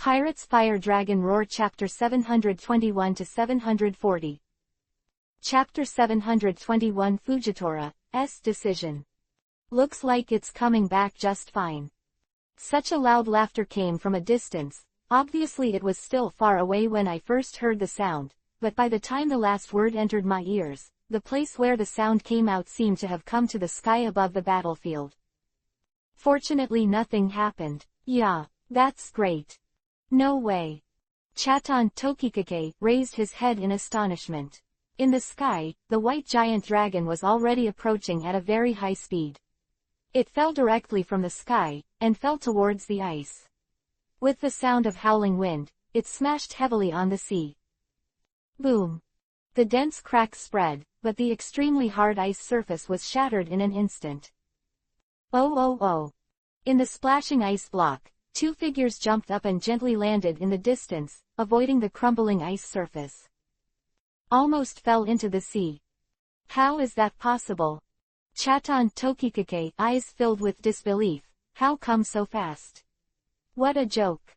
Pirates Fire Dragon Roar Chapter 721 to 740. Chapter 721 Fujitora,'s Decision. Looks like it's coming back just fine. Such a loud laughter came from a distance. Obviously it was still far away when I first heard the sound, but by the time the last word entered my ears, the place where the sound came out seemed to have come to the sky above the battlefield. Fortunately nothing happened. Yeah, that's great. No way. Chaton Tokikake raised his head in astonishment. In the sky, the white giant dragon was already approaching at a very high speed. It fell directly from the sky, and fell towards the ice. With the sound of howling wind, it smashed heavily on the sea. Boom! The dense cracks spread, but the extremely hard ice surface was shattered in an instant. Oh oh oh! In the splashing ice block, two figures jumped up and gently landed in the distance, avoiding the crumbling ice surface. Almost fell into the sea. How is that possible? Chaton Tokikake, eyes filled with disbelief. How come so fast? What a joke.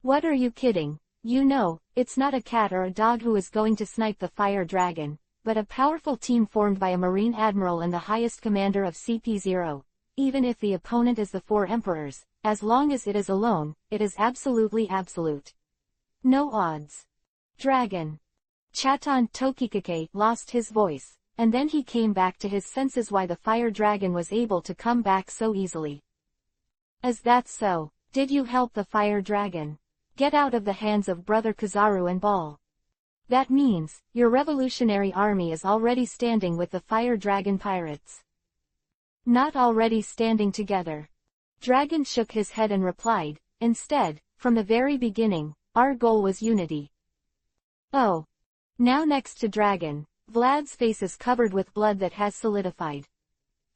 What are you kidding? You know, it's not a cat or a dog who is going to snipe the fire dragon, but a powerful team formed by a marine admiral and the highest commander of CP0. Even if the opponent is the four emperors, as long as it is alone, it is absolutely absolute. No odds. Dragon. Chaton Tokikake lost his voice, and then he came back to his senses why the fire dragon was able to come back so easily. Is that so? Did you help the fire dragon get out of the hands of Brother Kizaru and Ball? That means, your revolutionary army is already standing with the fire dragon pirates. Not already standing together. Dragon shook his head and replied, instead, from the very beginning, our goal was unity. Oh. Now next to Dragon, Vlad's face is covered with blood that has solidified.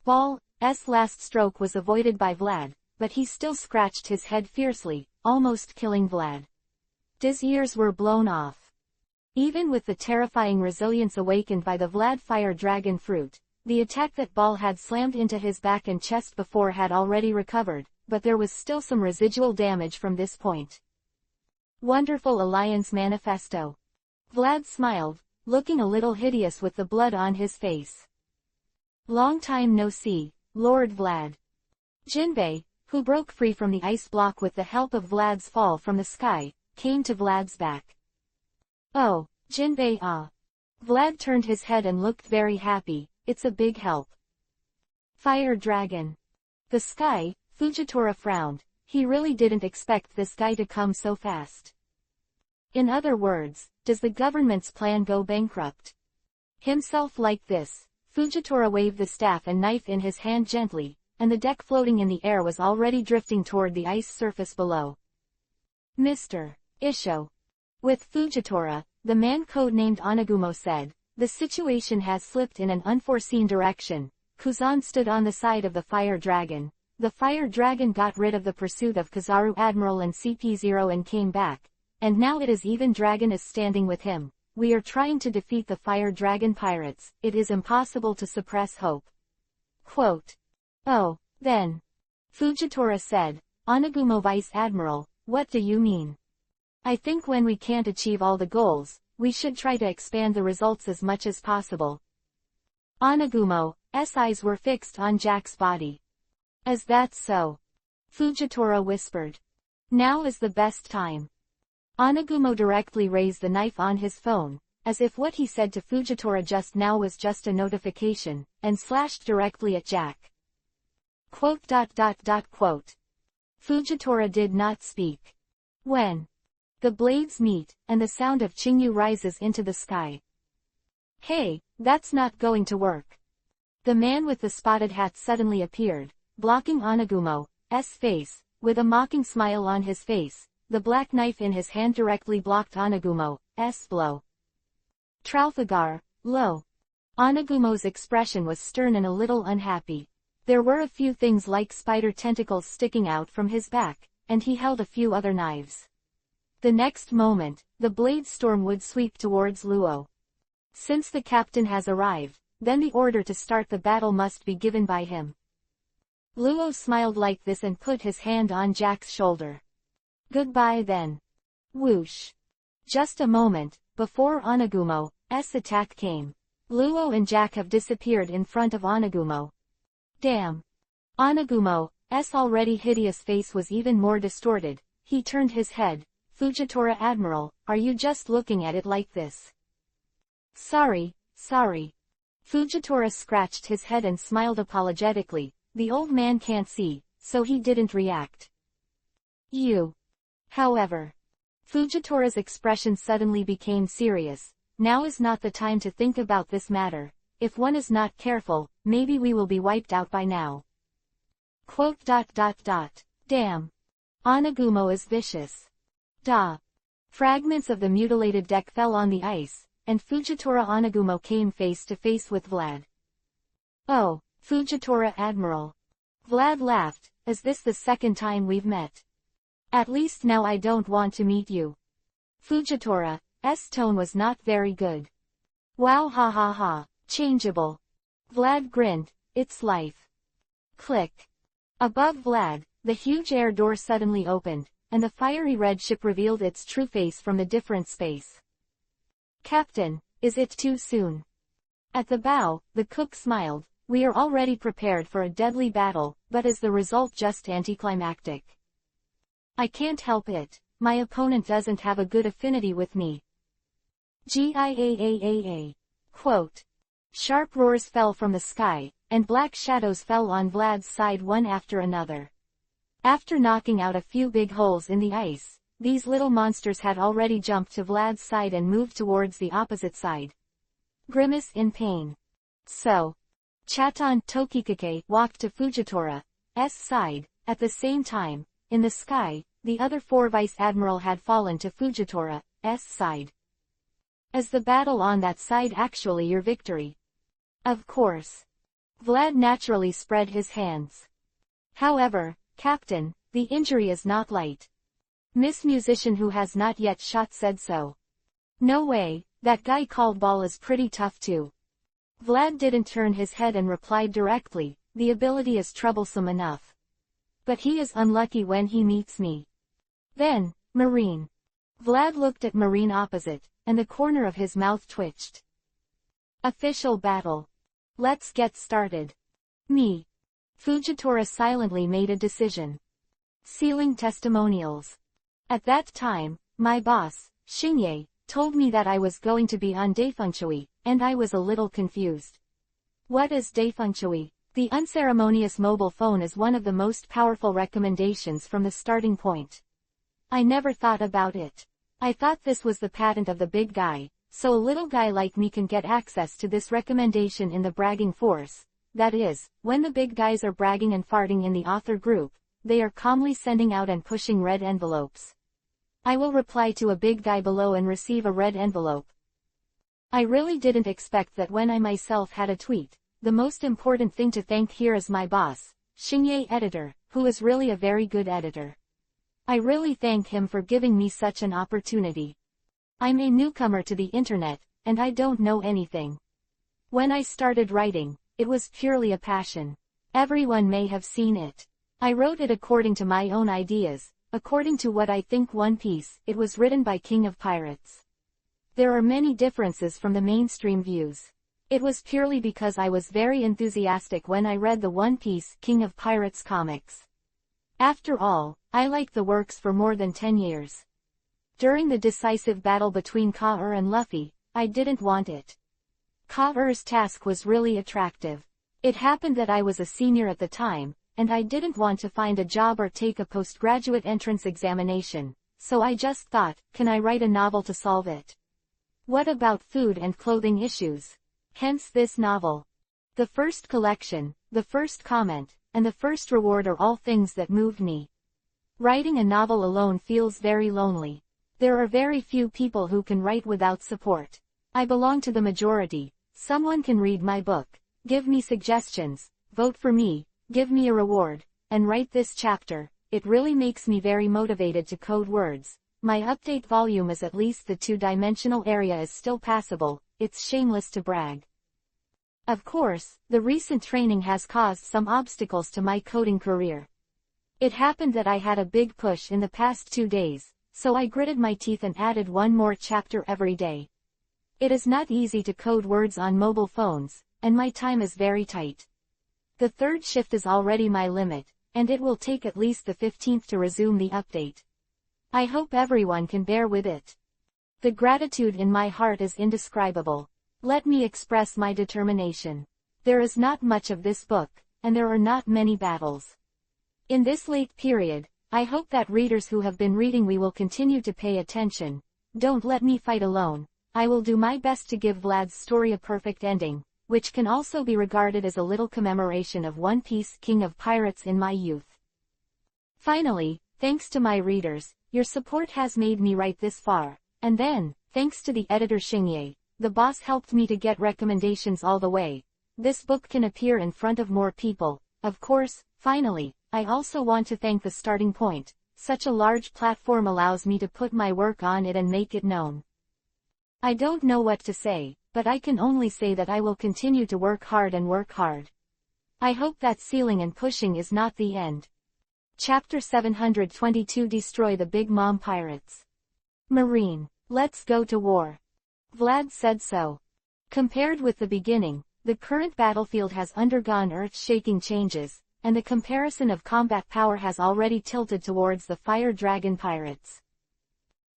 Ball's last stroke was avoided by Vlad, but he still scratched his head fiercely, almost killing Vlad. His ears were blown off. Even with the terrifying resilience awakened by the Vlad fire dragon fruit, the attack that Ball had slammed into his back and chest before had already recovered, but there was still some residual damage from this point. Wonderful Alliance Manifesto. Vlad smiled, looking a little hideous with the blood on his face. Long time no see, Lord Vlad. Jinbei, who broke free from the ice block with the help of Vlad's fall from the sky, came to Vlad's back. Oh, Jinbei ah. Vlad turned his head and looked very happy. It's a big help. Fire Dragon. The sky, Fujitora frowned. He really didn't expect this guy to come so fast. In other words, does the government's plan go bankrupt? Himself like this, Fujitora waved the staff and knife in his hand gently, and the deck floating in the air was already drifting toward the ice surface below. Mr. Isho. With Fujitora, the man codenamed Onagumo said, the situation has slipped in an unforeseen direction. Kuzan stood on the side of the fire dragon. The fire dragon got rid of the pursuit of Kizaru Admiral and CP0 and came back. And now it is even Dragon is standing with him. We are trying to defeat the fire dragon pirates. It is impossible to suppress hope. Quote. Oh, then. Fujitora said, Onagumo Vice Admiral, what do you mean? I think when we can't achieve all the goals, we should try to expand the results as much as possible. Onagumo's eyes were fixed on Jack's body. Is that so? Fujitora whispered. Now is the best time. Onagumo directly raised the knife on his phone, as if what he said to Fujitora just now was just a notification, and slashed directly at Jack. Quote. Fujitora did not speak. When the blades meet, and the sound of Qingyu rises into the sky. Hey, that's not going to work. The man with the spotted hat suddenly appeared, blocking Onagumo's face, with a mocking smile on his face. The black knife in his hand directly blocked Onagumo's blow. Trafalgar, lo. Onagumo's expression was stern and a little unhappy. There were a few things like spider tentacles sticking out from his back, and he held a few other knives. The next moment, the blade storm would sweep towards Luo. Since the captain has arrived, then the order to start the battle must be given by him. Luo smiled like this and put his hand on Jack's shoulder. Goodbye then. Whoosh. Just a moment, before Onagumo's attack came. Luo and Jack have disappeared in front of Onagumo. Damn. Onagumo's already hideous face was even more distorted. He turned his head. Fujitora Admiral, are you just looking at it like this? Sorry. Fujitora scratched his head and smiled apologetically. The old man can't see, so he didn't react. You. However. Fujitora's expression suddenly became serious. Now is not the time to think about this matter. If one is not careful, maybe we will be wiped out by now. Quote. Damn. Onagumo is vicious. Da. Fragments of the mutilated deck fell on the ice, and Fujitora Onagumo came face to face with Vlad. Oh, Fujitora Admiral. Vlad laughed. Is this the second time we've met? At least now I don't want to meet you. Fujitora's tone was not very good. Wow, ha ha ha, changeable. Vlad grinned. It's life. Click. Above Vlad, the huge air door suddenly opened, and the fiery red ship revealed its true face from the different space. Captain, is it too soon? At the bow, the cook smiled. We are already prepared for a deadly battle, but is the result just anticlimactic? I can't help it. My opponent doesn't have a good affinity with me. Giaaaa. Quote. Sharp roars fell from the sky, and black shadows fell on Vlad's side one after another. After knocking out a few big holes in the ice, these little monsters had already jumped to Vlad's side and moved towards the opposite side. Grimace in pain. So. Chaton Tokikake walked to Fujitora's side. At the same time, in the sky, the other four vice-admiral had fallen to Fujitora's side. Is the battle on that side actually your victory? Of course. Vlad naturally spread his hands. However, Captain, the injury is not light. Miss Musician who has not yet shot said so. No way, that guy called Ball is pretty tough too. Vlad didn't turn his head and replied directly, the ability is troublesome enough. But he is unlucky when he meets me. Then, Marine. Vlad looked at Marine opposite, and the corner of his mouth twitched. Official battle. Let's get started. Me. Fujitora silently made a decision. Sealing testimonials. At that time, my boss, Shinye, told me that I was going to be on Daifunchui, and I was a little confused. What is Daifunchui? The unceremonious mobile phone is one of the most powerful recommendations from the starting point. I never thought about it. I thought this was the patent of the big guy, so a little guy like me can get access to this recommendation in the bragging force. That is, when the big guys are bragging and farting in the author group, they are calmly sending out and pushing red envelopes. I will reply to a big guy below and receive a red envelope. I really didn't expect that when I myself had a tweet. The most important thing to thank here is my boss, Shinye editor, who is really a very good editor. I really thank him for giving me such an opportunity. I'm a newcomer to the internet, and I don't know anything. When I started writing, it was purely a passion. Everyone may have seen it. I wrote it according to my own ideas, according to what I think. One Piece, it was written by King of Pirates. There are many differences from the mainstream views. It was purely because I was very enthusiastic when I read the One Piece King of Pirates comics. After all, I liked the works for more than 10 years. During the decisive battle between Ka-ur and Luffy, I didn't want it. Ka-ur's task was really attractive. It happened that I was a senior at the time, and I didn't want to find a job or take a postgraduate entrance examination, so I just thought, can I write a novel to solve it? What about food and clothing issues? Hence this novel. The first collection, the first comment, and the first reward are all things that moved me. Writing a novel alone feels very lonely. There are very few people who can write without support. I belong to the majority. Someone can read my book, give me suggestions, vote for me, give me a reward, and write this chapter. It really makes me very motivated to code words. My update volume is at least the 2-dimensional area is still passable. It's shameless to brag. Of course, the recent training has caused some obstacles to my coding career. It happened that I had a big push in the past 2 days, so I gritted my teeth and added one more chapter every day. It is not easy to code words on mobile phones, and my time is very tight. The third shift is already my limit, and it will take at least the 15th to resume the update. I hope everyone can bear with it. The gratitude in my heart is indescribable. Let me express my determination. There is not much of this book, and there are not many battles. In this late period, I hope that readers who have been reading will continue to pay attention. Don't let me fight alone. I will do my best to give Vlad's story a perfect ending, which can also be regarded as a little commemoration of One Piece, King of Pirates in my youth. Finally, thanks to my readers, your support has made me write this far, and then, thanks to the editor Xingye, the boss helped me to get recommendations all the way. This book can appear in front of more people. Of course, finally, I also want to thank the Starting Point. Such a large platform allows me to put my work on it and make it known. I don't know what to say, but I can only say that I will continue to work hard and work hard. I hope that ceiling and pushing is not the end. Chapter 722 Destroy the Big Mom Pirates. Marine, let's go to war. Vlad said so. Compared with the beginning, the current battlefield has undergone earth-shaking changes, and the comparison of combat power has already tilted towards the Fire Dragon pirates.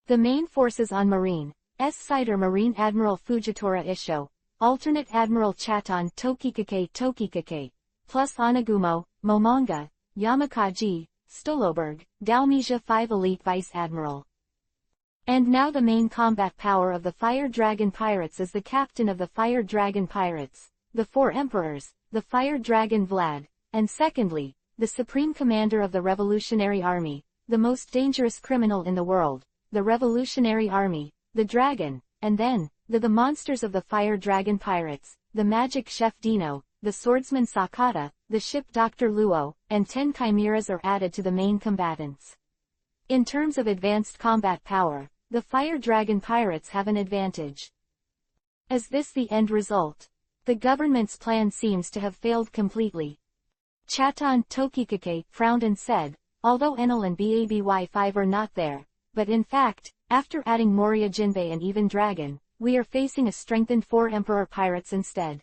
The main forces on Marine's side are Marine Admiral Fujitora Isho, Alternate Admiral Chaton Tokikake, plus Anagumo, Momonga, Yamakaji, Stoloberg, Dalmisia 5 Elite Vice Admiral. And now the main combat power of the Fire Dragon Pirates is the captain of the Fire Dragon Pirates, the 4 Emperors, the Fire Dragon Vlad, and secondly, the Supreme Commander of the Revolutionary Army, the most dangerous criminal in the world, the Revolutionary Army, the Dragon, and then, the monsters of the Fire Dragon Pirates, the Magic Chef Dino, the Swordsman Sakata, the ship Dr. Luo, and 10 chimeras are added to the main combatants. In terms of advanced combat power, the Fire Dragon Pirates have an advantage. Is this the end result? The government's plan seems to have failed completely. Chaton Tokikake frowned and said, although Enel and BABY5 are not there, but in fact, after adding Moria Jinbei and even Dragon, we are facing a strengthened 4 Emperor Pirates instead.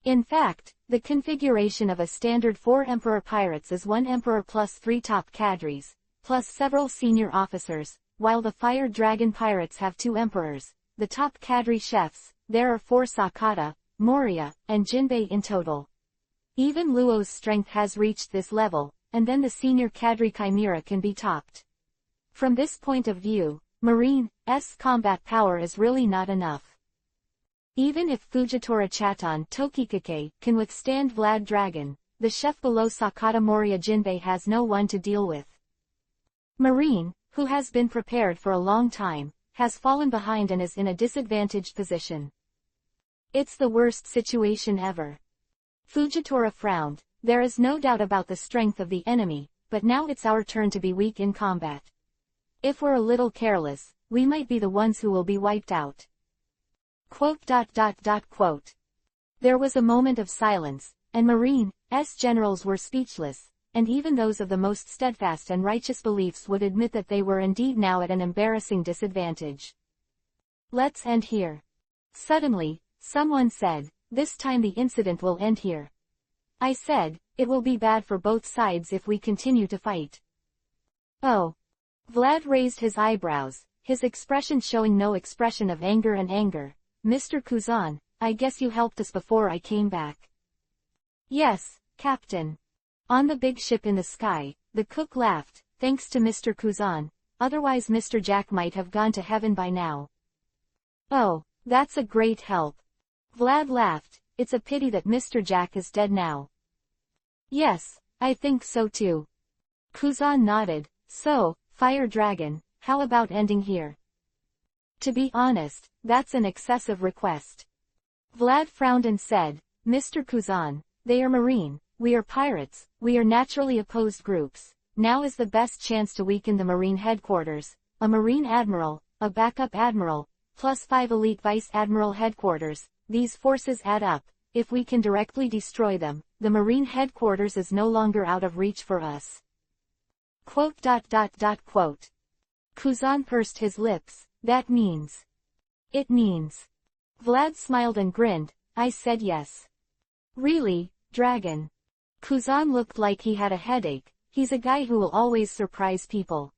In fact, the configuration of a standard 4 Emperor Pirates is 1 Emperor plus 3 top cadres, plus several senior officers, while the Fire Dragon Pirates have 2 Emperors, the top cadre chefs, there are 4 Sakata, Moria, and Jinbei in total. Even Luo's strength has reached this level, and then the senior cadre chimera can be topped. From this point of view, Marine's combat power is really not enough. Even if Fujitora Chaton Tokikake can withstand Vlad Dragon, the chef below Sakata Moria Jinbei has no one to deal with. Marine, who has been prepared for a long time, has fallen behind and is in a disadvantaged position. It's the worst situation ever. Fujitora frowned. There is no doubt about the strength of the enemy, but now it's our turn to be weak in combat. If we're a little careless, we might be the ones who will be wiped out. Quote. There was a moment of silence, and Marine's generals were speechless, and even those of the most steadfast and righteous beliefs would admit that they were indeed now at an embarrassing disadvantage. Let's end here. Suddenly, someone said, this time the incident will end here. I said, it will be bad for both sides if we continue to fight. Oh. Vlad raised his eyebrows, his expression showing no expression of anger and anger. Mr. Kuzan, I guess you helped us before I came back. Yes, Captain. On the big ship in the sky, the cook laughed, thanks to Mr. Kuzan, otherwise Mr. Jack might have gone to heaven by now. Oh, that's a great help. Vlad laughed, it's a pity that Mr. Jack is dead now. Yes, I think so too. Kuzan nodded, so, Fire Dragon, how about ending here? To be honest, that's an excessive request. Vlad frowned and said, Mr. Kuzan, they are Marine, we are pirates, we are naturally opposed groups. Now is the best chance to weaken the Marine headquarters, a Marine Admiral, a backup Admiral, plus 5 elite Vice Admiral headquarters. These forces add up. If we can directly destroy them, the Marine headquarters is no longer out of reach for us. Quote. Kuzan pursed his lips. That means. It means. Vlad smiled and grinned. I said yes. Really, Dragon? Kuzan looked like he had a headache. He's a guy who will always surprise people.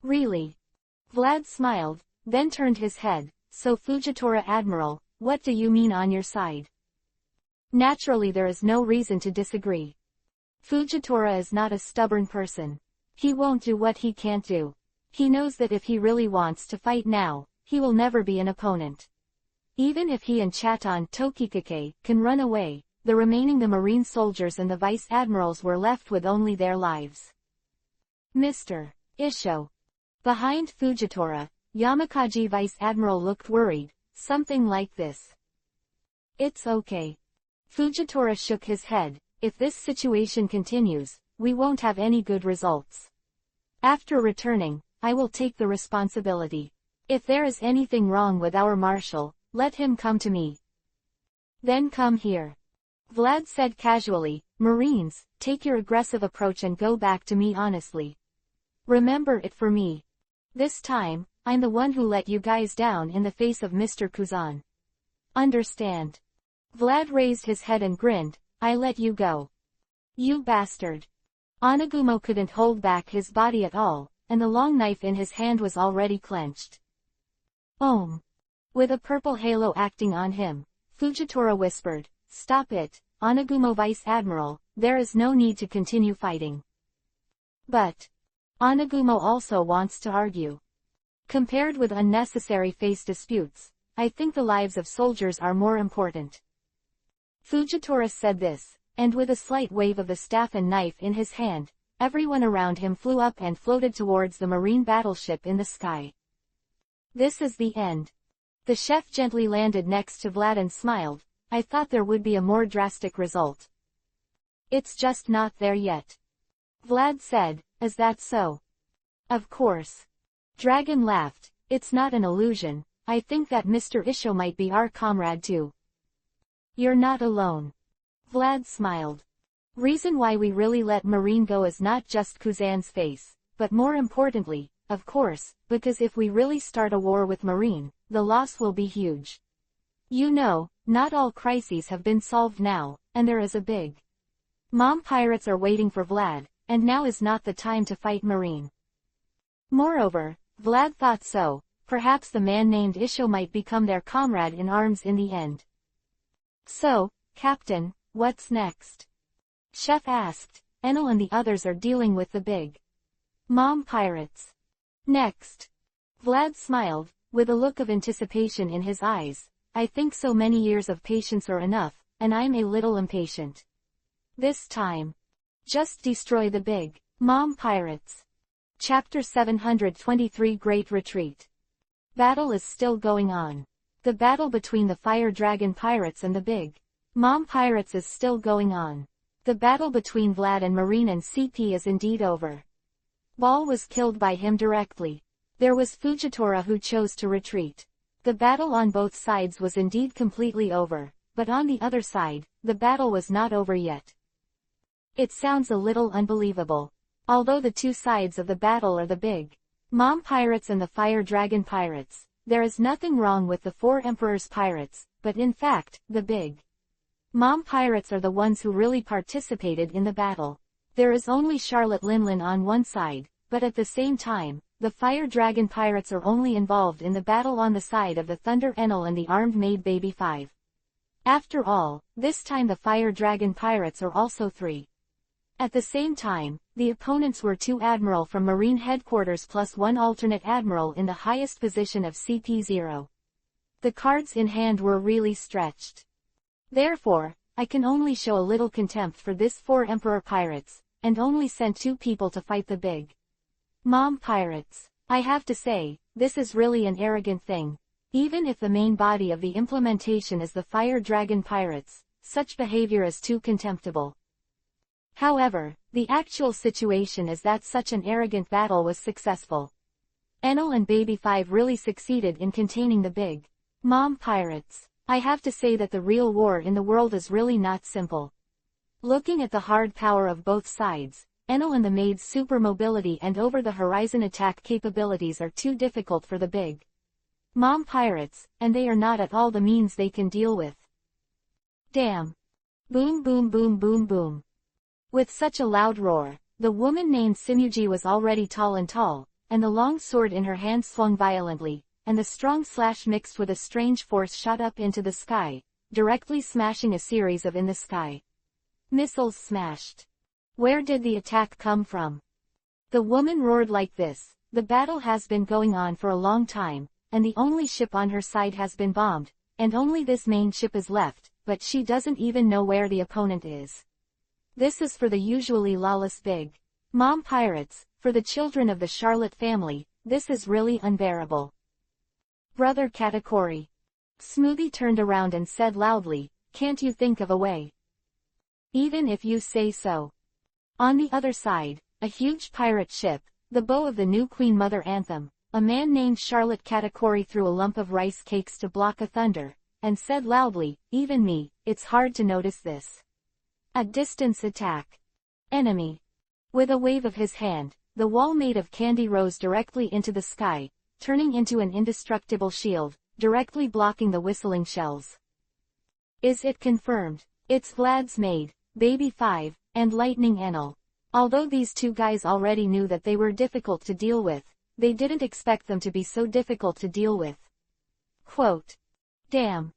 Really? Vlad smiled, then turned his head. So Fujitora Admiral, what do you mean on your side? Naturally there is no reason to disagree. Fujitora is not a stubborn person. He won't do what he can't do. He knows that if he really wants to fight now, he will never be an opponent. Even if he and Chaton Tokikake can run away, the Marine soldiers and the Vice Admirals were left with only their lives. Mr. Isho. Behind Fujitora, Yamakaji Vice Admiral looked worried, something like this. It's okay. Fujitora shook his head. If this situation continues, we won't have any good results. After returning, I will take the responsibility. If there is anything wrong with our marshal, let him come to me. Then come here. Vlad said casually, Marines, take your aggressive approach and go back to me honestly. Remember it for me. This time, I'm the one who let you guys down in the face of Mr. Kuzan. Understand? Vlad raised his head and grinned, I let you go. You bastard. Onagumo couldn't hold back his body at all, and the long knife in his hand was already clenched. With a purple halo acting on him, Fujitora whispered, Stop it, Onagumo Vice Admiral, there is no need to continue fighting. But Onagumo also wants to argue. Compared with unnecessary face disputes, I think the lives of soldiers are more important. Fujitora said this, and with a slight wave of the staff and knife in his hand, everyone around him flew up and floated towards the marine battleship in the sky. This is the end. The chef gently landed next to Vlad and smiled, I thought there would be a more drastic result. It's just not there yet. Vlad said, Is that so? Of course. Dragon laughed, It's not an illusion, I think that Mr. Isho might be our comrade too. You're not alone. Vlad smiled. Reason why we really let Marine go is not just Kuzan's face, but more importantly, of course, because if we really start a war with Marine, the loss will be huge. You know, not all crises have been solved now, and there is a big Mom pirates are waiting for Vlad, and now is not the time to fight Marine. Moreover, Vlad thought so, perhaps the man named Isho might become their comrade in arms in the end. So, Captain, what's next? Chef asked. Enel and the others are dealing with the big Mom pirates. Next. Vlad smiled, with a look of anticipation in his eyes. I think so many years of patience are enough, and I'm a little impatient. This time. Just destroy the big Mom pirates. Chapter 723 Great Retreat. Battle is still going on. The battle between the Fire Dragon pirates and the big Mom pirates is still going on. The battle between Vlad and Marine and CP is indeed over. Ball was killed by him directly. There was Fujitora who chose to retreat. The battle on both sides was indeed completely over, but on the other side, the battle was not over yet. It sounds a little unbelievable. Although the two sides of the battle are the big Mom pirates and the Fire Dragon pirates, there is nothing wrong with the Four Emperors pirates, but in fact, the big Mom pirates are the ones who really participated in the battle. There is only Charlotte Linlin on one side, but at the same time, the Fire Dragon pirates are only involved in the battle on the side of the Thunder Enel and the armed maid Baby 5. After all, this time the Fire Dragon pirates are also 3. At the same time, the opponents were 2 admiral from Marine headquarters plus 1 alternate admiral in the highest position of CP0. The cards in hand were really stretched. Therefore, I can only show a little contempt for this 4 Emperor pirates, and only send 2 people to fight the big Mom pirates. I have to say, this is really an arrogant thing. Even if the main body of the implementation is the Fire Dragon pirates, such behavior is too contemptible. However, the actual situation is that such an arrogant battle was successful. Enel and Baby 5 really succeeded in containing the big Mom pirates. I have to say that the real war in the world is really not simple. Looking at the hard power of both sides, Enel and the Maid's super mobility and over-the-horizon attack capabilities are too difficult for the big mom pirates, and they are not at all the means they can deal with. Damn. Boom boom boom boom boom. With such a loud roar, the woman named Simuji was already tall, and the long sword in her hand swung violently, and the strong slash mixed with a strange force shot up into the sky, directly smashing a series of in-the-sky missiles smashed. Where did the attack come from? The woman roared like this: the battle has been going on for a long time, and the only ship on her side has been bombed, and only this main ship is left, but she doesn't even know where the opponent is. This is for the usually lawless big mom pirates. For the children of the Charlotte family, this is really unbearable. Brother Katakuri. Smoothie turned around and said loudly, "Can't you think of a way?" "Even if you say so." On the other side, a huge pirate ship, the bow of the new Queen Mother anthem, a man named Charlotte Katakuri threw a lump of rice cakes to block a thunder, and said loudly, "Even me, it's hard to notice this. A distance attack. Enemy." With a wave of his hand, the wall made of candy rose directly into the sky, turning into an indestructible shield, directly blocking the whistling shells. Is it confirmed? It's Vlad's maid, Baby 5, and Lightning Enel. Although these two guys already knew that they were difficult to deal with, they didn't expect them to be so difficult to deal with. Quote. Damn.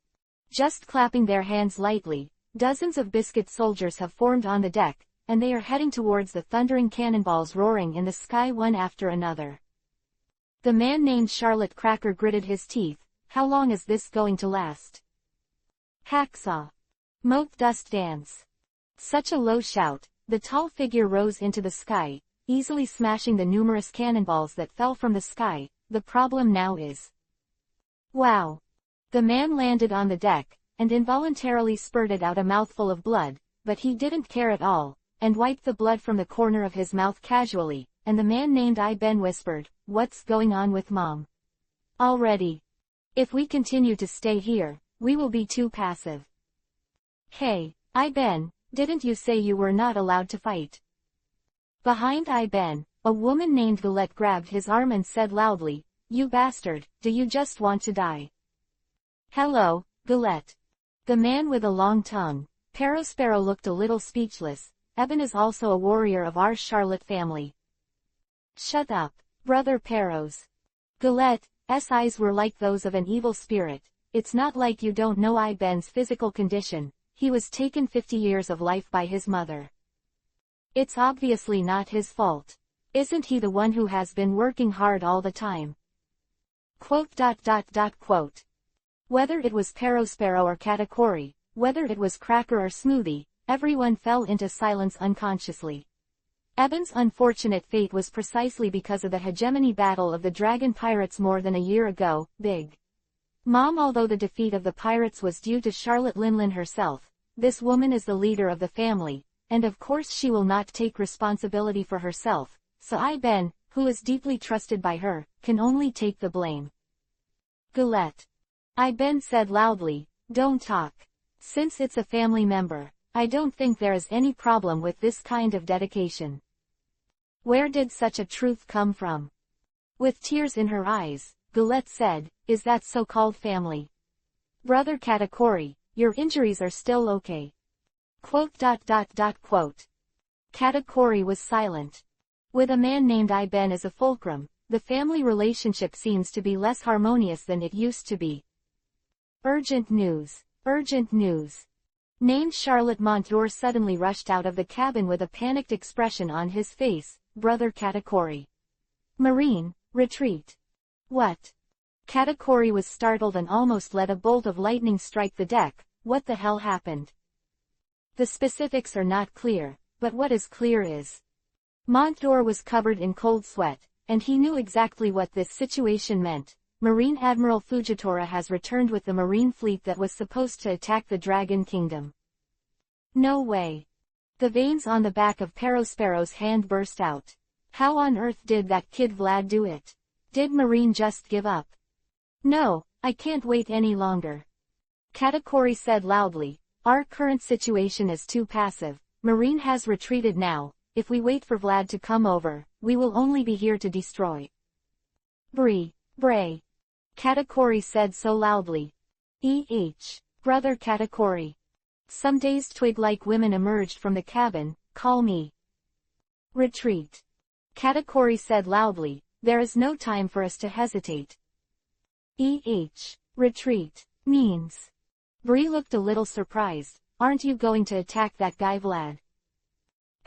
Just clapping their hands lightly, dozens of biscuit soldiers have formed on the deck, and they are heading towards the thundering cannonballs roaring in the sky one after another. The man named Charlotte Cracker gritted his teeth. How long is this going to last? Hacksaw. Moat dust dance. Such a low shout, the tall figure rose into the sky, easily smashing the numerous cannonballs that fell from the sky. The problem now is... Wow. The man landed on the deck, and involuntarily spurted out a mouthful of blood, but he didn't care at all, and wiped the blood from the corner of his mouth casually, and the man named Ben whispered, "What's going on with Mom? Already? If we continue to stay here, we will be too passive." Hey, Ben, didn't you say you were not allowed to fight? Behind Ben, a woman named Galette grabbed his arm and said loudly, "You bastard, do you just want to die?" Hello, Galette. The man with a long tongue, Perospero, looked a little speechless. Eben is also a warrior of our Charlotte family. Shut up, Brother Peros. Galette's eyes were like those of an evil spirit. It's not like you don't know Ben's physical condition. He was taken 50 years of life by his mother. It's obviously not his fault. Isn't he the one who has been working hard all the time? Quote. Whether it was Perospero or Katakuri, whether it was Cracker or Smoothie, everyone fell into silence unconsciously. Eben's unfortunate fate was precisely because of the hegemony battle of the Dragon Pirates more than a year ago. Big Mom. Although the defeat of the pirates was due to Charlotte Linlin herself, this woman is the leader of the family, and of course she will not take responsibility for herself, so Ben, who is deeply trusted by her, can only take the blame. Galette. Ben said loudly, "Don't talk. Since it's a family member, I don't think there is any problem with this kind of dedication." Where did such a truth come from? With tears in her eyes, Galette said, "Is that so-called family? Brother Katakuri, your injuries are still okay?" Quote. Katakuri was silent. With a man named Ben as a fulcrum, the family relationship seems to be less harmonious than it used to be. Urgent news. Urgent news. Named Charlotte Montdour suddenly rushed out of the cabin with a panicked expression on his face. Brother Katakuri. Marine, retreat. What? Katakuri was startled and almost let a bolt of lightning strike the deck. What the hell happened? The specifics are not clear, but what is clear is Montdour was covered in cold sweat, and he knew exactly what this situation meant. Marine Admiral Fujitora has returned with the marine fleet that was supposed to attack the Dragon Kingdom. No way. The veins on the back of Perospero's hand burst out. How on earth did that kid Vlad do it? Did Marine just give up? No, I can't wait any longer. Katakuri said loudly, "Our current situation is too passive. Marine has retreated now. if we wait for Vlad to come over, we will only be here to destroy. Bray. Katakuri said so loudly. Brother Katakuri. Some dazed twig-like women emerged from the cabin. Call me. Retreat. Katakuri said loudly, there is no time for us to hesitate. Retreat means. Bree looked a little surprised. Aren't you going to attack that guy Vlad?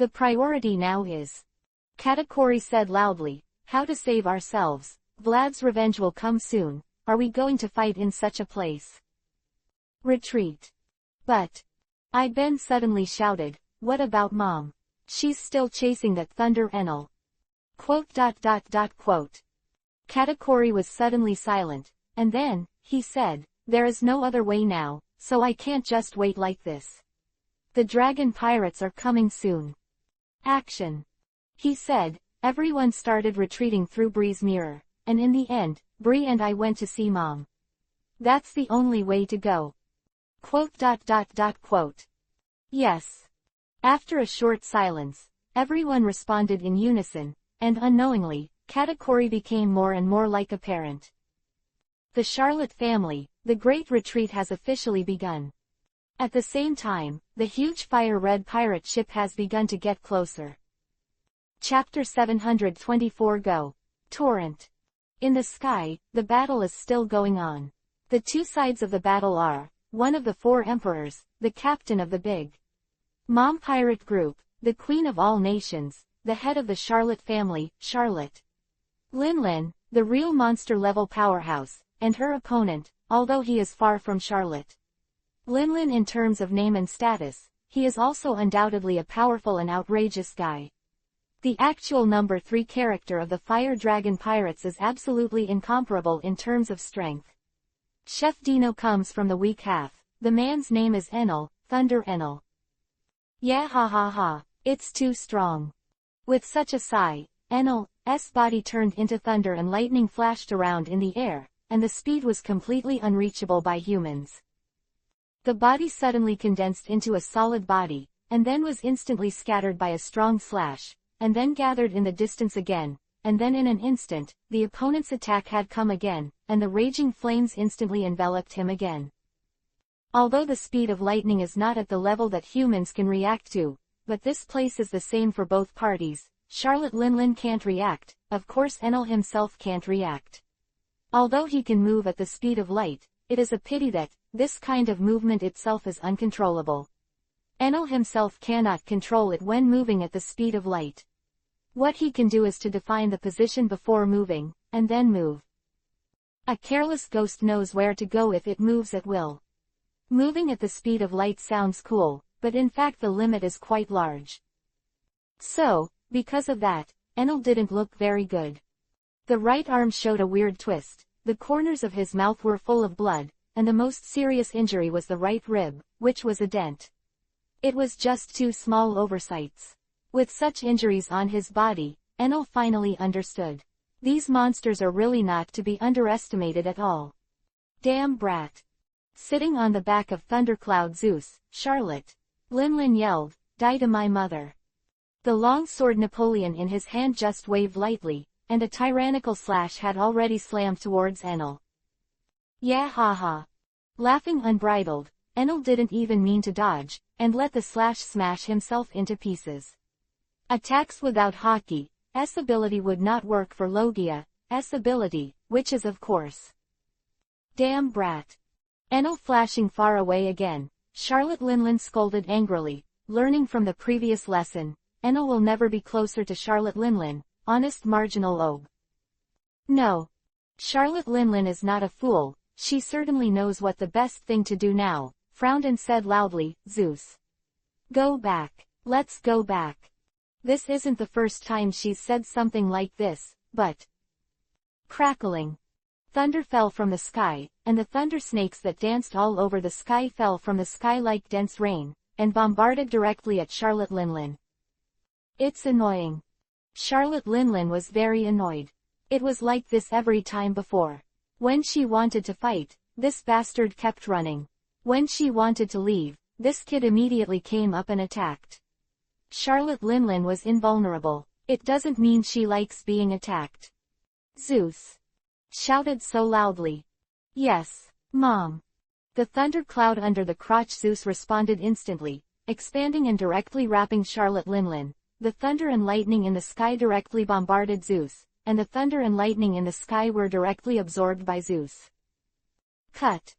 The priority now is. Katakuri said loudly, how to save ourselves. Vlad's revenge will come soon. Are we going to fight in such a place? Retreat. But. Ben suddenly shouted, what about Mom? She's still chasing that Thunder Enel. Katakuri was suddenly silent, and then, he said, there is no other way now, so I can't just wait like this. The dragon pirates are coming soon. Action. He said, everyone started retreating through Bree's mirror, and in the end, Bree and I went to see Mom. That's the only way to go. Yes. After a short silence, everyone responded in unison, and unknowingly, Katakuri became more and more like a parent. The Charlotte family, the Great Retreat has officially begun. At the same time, the huge fire-red pirate ship has begun to get closer. Chapter 724 Go. Torrent. In the sky, the battle is still going on. The two sides of the battle are, one of the four emperors, the captain of the big Mom pirate group, the queen of all nations, the head of the Charlotte family, Charlotte Linlin, the real monster-level powerhouse, and her opponent, although he is far from Charlotte Linlin in terms of name and status, he is also undoubtedly a powerful and outrageous guy. The actual number 3 character of the Fire Dragon Pirates is absolutely incomparable in terms of strength. Chef Dino comes from the weak half. The man's name is Enel, Thunder Enel. Yeah, ha ha ha, it's too strong. With such a sigh, Enel's body turned into thunder and lightning flashed around in the air, and the speed was completely unreachable by humans. The body suddenly condensed into a solid body, and then was instantly scattered by a strong slash, and then gathered in the distance again, and then in an instant, the opponent's attack had come again, and the raging flames instantly enveloped him again. Although the speed of lightning is not at the level that humans can react to, but this place is the same for both parties. Charlotte Linlin can't react, of course Enel himself can't react. Although he can move at the speed of light, it is a pity that, this kind of movement itself is uncontrollable. Enel himself cannot control it when moving at the speed of light. What he can do is to define the position before moving, and then move. A careless ghost knows where to go if it moves at will. Moving at the speed of light sounds cool, but in fact the limit is quite large. So, because of that, Enel didn't look very good. The right arm showed a weird twist, the corners of his mouth were full of blood, and the most serious injury was the right rib, which was a dent. It was just 2 small oversights. With such injuries on his body, Enel finally understood. These monsters are really not to be underestimated at all. Damn brat. Sitting on the back of Thundercloud Zeus, Charlotte Linlin yelled, die to my mother. The long sword Napoleon in his hand just waved lightly, and a tyrannical slash had already slammed towards Enel. Yeah ha ha. Laughing unbridled, Enel didn't even mean to dodge, and let the slash smash himself into pieces. Attacks without Haki's ability would not work for Logia's ability, which is of course. Damn brat. Enel flashing far away again, Charlotte Linlin scolded angrily, learning from the previous lesson, Enel will never be closer to Charlotte Linlin, honest marginal obe. No. Charlotte Linlin is not a fool, she certainly knows what the best thing to do now, frowned and said loudly, Zeus. Go back. Let's go back. This isn't the first time she's said something like this, but. Crackling. Thunder fell from the sky, and the thunder snakes that danced all over the sky fell from the sky like dense rain, and bombarded directly at Charlotte Linlin. It's annoying. Charlotte Linlin was very annoyed. It was like this every time before. When she wanted to fight, this bastard kept running. When she wanted to leave, this kid immediately came up and attacked. Charlotte Linlin was invulnerable. It doesn't mean she likes being attacked. Zeus shouted so loudly. Yes, Mom. The thundercloud under the crotch. Zeus responded instantly, expanding and directly wrapping Charlotte Linlin. The thunder and lightning in the sky directly bombarded Zeus, and the thunder and lightning in the sky were directly absorbed by Zeus. Cut.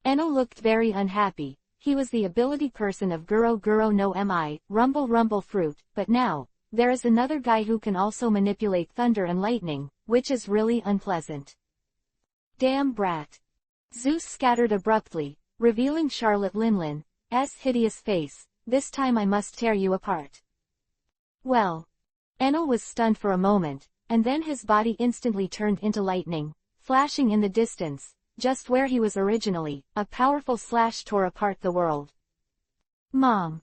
Enno looked very unhappy. He was the ability person of Guro Guro no Mi, Rumble Rumble Fruit, but now, there is another guy who can also manipulate thunder and lightning, which is really unpleasant. Damn brat. Zeus scattered abruptly, revealing Charlotte Linlin's hideous face. This time I must tear you apart. Well. Enno was stunned for a moment, and then his body instantly turned into lightning, flashing in the distance, just where he was originally. A powerful slash tore apart the world. Mom.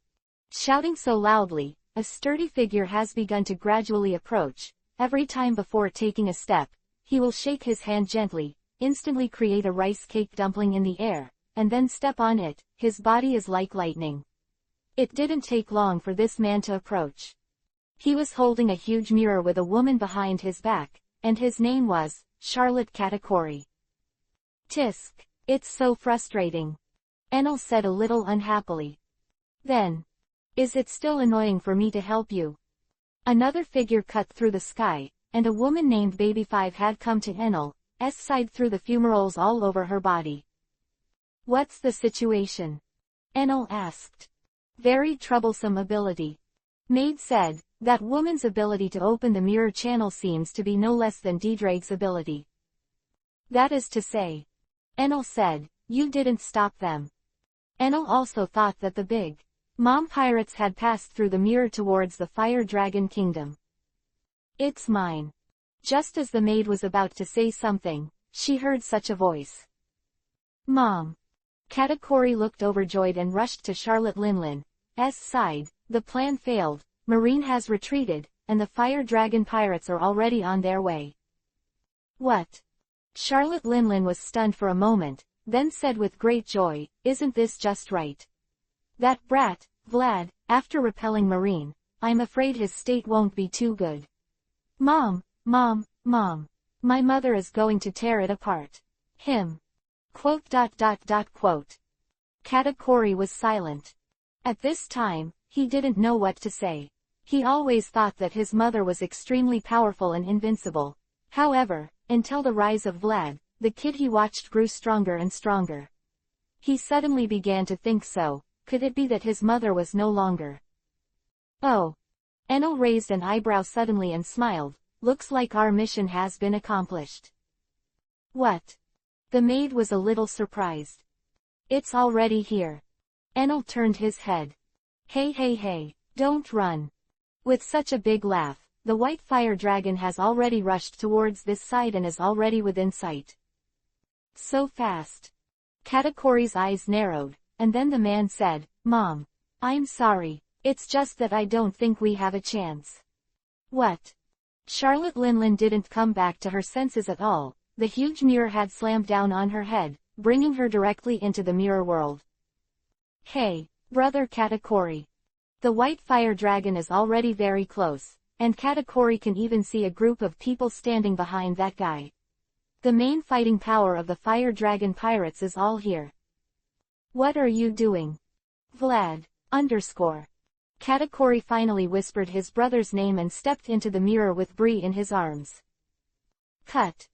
Shouting so loudly, a sturdy figure has begun to gradually approach. Every time before taking a step, he will shake his hand gently, instantly create a rice cake dumpling in the air, and then step on it. His body is like lightning. It didn't take long for this man to approach. He was holding a huge mirror with a woman behind his back, and his name was Charlotte Katakuri. Tisk. It's so frustrating. Enel said a little unhappily. Then. Is it still annoying for me to help you? Another figure cut through the sky, and a woman named Baby5 had come to Enel's side through the fumaroles all over her body. What's the situation? Enel asked. Very troublesome ability. Maid said, that woman's ability to open the mirror channel seems to be no less than Dedrag's ability. That is to say. Enel said, you didn't stop them. Enel also thought that the big mom pirates had passed through the mirror towards the Fire Dragon Kingdom. It's mine. Just as the maid was about to say something, she heard such a voice. Mom. Katakuri looked overjoyed and rushed to Charlotte Linlin's side. The plan failed, Marine has retreated, and the Fire Dragon pirates are already on their way. What? Charlotte Linlin was stunned for a moment, then said with great joy, isn't this just right? That brat, Vlad, after repelling Marine, I'm afraid his state won't be too good. Mom, Mom, Mom. My mother is going to tear it apart. Him. Quote. Katakuri was silent. At this time, he didn't know what to say. He always thought that his mother was extremely powerful and invincible. However, until the rise of Vlad, the kid he watched grew stronger and stronger. He suddenly began to think so. Could it be that his mother was no longer? Oh. Enel raised an eyebrow suddenly and smiled. Looks like our mission has been accomplished. What? The maid was a little surprised. It's already here. Enel turned his head. Hey, don't run. With such a big laugh, the white fire dragon has already rushed towards this side and is already within sight. So fast. Katakuri's eyes narrowed, and then the man said, Mom. I'm sorry, it's just that I don't think we have a chance. What? Charlotte Linlin didn't come back to her senses at all. The huge mirror had slammed down on her head, bringing her directly into the mirror world. Hey, brother Katakuri. The white fire dragon is already very close, and Katakuri can even see a group of people standing behind that guy. The main fighting power of the fire dragon pirates is all here. What are you doing? Vlad. Katakuri finally whispered his brother's name and stepped into the mirror with Bree in his arms. Cut.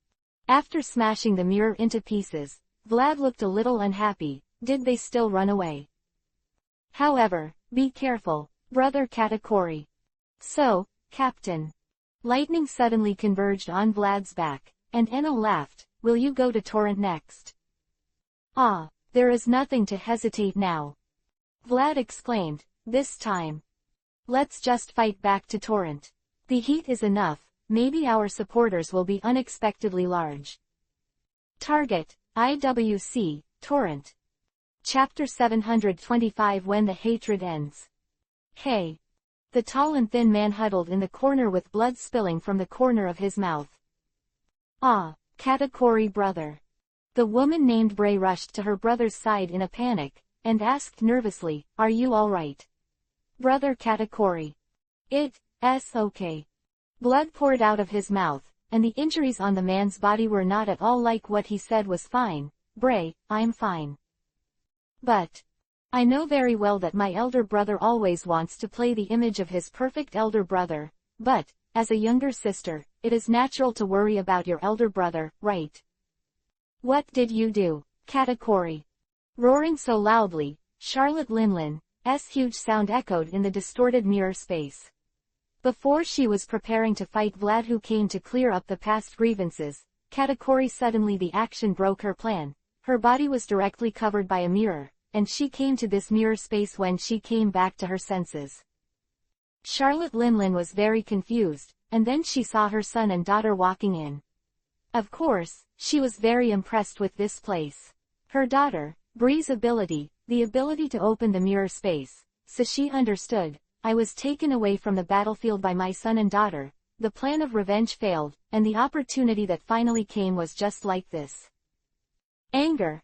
After smashing the mirror into pieces, Vlad looked a little unhappy. Did they still run away? However, be careful, brother Katakuri. So, Captain. Lightning suddenly converged on Vlad's back, and Enel laughed. Will you go to Torrent next? Ah, there is nothing to hesitate now. Vlad exclaimed, this time. Let's just fight back to Torrent. The heat is enough, maybe our supporters will be unexpectedly large. Target, IWC, Torrent. Chapter 725 When the Hatred Ends. Hey. The tall and thin man huddled in the corner with blood spilling from the corner of his mouth. Ah, Katakuri brother. The woman named Bray rushed to her brother's side in a panic, and asked nervously, are you all right? Brother Katakuri. It's okay. Blood poured out of his mouth, and the injuries on the man's body were not at all like what he said was fine. Bray, I'm fine. But I know very well that my elder brother always wants to play the image of his perfect elder brother, but, as a younger sister, it is natural to worry about your elder brother, right? What did you do, Katakuri? Roaring so loudly, Charlotte Linlin's huge sound echoed in the distorted mirror space. Before she was preparing to fight Vlad, who came to clear up the past grievances, Katakuri suddenly the action broke her plan. Her body was directly covered by a mirror, and she came to this mirror space when she came back to her senses. Charlotte Linlin was very confused, and then she saw her son and daughter walking in. Of course, she was very impressed with this place. Her daughter, Bree's ability, the ability to open the mirror space, so she understood. I was taken away from the battlefield by my son and daughter, the plan of revenge failed, and the opportunity that finally came was just like this. Anger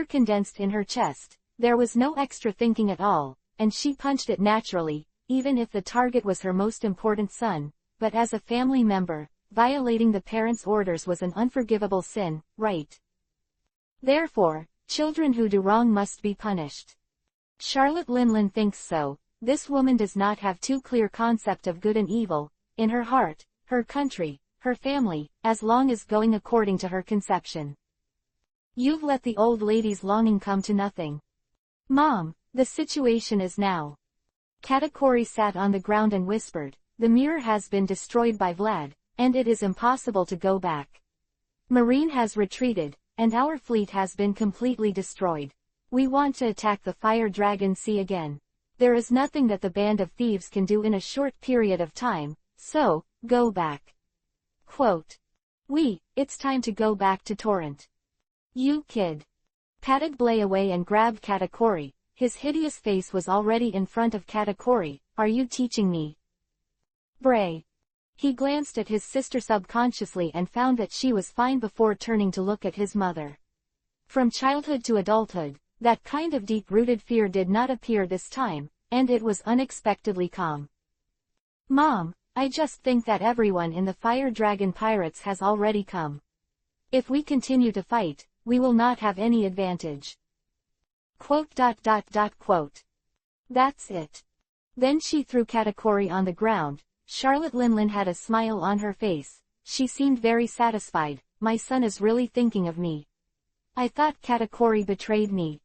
condensed in her chest. There was no extra thinking at all, and she punched it naturally, even if the target was her most important son. But as a family member, violating the parents' orders was an unforgivable sin, right? Therefore, children who do wrong must be punished. Charlotte Linlin thinks so. This woman does not have too clear concept of good and evil, in her heart, her country, her family, as long as going according to her conception. You've let the old lady's longing come to nothing. Mom, the situation is now. Katakuri sat on the ground and whispered, the mirror has been destroyed by Vlad, and it is impossible to go back. Marine has retreated, and our fleet has been completely destroyed. We want to attack the Fire Dragon Sea again. There is nothing that the band of thieves can do in a short period of time, so, go back. Quote. It's time to go back to Torrent. You kid. Patted Blay away and grabbed Katakuri. His hideous face was already in front of Katakuri. Are you teaching me? Bray. He glanced at his sister subconsciously and found that she was fine before turning to look at his mother. From childhood to adulthood, that kind of deep-rooted fear did not appear this time, and it was unexpectedly calm. Mom, I just think that everyone in the Fire Dragon Pirates has already come. If we continue to fight, we will not have any advantage. Quote. That's it. Then she threw Katakuri on the ground. Charlotte Linlin had a smile on her face. She seemed very satisfied. My son is really thinking of me. I thought Katakuri betrayed me.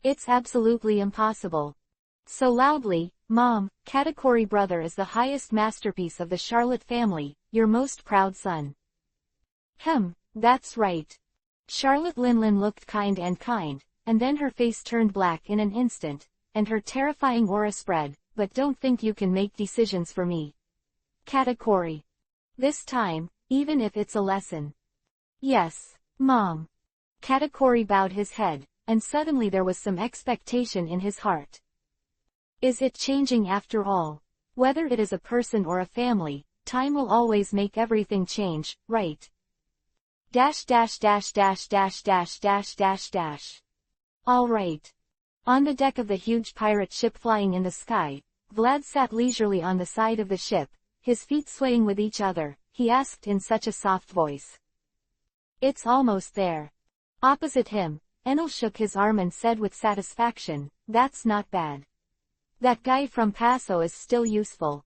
It's absolutely impossible. So loudly, Mom, Katakuri brother is the highest masterpiece of the Charlotte family, your most proud son. That's right. Charlotte Linlin looked kind, and then her face turned black in an instant, and her terrifying aura spread, but don't think you can make decisions for me. Katakuri. This time, even if it's a lesson. Yes, Mom. Katakuri bowed his head, and suddenly there was some expectation in his heart. Is it changing after all? Whether it is a person or a family, time will always make everything change, right? All right. On the deck of the huge pirate ship flying in the sky, Vlad sat leisurely on the side of the ship, his feet swaying with each other. He asked in such a soft voice. It's almost there. Opposite him, Enel shook his arm and said with satisfaction, that's not bad. That guy from Paso is still useful.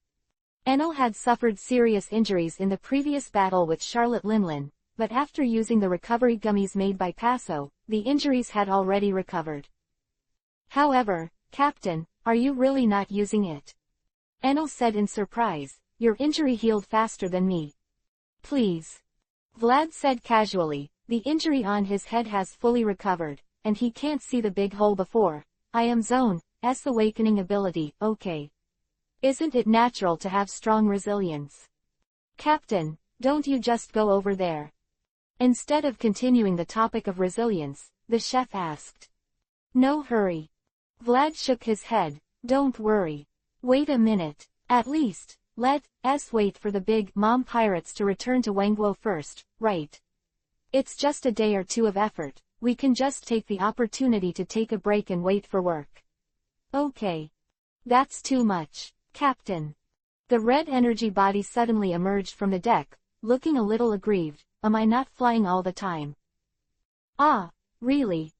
Enel had suffered serious injuries in the previous battle with Charlotte Linlin, but after using the recovery gummies made by Paso, the injuries had already recovered. However, Captain, are you really not using it? Enel said in surprise, your injury healed faster than me. Please. Vlad said casually, the injury on his head has fully recovered, and he can't see the big hole before. I am Zone's awakening ability, okay. Isn't it natural to have strong resilience? Captain, don't you just go over there? Instead of continuing the topic of resilience, the chef asked. No hurry. Vlad shook his head, don't worry. Wait a minute. At least, let's wait for the big mom pirates to return to Wangguo first, right? It's just a day or two of effort. We can just take the opportunity to take a break and wait for work. Okay. That's too much, Captain. The red energy body suddenly emerged from the deck, looking a little aggrieved. Am I not flying all the time? Ah, really?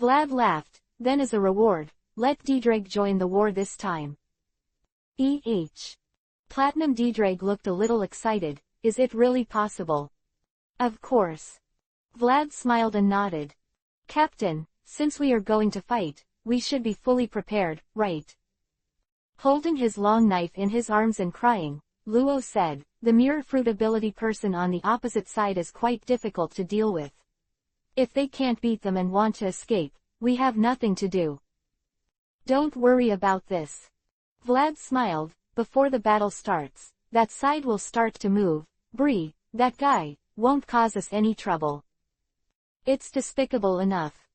Vlad laughed. Then as a reward, let Ddrag join the war this time. Platinum Ddrag looked a little excited. Is it really possible? Of course. Vlad smiled and nodded. Captain, since we are going to fight, we should be fully prepared, right? Holding his long knife in his arms and crying, Luo said, the mirror fruit ability person on the opposite side is quite difficult to deal with. If they can't beat them and want to escape, we have nothing to do. Don't worry about this. Vlad smiled. Before the battle starts, that side will start to move. Bree, that guy, won't cause us any trouble. It's despicable enough.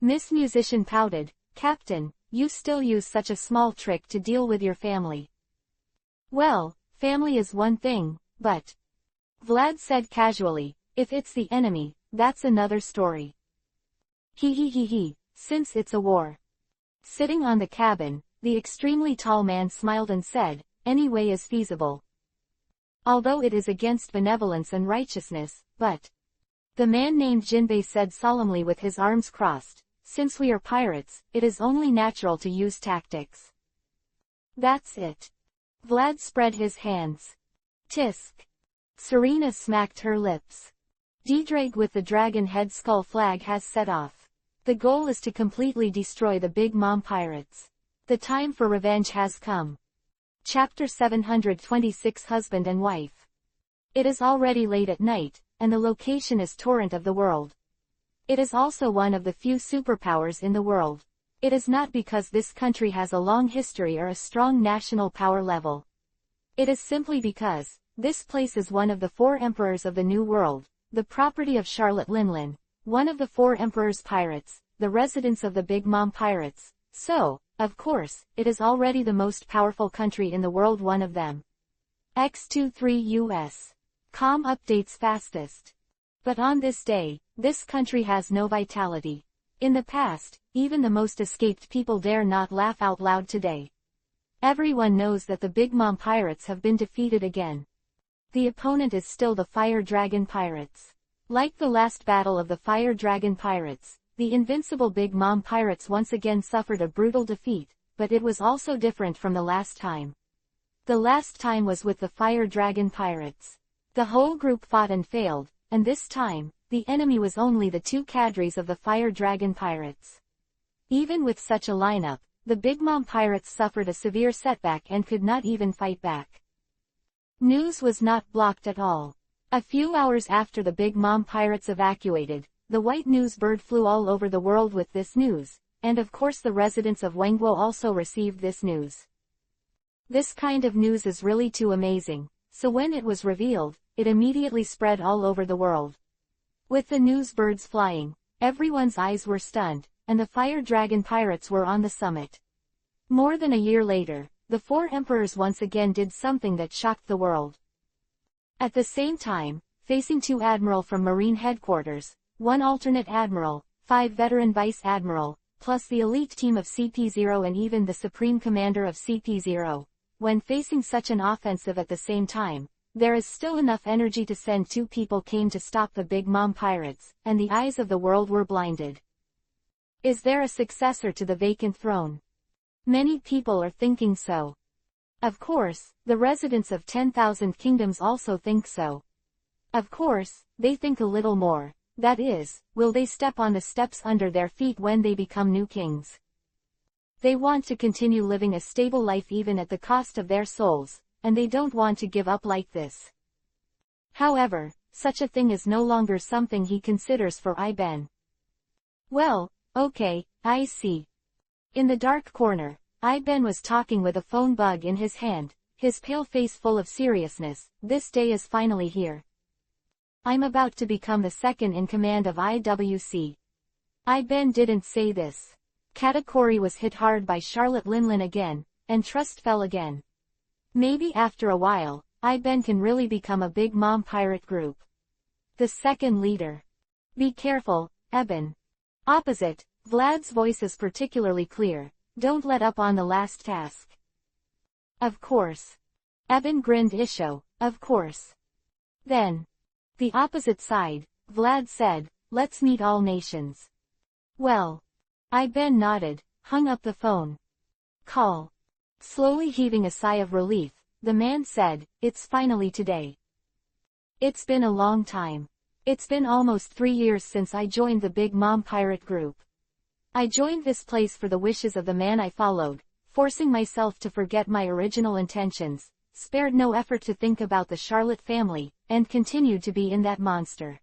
Miss Musician pouted. Captain, you still use such a small trick to deal with your family. Well, family is one thing, but... Vlad said casually, if it's the enemy, that's another story. He, since it's a war. Sitting on the cabin, the extremely tall man smiled and said, any way is feasible. Although it is against benevolence and righteousness, but... The man named Jinbei said solemnly with his arms crossed, since we are pirates, it is only natural to use tactics. That's it. Vlad spread his hands. Tisk. Serena smacked her lips. Ddrag with the dragon head skull flag has set off. The goal is to completely destroy the Big Mom pirates. The time for revenge has come. Chapter 726 Husband and Wife. It is already late at night, and the location is Torrent of the World. It is also one of the few superpowers in the world. It is not because this country has a long history or a strong national power level. It is simply because, this place is one of the 4 emperors of the New World, the property of Charlotte Linlin, one of the 4 emperor's pirates, the residence of the Big Mom pirates, so, of course, it is already the most powerful country in the world, one of them. X23 US. Com updates fastest. But on this day, this country has no vitality. In the past, even the most escaped people dare not laugh out loud today. Everyone knows that the Big Mom pirates have been defeated again. The opponent is still the Fire Dragon pirates. Like the last battle of the Fire Dragon pirates, the invincible Big Mom pirates once again suffered a brutal defeat, but it was also different from the last time. The last time was with the Fire Dragon pirates. The whole group fought and failed, and this time, the enemy was only the 2 cadres of the Fire Dragon pirates. Even with such a lineup, the Big Mom pirates suffered a severe setback and could not even fight back. News was not blocked at all. A few hours after the Big Mom pirates evacuated, the white news bird flew all over the world with this news, and of course the residents of Wengwo also received this news. This kind of news is really too amazing, so when it was revealed, it immediately spread all over the world. With the news birds flying, everyone's eyes were stunned, and the Fire Dragon pirates were on the summit. More than a year later, the 4 emperors once again did something that shocked the world. At the same time, facing 2 admiral from Marine headquarters, 1 alternate admiral, 5 veteran vice admiral, plus the elite team of CP0 and even the supreme commander of CP0, when facing such an offensive at the same time, there is still enough energy to send 2 people came to stop the Big Mom pirates, and the eyes of the world were blinded. Is there a successor to the vacant throne? Many people are thinking so. Of course, the residents of 10,000 kingdoms also think so. Of course, they think a little more, that is, will they step on the steps under their feet when they become new kings? They want to continue living a stable life even at the cost of their souls, and they don't want to give up like this. However, such a thing is no longer something he considers for Iben. Well, okay, I see. In the dark corner, Iben was talking with a phone bug in his hand, his pale face full of seriousness. This day is finally here. I'm about to become the second in command of IWC. Iben didn't say this. Katakuri was hit hard by Charlotte Linlin again, and trust fell again. Maybe after a while, Iben can really become a Big Mom pirate group. The second leader. Be careful, Eben. Opposite, Vlad's voice is particularly clear. Don't let up on the last task. Of course. Eben grinned. Isho, of course. Then. The opposite side, Vlad said, let's meet all nations. Well. Eben nodded, hung up the phone. Call. Slowly heaving a sigh of relief, the man said, it's finally today. It's been a long time. It's been almost 3 years since I joined the Big Mom pirate group. I joined this place for the wishes of the man I followed, forcing myself to forget my original intentions, spared no effort to think about the Charlotte family, and continued to be in that monster.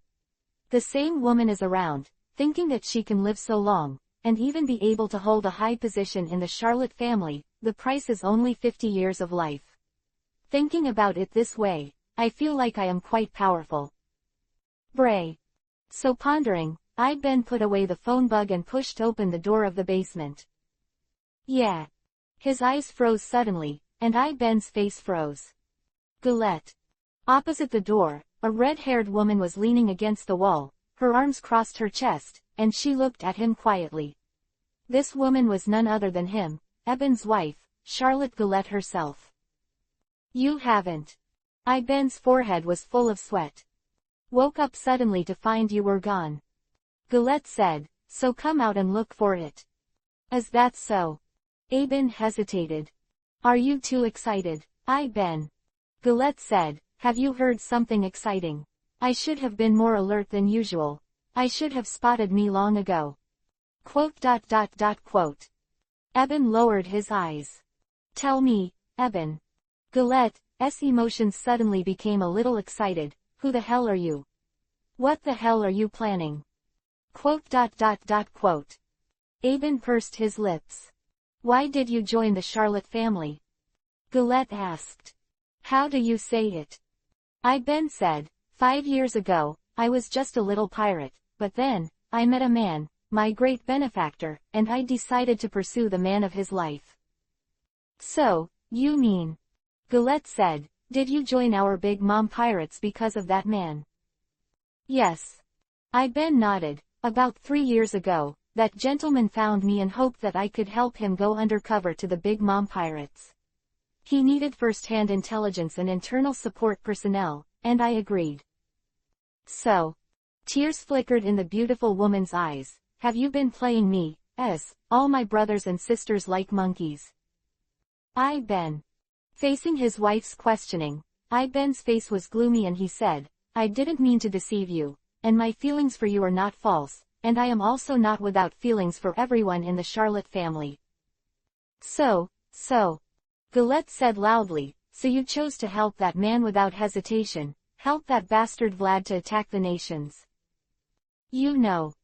The same woman is around, thinking that she can live so long, and even be able to hold a high position in the Charlotte family. The price is only 50 years of life. Thinking about it this way, I feel like I am quite powerful. Bray. So pondering, Ben put away the phone bug and pushed open the door of the basement. Yeah. His eyes froze suddenly, and Ben's face froze. Galette. Opposite the door, a red-haired woman was leaning against the wall, her arms crossed her chest, and she looked at him quietly. This woman was none other than him, Eben's wife, Charlotte Galette herself. You haven't. Ben's forehead was full of sweat. Woke up suddenly to find you were gone. Galette said, so come out and look for it. Is that so? Ben hesitated. Are you too excited, Ben? Galette said, have you heard something exciting? I should have been more alert than usual. I should have spotted me long ago. Quote. Eben lowered his eyes. Tell me, Eben. Galette's emotions suddenly became a little excited. Who the hell are you? What the hell are you planning? Quote. Eben pursed his lips. Why did you join the Charlotte family? Galette asked. How do you say it? Ben said, 5 years ago, I was just a little pirate, but then, I met a man, my great benefactor, and I decided to pursue the man of his life. So, you mean? Galette said, did you join our Big Mom pirates because of that man? Yes. Ben nodded. About 3 years ago, that gentleman found me and hoped that I could help him go undercover to the Big Mom pirates. He needed first-hand intelligence and internal support personnel, and I agreed. So. Tears flickered in the beautiful woman's eyes. Have you been playing me, as all my brothers and sisters like monkeys? Ben. Facing his wife's questioning, Ben's face was gloomy and he said, I didn't mean to deceive you, and my feelings for you are not false, and I am also not without feelings for everyone in the Charlotte family. So. Galette said loudly, so you chose to help that man without hesitation, help that bastard Vlad to attack the nations. You know.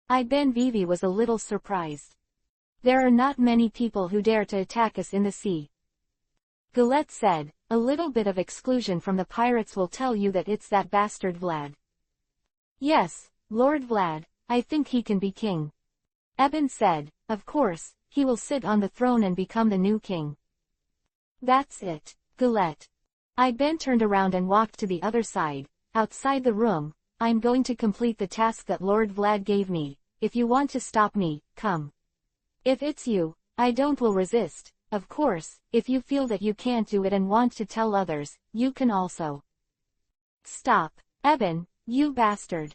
Vivi was a little surprised. There are not many people who dare to attack us in the sea. Galette said, a little bit of exclusion from the pirates will tell you that it's that bastard Vlad. Yes, Lord Vlad, I think he can be king. Eben said, of course, he will sit on the throne and become the new king. That's it, Galette. Ben turned around and walked to the other side. Outside the room, I'm going to complete the task that Lord Vlad gave me. If you want to stop me, come. If it's you, I don't will resist. Of course, if you feel that you can't do it and want to tell others, you can also. Stop, Eben, you bastard.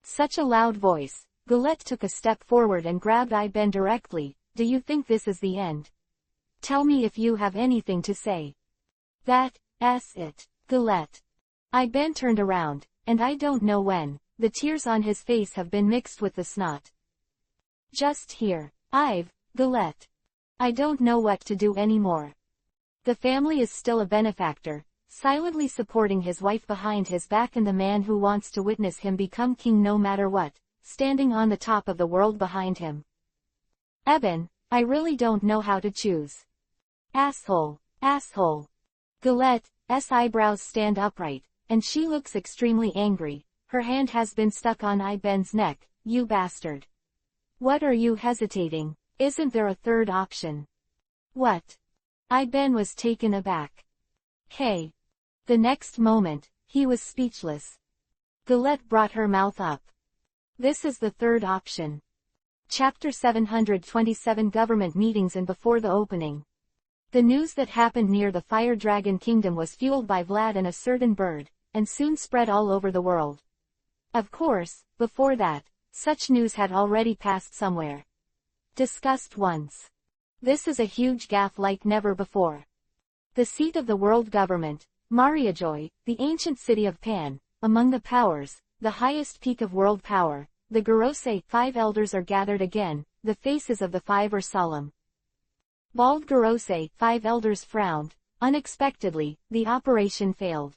Such a loud voice. Galette took a step forward and grabbed Ben directly. Do you think this is the end? Tell me if you have anything to say. That's it, Galette. Ben turned around, and I don't know when. The tears on his face have been mixed with the snot. Just here, Galette. I don't know what to do anymore. The family is still a benefactor, silently supporting his wife behind his back and the man who wants to witness him become king no matter what, standing on the top of the world behind him. Eben, I really don't know how to choose. Asshole. Galette's eyebrows stand upright, and she looks extremely angry. Her hand has been stuck on Ben's neck. You bastard. What are you hesitating? Isn't there a third option? What? Ben was taken aback. Hey. The next moment, he was speechless. Galette brought her mouth up. This is the third option. Chapter 727 Government Meetings and Before the Opening. The news that happened near the Fire Dragon Kingdom was fueled by Vlad and a certain bird, and soon spread all over the world. Of course, before that, such news had already passed somewhere. Discussed once. This is a huge gaffe like never before. The seat of the world government, Mariajoy, the ancient city of Pan, among the powers, the highest peak of world power, the Gorosei 5 elders are gathered again, the faces of the 5 are solemn. Bald Gorosei 5 elders frowned. Unexpectedly, the operation failed.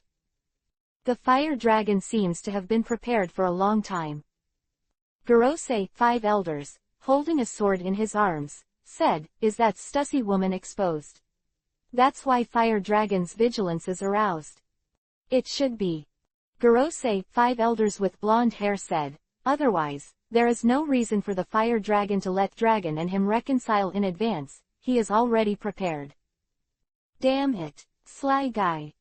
The fire dragon seems to have been prepared for a long time. Gorosei 5 elders, holding a sword in his arms, said, "Is that Stussy woman exposed? That's why fire dragon's vigilance is aroused." "It should be." Gorosei 5 elders with blonde hair said, "Otherwise, there is no reason for the fire dragon to let Dragon and him reconcile in advance, he is already prepared." "Damn it, sly guy."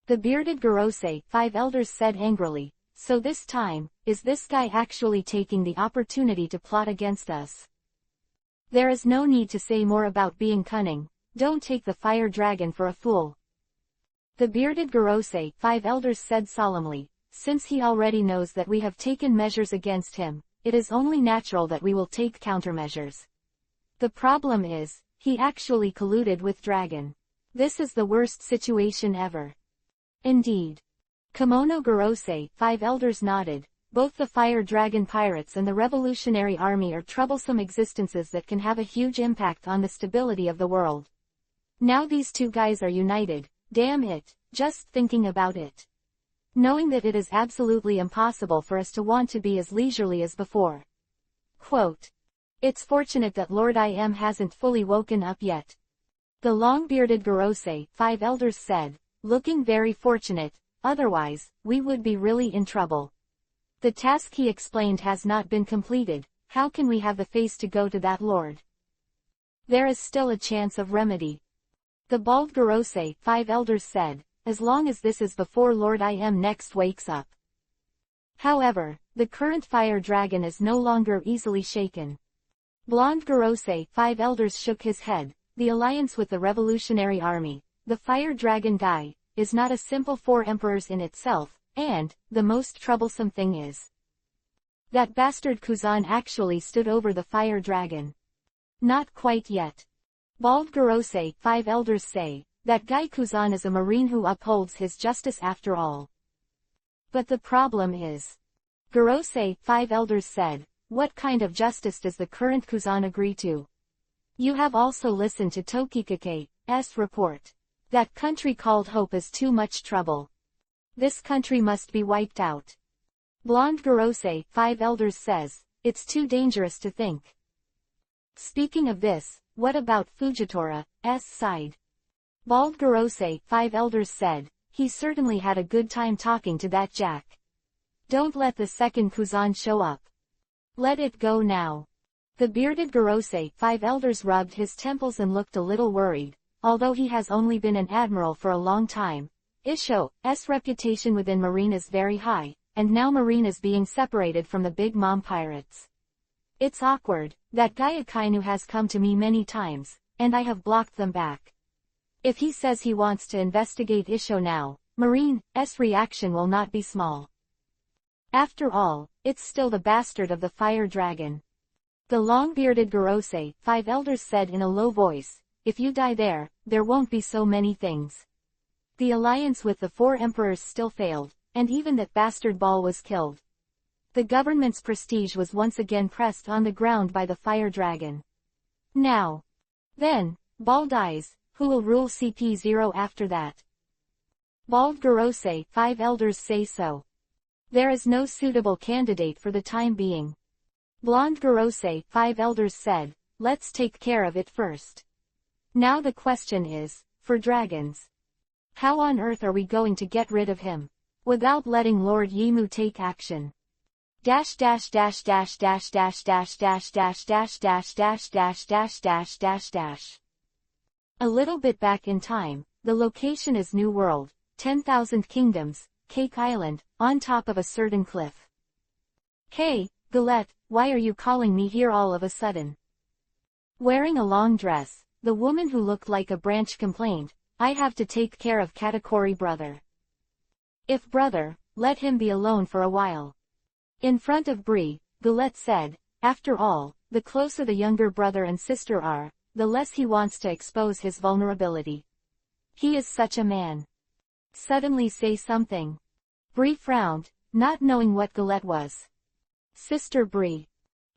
The bearded Gorosei 5 elders said angrily, "So this time, is this guy actually taking the opportunity to plot against us?" "There is no need to say more about being cunning, don't take the fire dragon for a fool." The bearded Gorosei 5 elders said solemnly, "Since he already knows that we have taken measures against him, it is only natural that we will take countermeasures. The problem is, he actually colluded with Dragon. This is the worst situation ever." "Indeed." Kimono Gorosei 5 elders nodded. Both the fire dragon pirates and the revolutionary army are troublesome existences that can have a huge impact on the stability of the world. Now these two guys are united, damn it, just thinking about it. Knowing that it is absolutely impossible for us to want to be as leisurely as before. Quote. "It's fortunate that Lord I.M. hasn't fully woken up yet." The long-bearded Gorosei 5 elders said, "Looking very fortunate, otherwise, we would be really in trouble. The task he explained has not been completed, how can we have the face to go to that lord? There is still a chance of remedy." The bald Gorosei 5 elders said, "As long as this is before Lord I.M. next wakes up." However, the current fire dragon is no longer easily shaken. Blonde Gorosei 5 elders shook his head. "The alliance with the revolutionary army, the fire dragon guy, is not a simple 4 emperors in itself, and, the most troublesome thing is that bastard Kuzan actually stood over the fire dragon." "Not quite yet." Bald Gorosei 5 elders say, "That guy Kuzan is a marine who upholds his justice after all." "But the problem is," Gorosei 5 elders said, "what kind of justice does the current Kuzan agree to? You have also listened to Tokikake's report. That country called Hope is too much trouble. This country must be wiped out." Blonde Gorosei 5 elders says, "It's too dangerous to think." Speaking of this, what about Fujitora's side? Bald Gorosei 5 elders said, "He certainly had a good time talking to that Jack. Don't let the second Kuzan show up. Let it go now." The bearded Gorosei 5 elders rubbed his temples and looked a little worried. Although he has only been an admiral for a long time, Isho's reputation within Marine is very high, and now Marine is being separated from the Big Mom pirates. "It's awkward, that guy Akainu has come to me many times, and I have blocked them back. If he says he wants to investigate Isho now, Marine's reaction will not be small. After all, it's still the bastard of the fire dragon." The long-bearded Gorosei 5 elders said in a low voice, "If you die there, there won't be so many things. The alliance with the 4 emperors still failed, and even that bastard Ball was killed. The government's prestige was once again pressed on the ground by the fire dragon. Now, then, Ball dies, who will rule CP0 after that?" Bald Gorosei 5 elders say so. "There is no suitable candidate for the time being." Blonde Gorosei 5 elders said, "Let's take care of it first. Now the question is, for dragons. How on earth are we going to get rid of him without letting Lord Yimu take action? Dash dash dash dash dash dash dash dash dash dash dash dash dash dash dash dash dash. A little bit back in time, the location is New World, 10,000 Kingdoms, Cake Island, on top of a certain cliff. "Hey, Galette, why are you calling me here all of a sudden?" Wearing a long dress, the woman who looked like a branch complained, I have to take care of Katakori brother. If brother, let him be alone for a while. In front of Bree, Gillette said, after all, the closer the younger brother and sister are, the less he wants to expose his vulnerability. He is such a man. Suddenly say something. Bree frowned, not knowing what Gillette was. Sister Bree.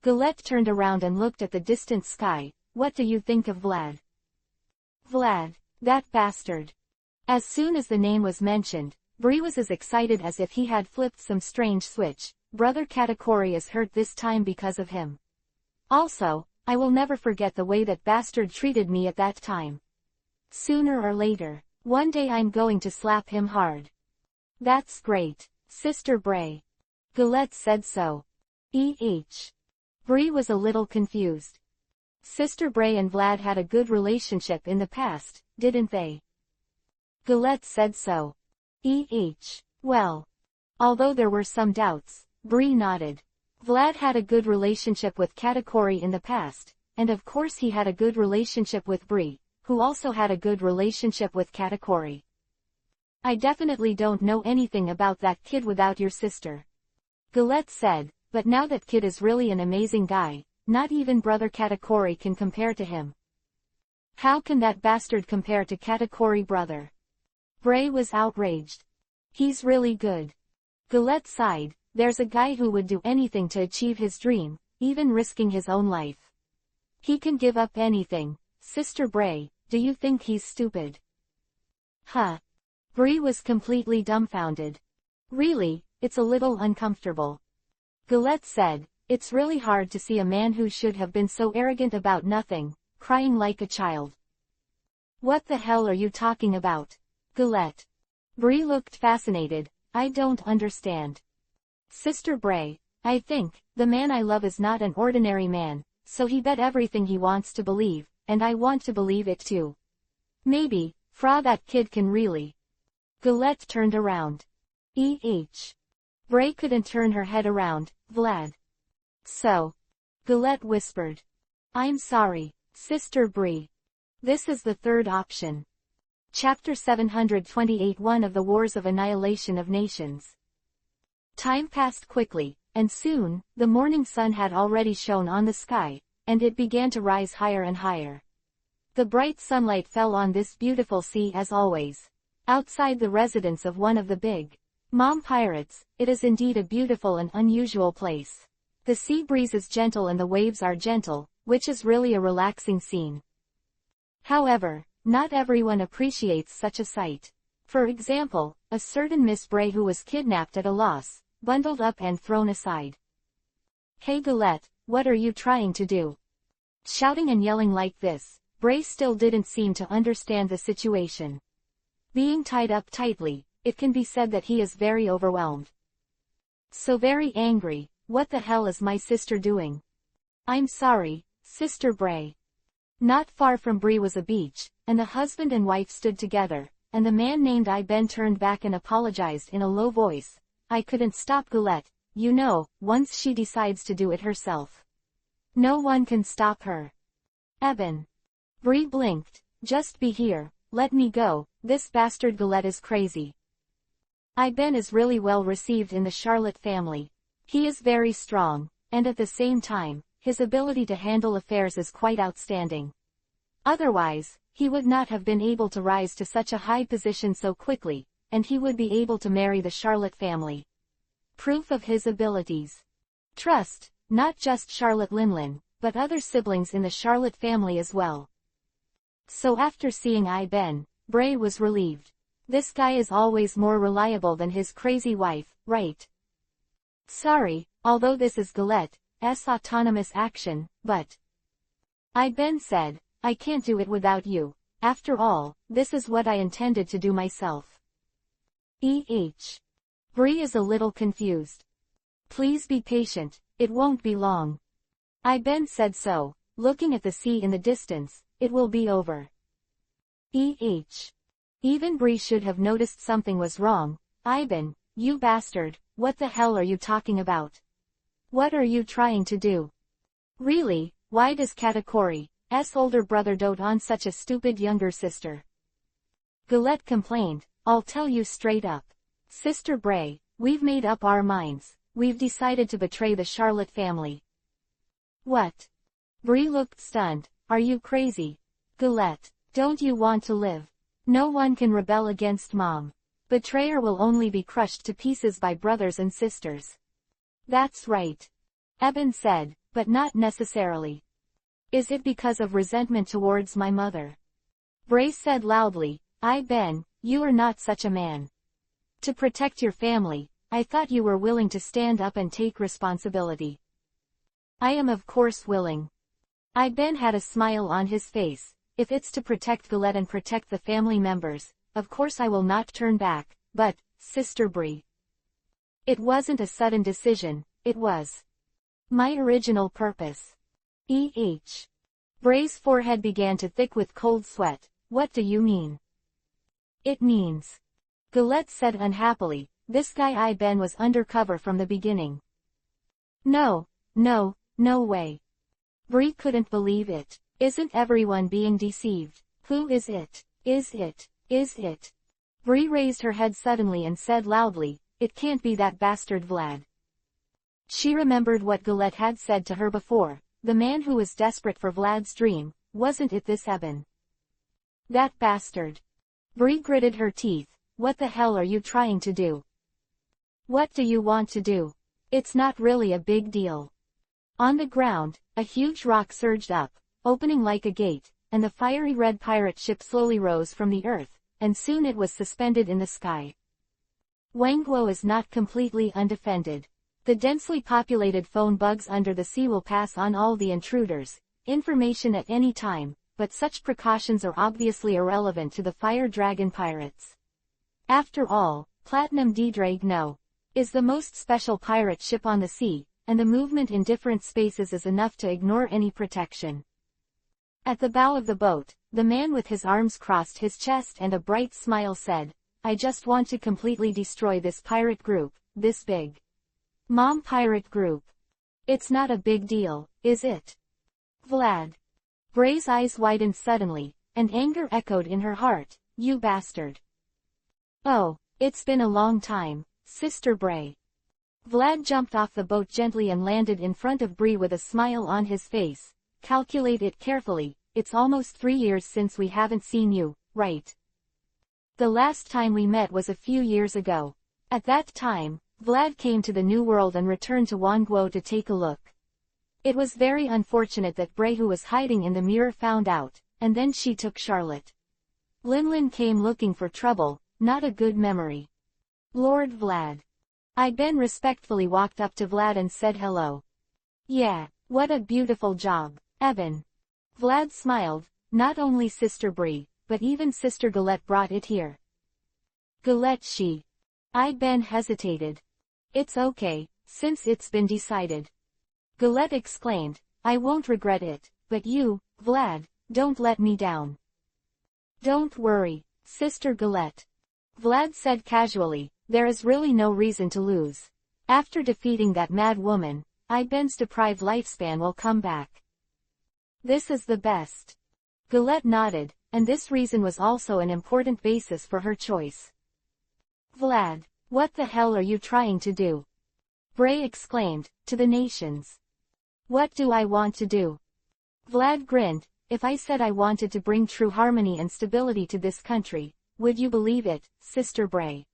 Gillette turned around and looked at the distant sky. What do you think of Vlad? Vlad, that bastard. As soon as the name was mentioned, Bree was as excited as if he had flipped some strange switch. Brother Katakori is hurt this time because of him. Also, I will never forget the way that bastard treated me at that time. Sooner or later, one day I'm going to slap him hard. That's great, Sister Bray. Gillette said so. Bree was a little confused. Sister Bray and Vlad had a good relationship in the past, didn't they? Gillette said so. Well. Although there were some doubts, Bree nodded. Vlad had a good relationship with Katakori in the past, and of course he had a good relationship with Bree, who also had a good relationship with Katakori. I definitely don't know anything about that kid without your sister. Gillette said, but now that kid is really an amazing guy, not even brother Katakori can compare to him. How can that bastard compare to Katakori brother? Bray was outraged. He's really good. Gillette sighed, there's a guy who would do anything to achieve his dream, even risking his own life. He can give up anything. Sister Bray, do you think he's stupid? Huh. Bree was completely dumbfounded. Really, it's a little uncomfortable. Gillette said, it's really hard to see a man who should have been so arrogant about nothing, crying like a child. What the hell are you talking about? Gillette. Bree looked fascinated, I don't understand. Sister Bray, I think, the man I love is not an ordinary man, so he bet everything he wants to believe, and I want to believe it too. Maybe, fra that kid can really. Gillette turned around. Bray couldn't turn her head around, Vlad. So. Gillette whispered. I'm sorry, Sister Bree. This is the third option. Chapter 728 One of the Wars of Annihilation of Nations. Time passed quickly, and soon, the morning sun had already shone on the sky, and it began to rise higher and higher. The bright sunlight fell on this beautiful sea as always. Outside the residence of one of the big mom pirates, it is indeed a beautiful and unusual place. The sea breeze is gentle and the waves are gentle, which is really a relaxing scene. However, not everyone appreciates such a sight. For example, a certain Miss Bray who was kidnapped at a loss, bundled up and thrown aside. Hey Gillette, what are you trying to do? Shouting and yelling like this, Bray still didn't seem to understand the situation. Being tied up tightly, it can be said that he is very overwhelmed. So very angry, what the hell is my sister doing? I'm sorry, Sister Bray. Not far from Bree was a beach, and the husband and wife stood together, and the man named Ben turned back and apologized in a low voice. I couldn't stop Gillette, you know, once she decides to do it herself. No one can stop her. Eben. Bree blinked, just be here, let me go, this bastard Gillette is crazy. Ben is really well received in the Charlotte family. He is very strong, and at the same time, his ability to handle affairs is quite outstanding. Otherwise, he would not have been able to rise to such a high position so quickly, and he would be able to marry the Charlotte family. Proof of his abilities. Trust, not just Charlotte Linlin, but other siblings in the Charlotte family as well. So after seeing Ben, Bray was relieved. This guy is always more reliable than his crazy wife, right? Sorry, although this is Gillette's autonomous action, but... Ben said, I can't do it without you. After all, this is what I intended to do myself. Bree is a little confused. Please be patient, it won't be long. Ben said so, looking at the sea in the distance, it will be over. Even Bree should have noticed something was wrong. Ben, you bastard, what the hell are you talking about? What are you trying to do? Really, why does Katakori, older brother dote on such a stupid younger sister. Galette complained, I'll tell you straight up. Sister Bray, we've made up our minds. We've decided to betray the Charlotte family. What? Bree looked stunned. Are you crazy? Galette, don't you want to live? No one can rebel against Mom. Betrayer will only be crushed to pieces by brothers and sisters. That's right. Eben said, but not necessarily. Is it because of resentment towards my mother? Bray said loudly, Ben, you are not such a man. To protect your family, I thought you were willing to stand up and take responsibility. I am of course willing. Ben had a smile on his face. If it's to protect Galette and protect the family members, of course I will not turn back, but, Sister Bree. It wasn't a sudden decision, it was my original purpose. Bray's forehead began to thick with cold sweat. What do you mean? It means. Galette said unhappily, this guy Ben was undercover from the beginning. No way. Bree couldn't believe it. Isn't everyone being deceived? Who is it? Is it? Bree raised her head suddenly and said loudly, it can't be that bastard Vlad. She remembered what Galette had said to her before, the man who was desperate for Vlad's dream, wasn't it this Eben? That bastard. Bree gritted her teeth, what the hell are you trying to do? What do you want to do? It's not really a big deal. On the ground, a huge rock surged up, opening like a gate, and the fiery red pirate ship slowly rose from the earth, and soon it was suspended in the sky. Wangguo is not completely undefended. The densely populated phone bugs under the sea will pass on all the intruders' information at any time, but such precautions are obviously irrelevant to the Fire Dragon pirates. After all, Platinum D-Dragno is the most special pirate ship on the sea, and the movement in different spaces is enough to ignore any protection. At the bow of the boat, the man with his arms crossed his chest and a bright smile said, I just want to completely destroy this pirate group, this big Mom pirate group. It's not a big deal, is it? Vlad. Bray's eyes widened suddenly, and anger echoed in her heart, you bastard. Oh, it's been a long time, Sister Bray. Vlad jumped off the boat gently and landed in front of Bree with a smile on his face. Calculate it carefully, it's almost 3 years since we haven't seen you, right? The last time we met was a few years ago. At that time, Vlad came to the New World and returned to Wangguo to take a look. It was very unfortunate that Bray, who was hiding in the mirror, found out, and then she took Charlotte. Linlin came looking for trouble, not a good memory. Lord Vlad. Ben respectfully walked up to Vlad and said hello. Yeah, what a beautiful job, Eben. Vlad smiled, not only Sister Bree, but even Sister Galette brought it here. Galette Ben hesitated. It's okay, since it's been decided. Galette exclaimed, I won't regret it, but you, Vlad, don't let me down. Don't worry, Sister Galette. Vlad said casually, there is really no reason to lose. After defeating that mad woman, Ben's deprived lifespan will come back. This is the best. Galette nodded, and this reason was also an important basis for her choice. Vlad, what the hell are you trying to do? Bray exclaimed, to the nations. What do I want to do? Vlad grinned, if I said I wanted to bring true harmony and stability to this country, would you believe it, Sister Bray?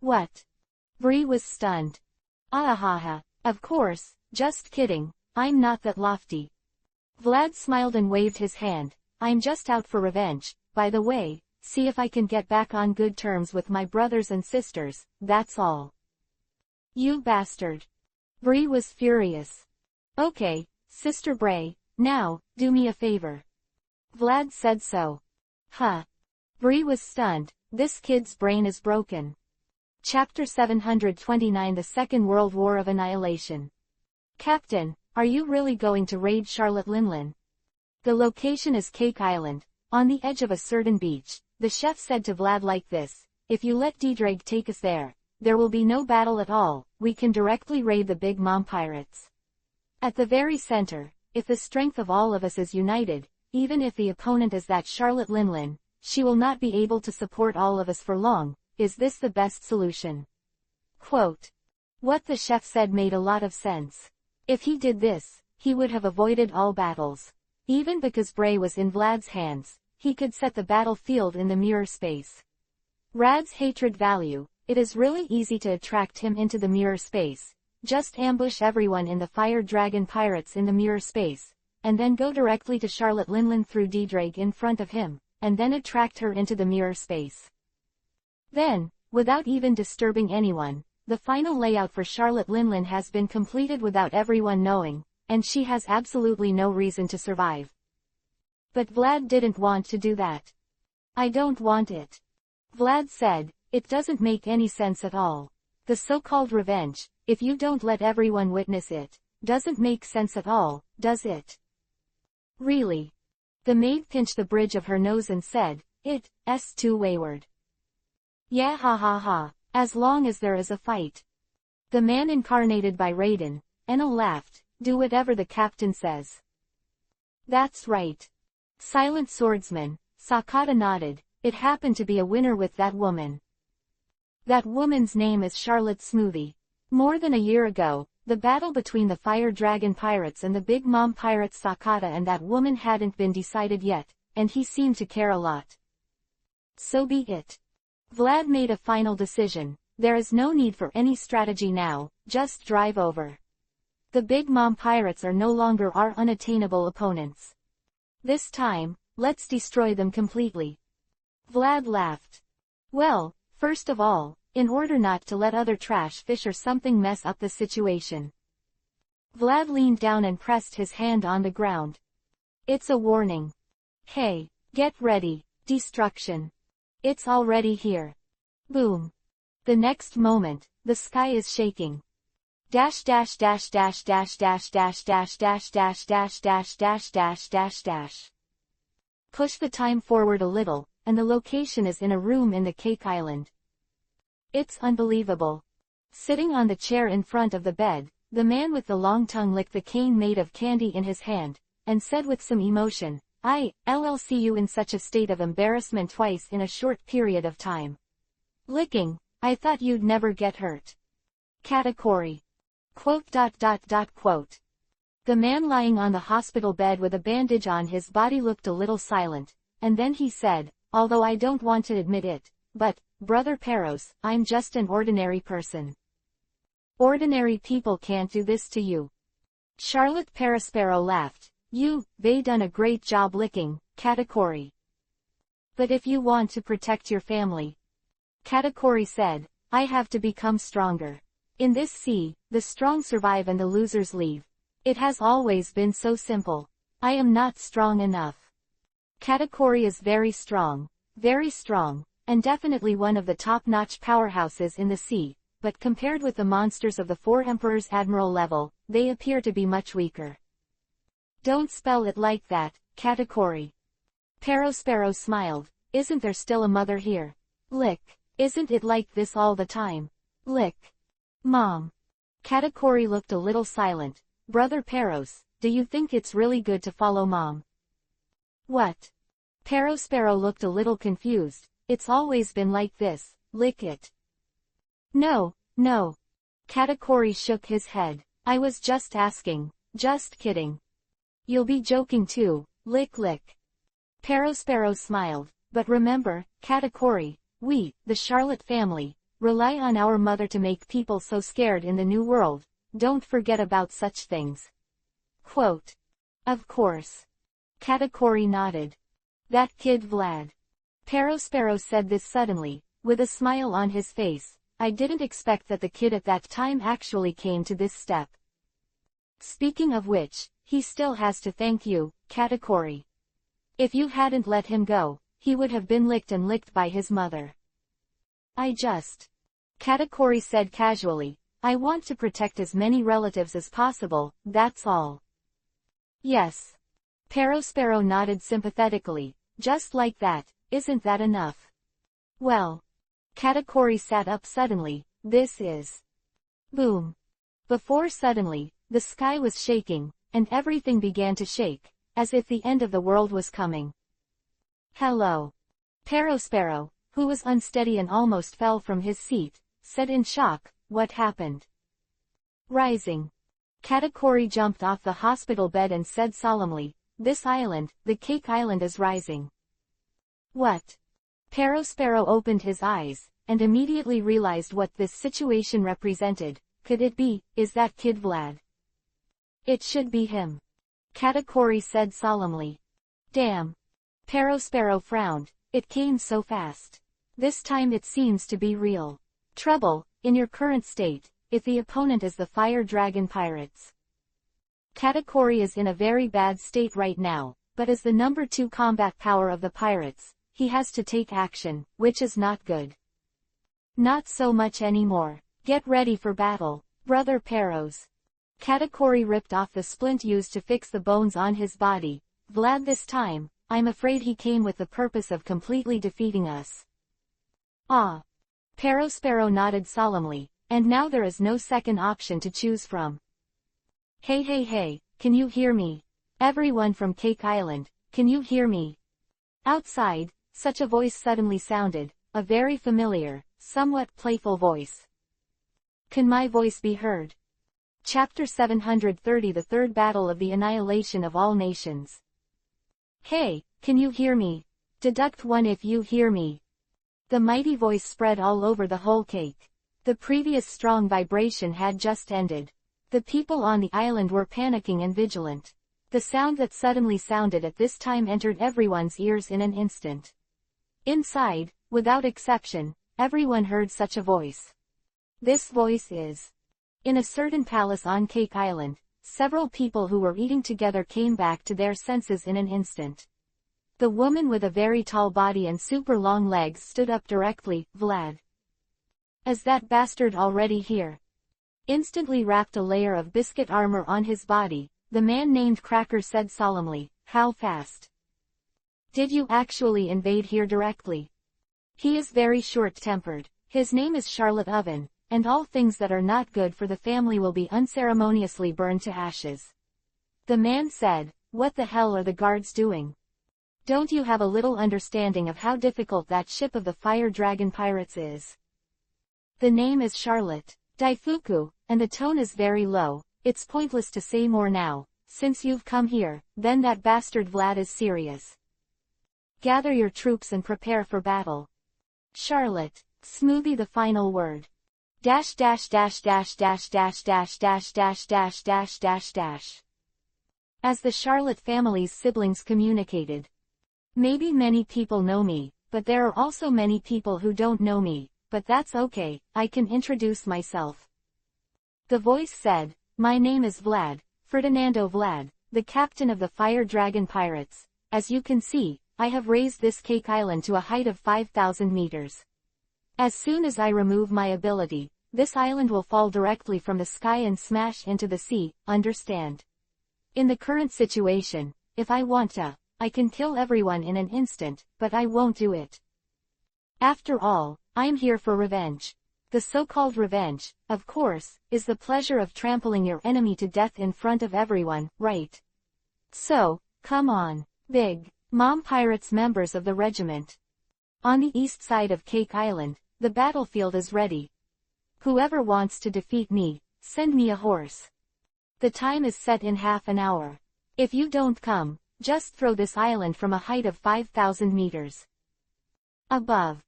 What? Bree was stunned. Ahaha, of course, just kidding, I'm not that lofty. Vlad smiled and waved his hand, I'm just out for revenge, by the way, see if I can get back on good terms with my brothers and sisters, that's all. You bastard. Bree was furious. Okay, Sister Bray, now, do me a favor. Vlad said so. Huh. Bree was stunned, this kid's brain is broken. Chapter 729 The Second World War of Annihilation. Captain, are you really going to raid Charlotte Linlin? The location is Cake Island, on the edge of a certain beach. The chef said to Vlad like this, if you let D-Drag take us there will be no battle at all, we can directly raid the Big Mom pirates. At the very center, if the strength of all of us is united, even if the opponent is that Charlotte Linlin, she will not be able to support all of us for long. Is this the best solution? Quote. What the chef said made a lot of sense. If he did this, he would have avoided all battles. Even because Bray was in Vlad's hands, he could set the battlefield in the mirror space. Rad's hatred value, it is really easy to attract him into the mirror space. Just ambush everyone in the Fire Dragon Pirates in the mirror space, and then go directly to Charlotte Linlin through D-Drake in front of him, and then attract her into the mirror space. Then, without even disturbing anyone, the final layout for Charlotte Linlin has been completed without everyone knowing, and she has absolutely no reason to survive. But Vlad didn't want to do that. I don't want it. Vlad said, it doesn't make any sense at all. The so-called revenge, if you don't let everyone witness it, doesn't make sense at all, does it? Really? The maid pinched the bridge of her nose and said, it's too wayward. Yeah, ha ha ha, as long as there is a fight. The man incarnated by Raiden, Enel laughed, do whatever the captain says. That's right. Silent Swordsman, Sakata nodded, it happened to be a winner with that woman. That woman's name is Charlotte Smoothie. More than a year ago, the battle between the Fire Dragon Pirates and the Big Mom Pirates Sakata and that woman hadn't been decided yet, and he seemed to care a lot. So be it. Vlad made a final decision, there is no need for any strategy now, just drive over. The Big Mom Pirates are no longer our unattainable opponents. This time, let's destroy them completely. Vlad laughed. Well, first of all, in order not to let other trash fish or something mess up the situation. Vlad leaned down and pressed his hand on the ground. It's a warning. Hey, get ready, destruction. It's already here. Boom. The next moment, the sky is shaking. Dash dash dash dash dash dash dash dash dash dash dash dash dash dash dash dash. Push the time forward a little, and the location is in a room in the Cake Island. It's unbelievable. Sitting on the chair in front of the bed, the man with the long tongue licked the cane made of candy in his hand, and said with some emotion, I'll see you in such a state of embarrassment twice in a short period of time. Licking, I thought you'd never get hurt. Category. Quote. The man lying on the hospital bed with a bandage on his body looked a little silent, and then he said, although I don't want to admit it, but, Brother Peros, I'm just an ordinary person. Ordinary people can't do this to you. Charlotte Perospero laughed. They done a great job licking, Katakuri. But if you want to protect your family, Katakuri said, I have to become stronger. In this sea, the strong survive and the losers leave. It has always been so simple. I am not strong enough. Katakuri is very strong, and definitely one of the top-notch powerhouses in the sea, but compared with the monsters of the Four Emperors Admiral level, they appear to be much weaker. Don't spell it like that, Katakuri. Perospero smiled. Isn't there still a mother here? Lick. Isn't it like this all the time? Lick. Mom. Katakuri looked a little silent. Brother Peros, do you think it's really good to follow Mom? What? Perospero looked a little confused. It's always been like this, lick it. No. Katakuri shook his head. I was just asking, just kidding. You'll be joking too, lick. Perospero smiled, but remember, Katakuri, we, the Charlotte family, rely on our mother to make people so scared in the new world, don't forget about such things. Quote. Of course. Katakuri nodded. That kid Vlad. Perospero said this suddenly, with a smile on his face. I didn't expect that the kid at that time actually came to this step. Speaking of which, he still has to thank you, Katakuri. If you hadn't let him go, he would have been licked and licked by his mother. Katakuri said casually, I want to protect as many relatives as possible, that's all. Yes. Perospero nodded sympathetically, just like that. Isn't that enough? Well. Katakuri sat up suddenly, this is. Boom. Before suddenly, the sky was shaking, and everything began to shake, as if the end of the world was coming. "Hello." Sparrow, who was unsteady and almost fell from his seat, said in shock, "What happened?" Rising. Katakuri jumped off the hospital bed and said solemnly, "This island, the Cake Island, is rising." "What?" Sparrow opened his eyes, and immediately realized what this situation represented. Could it be, is that kid Vlad? "It should be him," Katakuri said solemnly. "Damn." Sparrow frowned. "It came so fast. This time it seems to be real trouble, in your current state, if the opponent is the Fire Dragon Pirates. Katakuri is in a very bad state right now, but as the number 2 combat power of the pirates, he has to take action, which is not good. Not so much anymore. Get ready for battle, Brother Perros." Katakuri ripped off the splint used to fix the bones on his body. "Vlad, this time, I'm afraid he came with the purpose of completely defeating us." "Ah." Sparrow nodded solemnly, "and now there is no second option to choose from. Hey, can you hear me? Everyone from Cake Island, can you hear me?" Outside, such a voice suddenly sounded, a very familiar, somewhat playful voice. "Can my voice be heard?" Chapter 730, The Third Battle of the Annihilation of All Nations. "Hey, can you hear me? Deduct 1 if you hear me." The mighty voice spread all over the whole cake. The previous strong vibration had just ended. The people on the island were panicking and vigilant. The sound that suddenly sounded at this time entered everyone's ears in an instant. Inside, without exception, everyone heard such a voice. This voice is. In a certain palace on Cake Island, several people who were eating together came back to their senses in an instant. The woman with a very tall body and super long legs stood up directly. "Vlad. Is that bastard already here?" Instantly wrapped a layer of biscuit armor on his body, the man named Cracker said solemnly, "How fast? Did you actually invade here directly?" "He is very short-tempered. His name is Charlotte Oven, and all things that are not good for the family will be unceremoniously burned to ashes." The man said, "What the hell are the guards doing? Don't you have a little understanding of how difficult that ship of the Fire Dragon Pirates is? The name is Charlotte Daifuku, and the tone is very low. It's pointless to say more now. Since you've come here, then that bastard Vlad is serious. Gather your troops and prepare for battle. Charlotte. Smoothie the final word. Dash dash dash dash dash dash dash dash dash dash dash dash dash. As the Charlotte family's siblings communicated. Maybe many people know me, but there are also many people who don't know me, but that's okay, I can introduce myself. The voice said, "My name is Vlad, Ferdinando Vlad, the captain of the Fire Dragon Pirates. As you can see, I have raised this Cake Island to a height of 5,000 meters. As soon as I remove my ability, this island will fall directly from the sky and smash into the sea, understand? In the current situation, if I want to, I can kill everyone in an instant, but I won't do it. After all, I'm here for revenge. The so-called revenge, of course, is the pleasure of trampling your enemy to death in front of everyone, right? So, come on, Big Mom Pirates members of the regiment. On the east side of Cake Island, the battlefield is ready. Whoever wants to defeat me, send me a horse. The time is set in half an hour. If you don't come, just throw this island from a height of 5,000 meters. Above.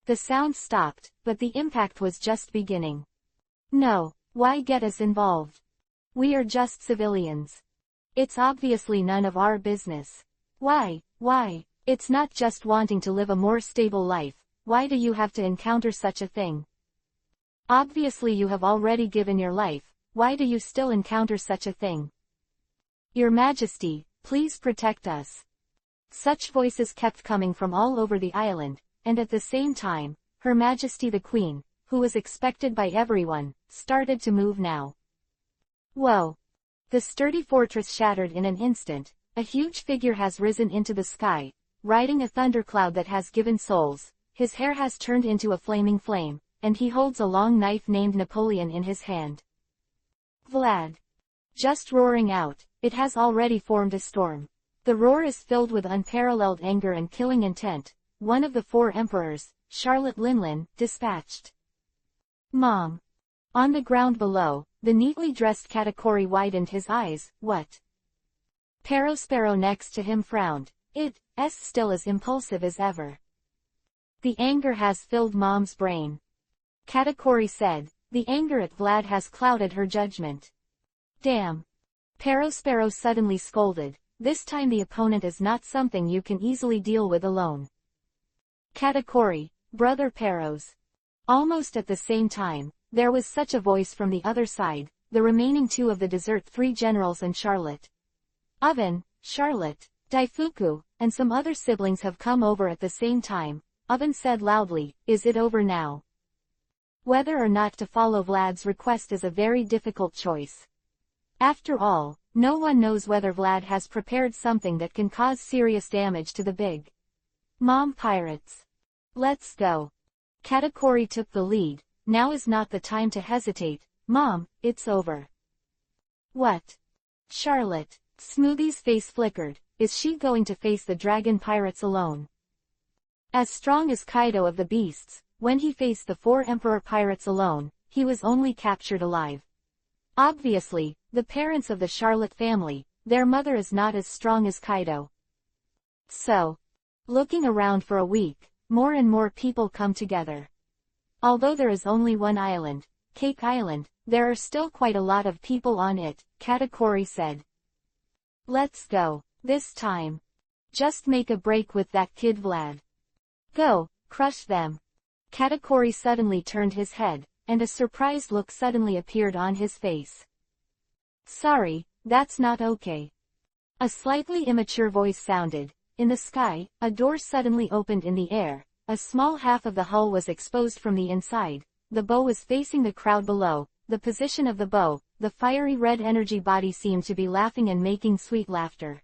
The sound stopped, but the impact was just beginning. No, why get us involved? We are just civilians. It's obviously none of our business. Why? It's not just wanting to live a more stable life. Why do you have to encounter such a thing? Obviously you have already given your life. Why do you still encounter such a thing? Your Majesty, please protect us. Such voices kept coming from all over the island, and at the same time, Her Majesty the Queen, who was expected by everyone, started to move now. Whoa! The sturdy fortress shattered in an instant. A huge figure has risen into the sky, riding a thundercloud that has given souls. His hair has turned into a flaming flame, and he holds a long knife named Napoleon in his hand. Vlad. Just roaring out, it has already formed a storm. The roar is filled with unparalleled anger and killing intent. One of the four emperors, Charlotte Linlin, dispatched. Mom. On the ground below, the neatly dressed Katakuri widened his eyes. What? Sparrow next to him frowned. It's still as impulsive as ever. The anger has filled Mom's brain. Katakuri said. The anger at Vlad has clouded her judgment. Damn. Sparrow suddenly scolded. This time the opponent is not something you can easily deal with alone. Katakuri, brother Perros. Almost at the same time, there was such a voice from the other side, the remaining two of the Desert Three generals and Charlotte. Oven, Charlotte, Daifuku, and some other siblings have come over at the same time. Oven said loudly, is it over now? Whether or not to follow Vlad's request is a very difficult choice. After all, no one knows whether Vlad has prepared something that can cause serious damage to the big Mom pirates. Let's go. Katakuri took the lead. Now is not the time to hesitate. Mom, it's over. What? Charlotte. Smoothie's face flickered. Is she going to face the dragon pirates alone? As strong as Kaido of the beasts, when he faced the four emperor pirates alone, he was only captured alive. Obviously, the parents of the Charlotte family, their mother is not as strong as Kaido. So, looking around for a week, more and more people come together. Although there is only one island, Cake Island, there are still quite a lot of people on it, Katakuri said. Let's go, this time. Just make a break with that kid Vlad. Go, crush them. Katakuri suddenly turned his head, and a surprised look suddenly appeared on his face. Sorry, that's not okay. A slightly immature voice sounded. In the sky, a door suddenly opened in the air. A small half of the hull was exposed from the inside. The bow was facing the crowd below. The position of the bow, the fiery red energy body seemed to be laughing and making sweet laughter.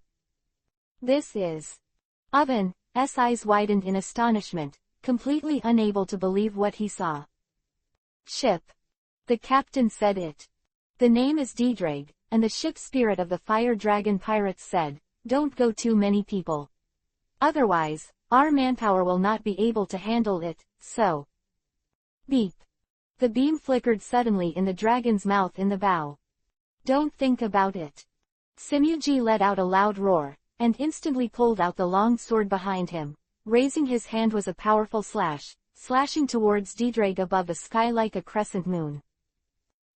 This is... Oven's eyes widened in astonishment, completely unable to believe what he saw. Ship. The captain said it. The name is Ddraig, and the ship spirit of the fire dragon pirates said, don't go too many people. Otherwise, our manpower will not be able to handle it, so... Beep. The beam flickered suddenly in the dragon's mouth in the bow. Don't think about it. Simuji let out a loud roar, and instantly pulled out the long sword behind him. Raising his hand was a powerful slash, slashing towards Ddraig above the sky like a crescent moon.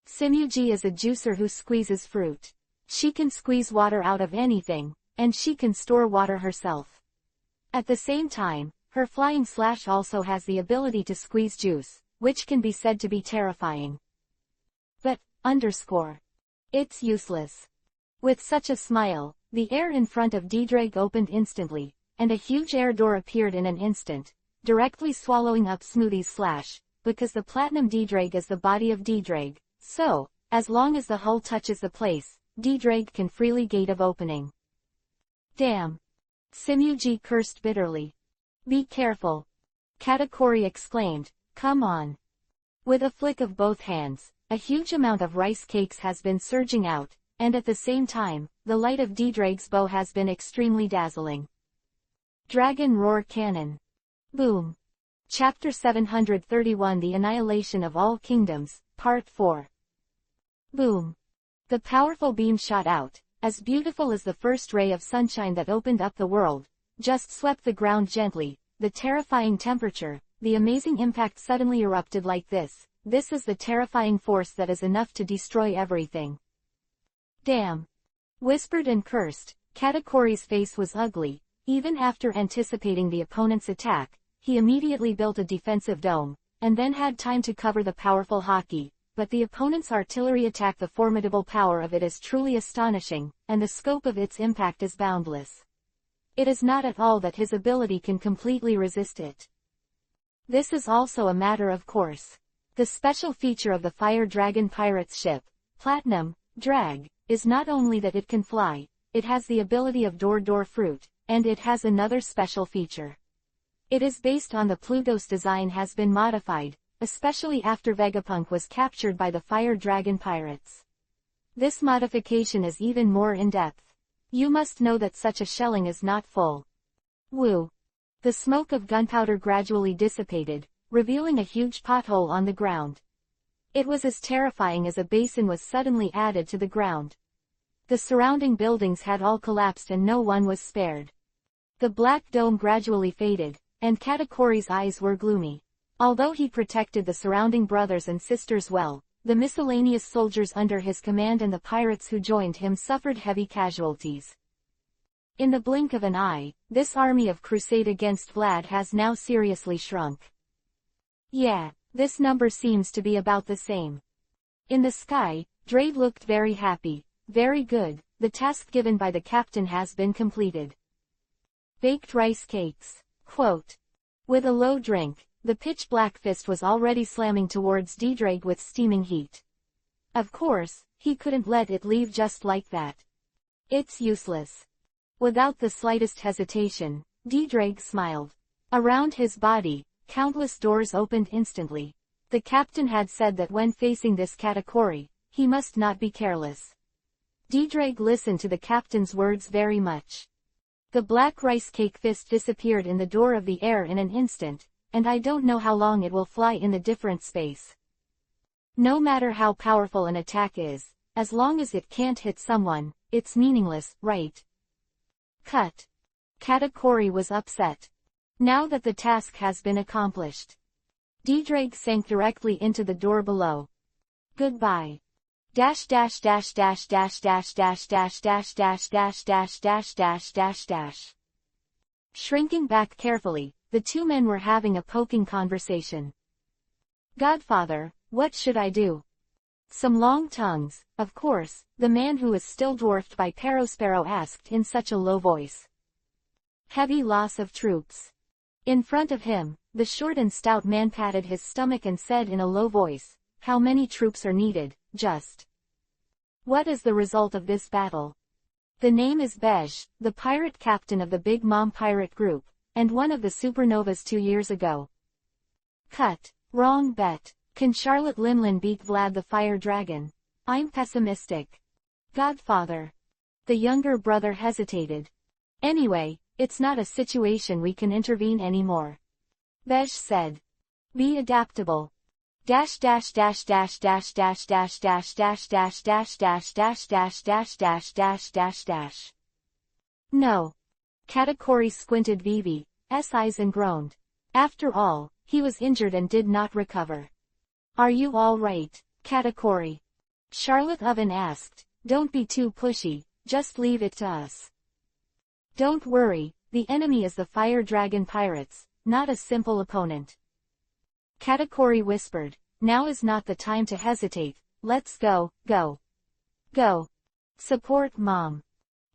Simuji is a juicer who squeezes fruit. She can squeeze water out of anything, and she can store water herself. At the same time, her flying slash also has the ability to squeeze juice, which can be said to be terrifying. But, it's useless. With such a smile, the air in front of Ddraig opened instantly, and a huge air door appeared in an instant, directly swallowing up Smoothie's slash, because the platinum Ddraig is the body of Ddraig, so, as long as the hull touches the place, Ddraig can freely gate of opening. Damn. Simuji cursed bitterly. Be careful. Katakuri exclaimed, come on. With a flick of both hands, a huge amount of rice cakes has been surging out, and at the same time, the light of Ddraig's bow has been extremely dazzling. Dragon Roar Cannon. Boom. Chapter 731 The Annihilation of All Kingdoms, Part 4. Boom. The powerful beam shot out, as beautiful as the first ray of sunshine that opened up the world, just swept the ground gently. The terrifying temperature, the amazing impact suddenly erupted like this. This is the terrifying force that is enough to destroy everything. Damn. Whispered and cursed, Katakuri's face was ugly. Even after anticipating the opponent's attack, he immediately built a defensive dome, and then had time to cover the powerful Haki. But the opponent's artillery attack, the formidable power of it is truly astonishing, and the scope of its impact is boundless. It is not at all that his ability can completely resist it. This is also a matter of course. The special feature of the Fire Dragon Pirate's ship, Platinum Drag, is not only that it can fly, it has the ability of door fruit, and it has another special feature. It is based on the Pluto's design has been modified, especially after Vegapunk was captured by the Fire Dragon Pirates. This modification is even more in-depth. You must know that such a shelling is not full. Woo. The smoke of gunpowder gradually dissipated, revealing a huge pothole on the ground. It was as terrifying as a basin was suddenly added to the ground. The surrounding buildings had all collapsed and no one was spared. The black dome gradually faded, and Katakori's eyes were gloomy. Although he protected the surrounding brothers and sisters well, the miscellaneous soldiers under his command and the pirates who joined him suffered heavy casualties. In the blink of an eye, this army of crusade against Vlad has now seriously shrunk. Yeah, this number seems to be about the same. In the sky, Drade looked very happy. Very good, the task given by the captain has been completed. Baked rice cakes. Quote. With a low drink, the pitch-black fist was already slamming towards Drade with steaming heat. Of course, he couldn't let it leave just like that. It's useless. Without the slightest hesitation, Drade smiled. Around his body, countless doors opened instantly. The captain had said that when facing this Katakori, he must not be careless. Drade listened to the captain's words very much. The black rice cake fist disappeared in the door of the air in an instant, and I don't know how long it will fly in the different space. No matter how powerful an attack is, as long as it can't hit someone, it's meaningless, right? Cut. Katakori was upset. Now that the task has been accomplished. Drade sank directly into the door below. Goodbye. Dash dash dash dash dash dash dash dash dash dash dash dash dash dash dash dash. Shrinking back carefully, the two men were having a poking conversation. Godfather, what should I do? Some long tongues, of course, the man who is still dwarfed by Perospero asked in such a low voice. Heavy loss of troops. In front of him, the short and stout man patted his stomach and said in a low voice, how many troops are needed, just? What is the result of this battle? The name is Bej, the pirate captain of the Big Mom pirate group, and one of the supernovas 2 years ago. Cut. Wrong bet. Can Charlotte Linlin beat Vlad the Fire Dragon? I'm pessimistic. Godfather. The younger brother hesitated. Anyway, it's not a situation we can intervene anymore. Bej said. Be adaptable. Dash dash dash dash dash dash dash dash dash dash dash dash dash dash dash dash dash dash dash. No. Katakori squinted Vivi's eyes and groaned. After all, he was injured and did not recover. Are you all right, Katakori? Charlotte Oven asked. Don't be too pushy, just leave it to us. Don't worry, the enemy is the Fire Dragon pirates, not a simple opponent. Katakori whispered, now is not the time to hesitate, let's go, go. Go. Support Mom.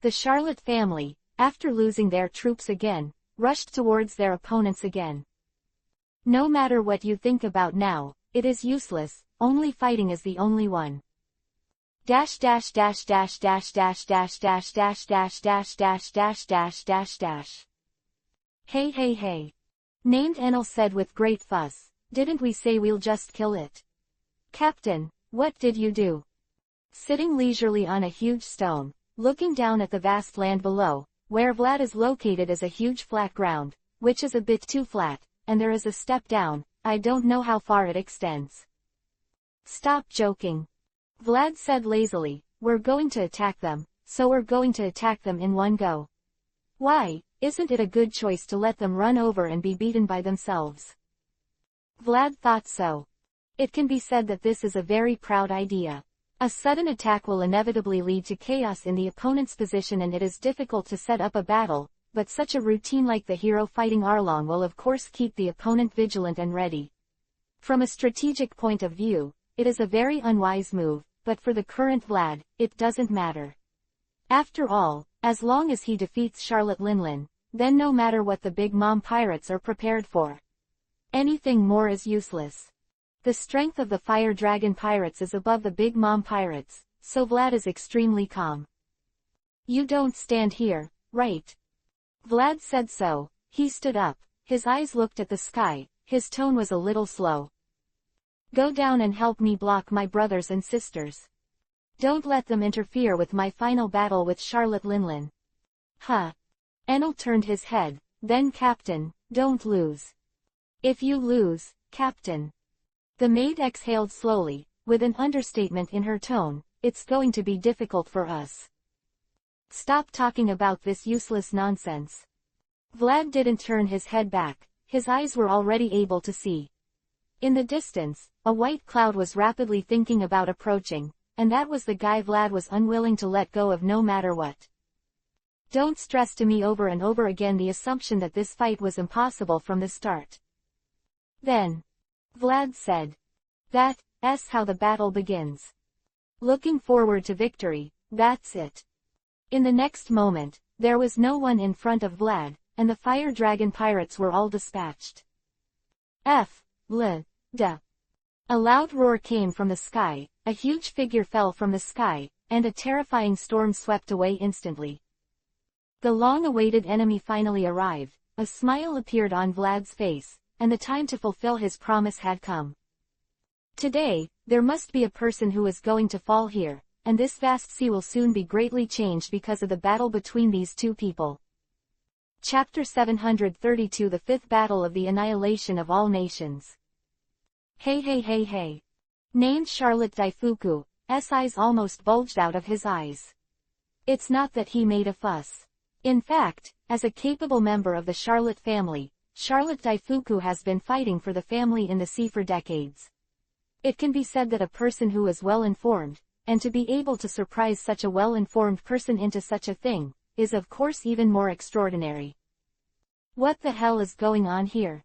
The Charlotte family, after losing their troops again, rushed towards their opponents again. No matter what you think about now, it is useless, only fighting is the only one. Dash dash dash dash dash dash dash dash dash dash dash dash dash dash dash dash. Hey hey hey. Named Enel said with great fuss. Didn't we say we'll just kill it? Captain, what did you do? Sitting leisurely on a huge stone, looking down at the vast land below, where Vlad is located is a huge flat ground, which is a bit too flat, and there is a step down, I don't know how far it extends. Stop joking. Vlad said lazily, we're going to attack them, so we're going to attack them in one go. Why, isn't it a good choice to let them run over and be beaten by themselves? Vlad thought so. It can be said that this is a very proud idea. A sudden attack will inevitably lead to chaos in the opponent's position and it is difficult to set up a battle, but such a routine like the hero fighting Arlong will of course keep the opponent vigilant and ready. From a strategic point of view, it is a very unwise move, but for the current Vlad, it doesn't matter. After all, as long as he defeats Charlotte Linlin, then no matter what the Big Mom pirates are prepared for. Anything more is useless. The strength of the Fire Dragon pirates is above the Big Mom pirates, so Vlad is extremely calm. You don't stand here, right? Vlad said so. He stood up, his eyes looked at the sky, his tone was a little slow. Go down and help me block my brothers and sisters. Don't let them interfere with my final battle with Charlotte Linlin. Huh. Enel turned his head, then Captain, don't lose. If you lose, Captain. The maid exhaled slowly, with an understatement in her tone, it's going to be difficult for us. Stop talking about this useless nonsense. Vlad didn't turn his head back, his eyes were already able to see. In the distance, a white cloud was rapidly thinking about approaching, and that was the guy Vlad was unwilling to let go of no matter what. Don't stress to me over and over again the assumption that this fight was impossible from the start. Then, Vlad said, that's how the battle begins. Looking forward to victory, that's it. In the next moment, there was no one in front of Vlad, and the fire dragon pirates were all dispatched. D. A loud roar came from the sky, a huge figure fell from the sky, and a terrifying storm swept away instantly. The long-awaited enemy finally arrived, a smile appeared on Vlad's face, and the time to fulfill his promise had come. Today, there must be a person who is going to fall here, and this vast sea will soon be greatly changed because of the battle between these two people. Chapter 732 The Fifth Battle of the Annihilation of All Nations. Hey. Named Charlotte Daifuku's eyes almost bulged out of his eyes. It's not that he made a fuss. In fact, as a capable member of the Charlotte family, Charlotte Daifuku has been fighting for the family in the sea for decades. It can be said that a person who is well-informed, and to be able to surprise such a well-informed person into such a thing, is of course even more extraordinary. What the hell is going on here?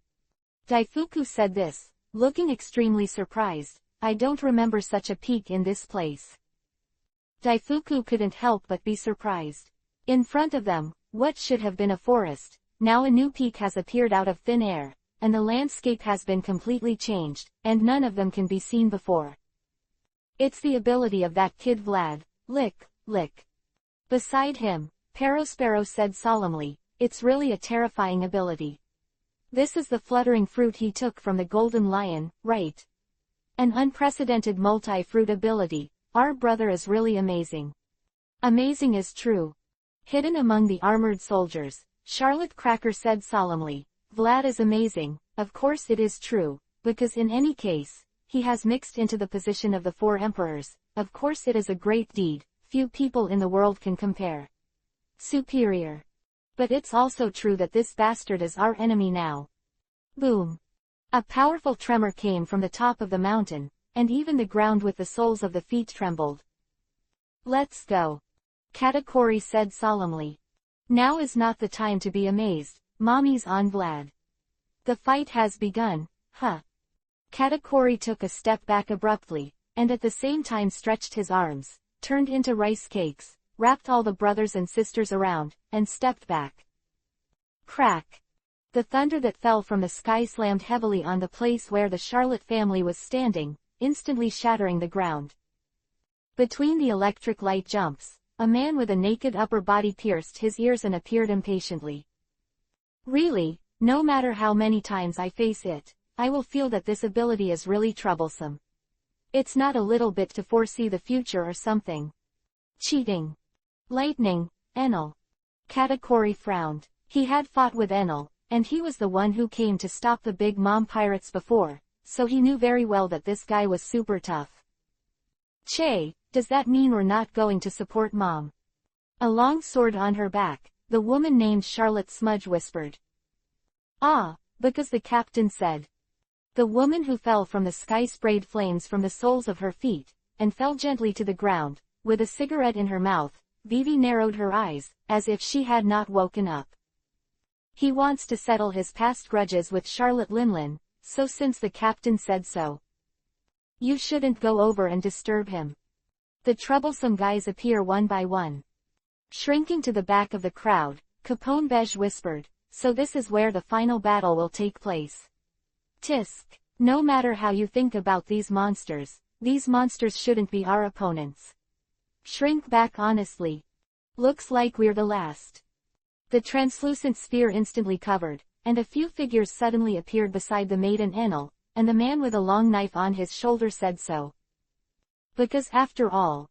Daifuku said this, looking extremely surprised. I don't remember such a peak in this place. Daifuku couldn't help but be surprised. In front of them, what should have been a forest, now a new peak has appeared out of thin air, and the landscape has been completely changed, and none of them can be seen before. It's the ability of that kid Vlad. Lick. Beside him, Perospero said solemnly, it's really a terrifying ability. This is the fluttering fruit he took from the golden lion, right? An unprecedented multi-fruit ability. Our brother is really amazing. Amazing is true. Hidden among the armored soldiers, Charlotte Cracker said solemnly, Vlad is amazing, of course it is true, because in any case, he has mixed into the position of the four emperors, of course it is a great deed, few people in the world can compare. Superior. But it's also true that this bastard is our enemy now. Boom. A powerful tremor came from the top of the mountain, and even the ground with the soles of the feet trembled. Let's go. Katakuri said solemnly. Now is not the time to be amazed, mommy's on Vlad. The fight has begun, huh? Katakuri took a step back abruptly, and at the same time stretched his arms, turned into rice cakes, wrapped all the brothers and sisters around, and stepped back. Crack. The thunder that fell from the sky slammed heavily on the place where the Charlotte family was standing, instantly shattering the ground. Between the electric light jumps, a man with a naked upper body pierced his ears and appeared impatiently. Really, no matter how many times I face it, I will feel that this ability is really troublesome. It's not a little bit to foresee the future or something. Cheating. Lightning, Enel. Katakuri frowned. He had fought with Enel, and he was the one who came to stop the Big Mom pirates before, so he knew very well that this guy was super tough. Che, does that mean we're not going to support Mom? A long sword on her back, the woman named Charlotte Smudge whispered. Because the captain said. The woman who fell from the sky sprayed flames from the soles of her feet, and fell gently to the ground, with a cigarette in her mouth. Vivi narrowed her eyes, as if she had not woken up. He wants to settle his past grudges with Charlotte Linlin, so since the captain said so, you shouldn't go over and disturb him. The troublesome guys appear one by one. Shrinking to the back of the crowd, Capone Beige whispered, so this is where the final battle will take place. Tisk. No matter how you think about these monsters shouldn't be our opponents. Shrink back honestly. Looks like we're the last. The translucent sphere instantly covered, and a few figures suddenly appeared beside the maiden Enel, and the man with a long knife on his shoulder said so. Because after all,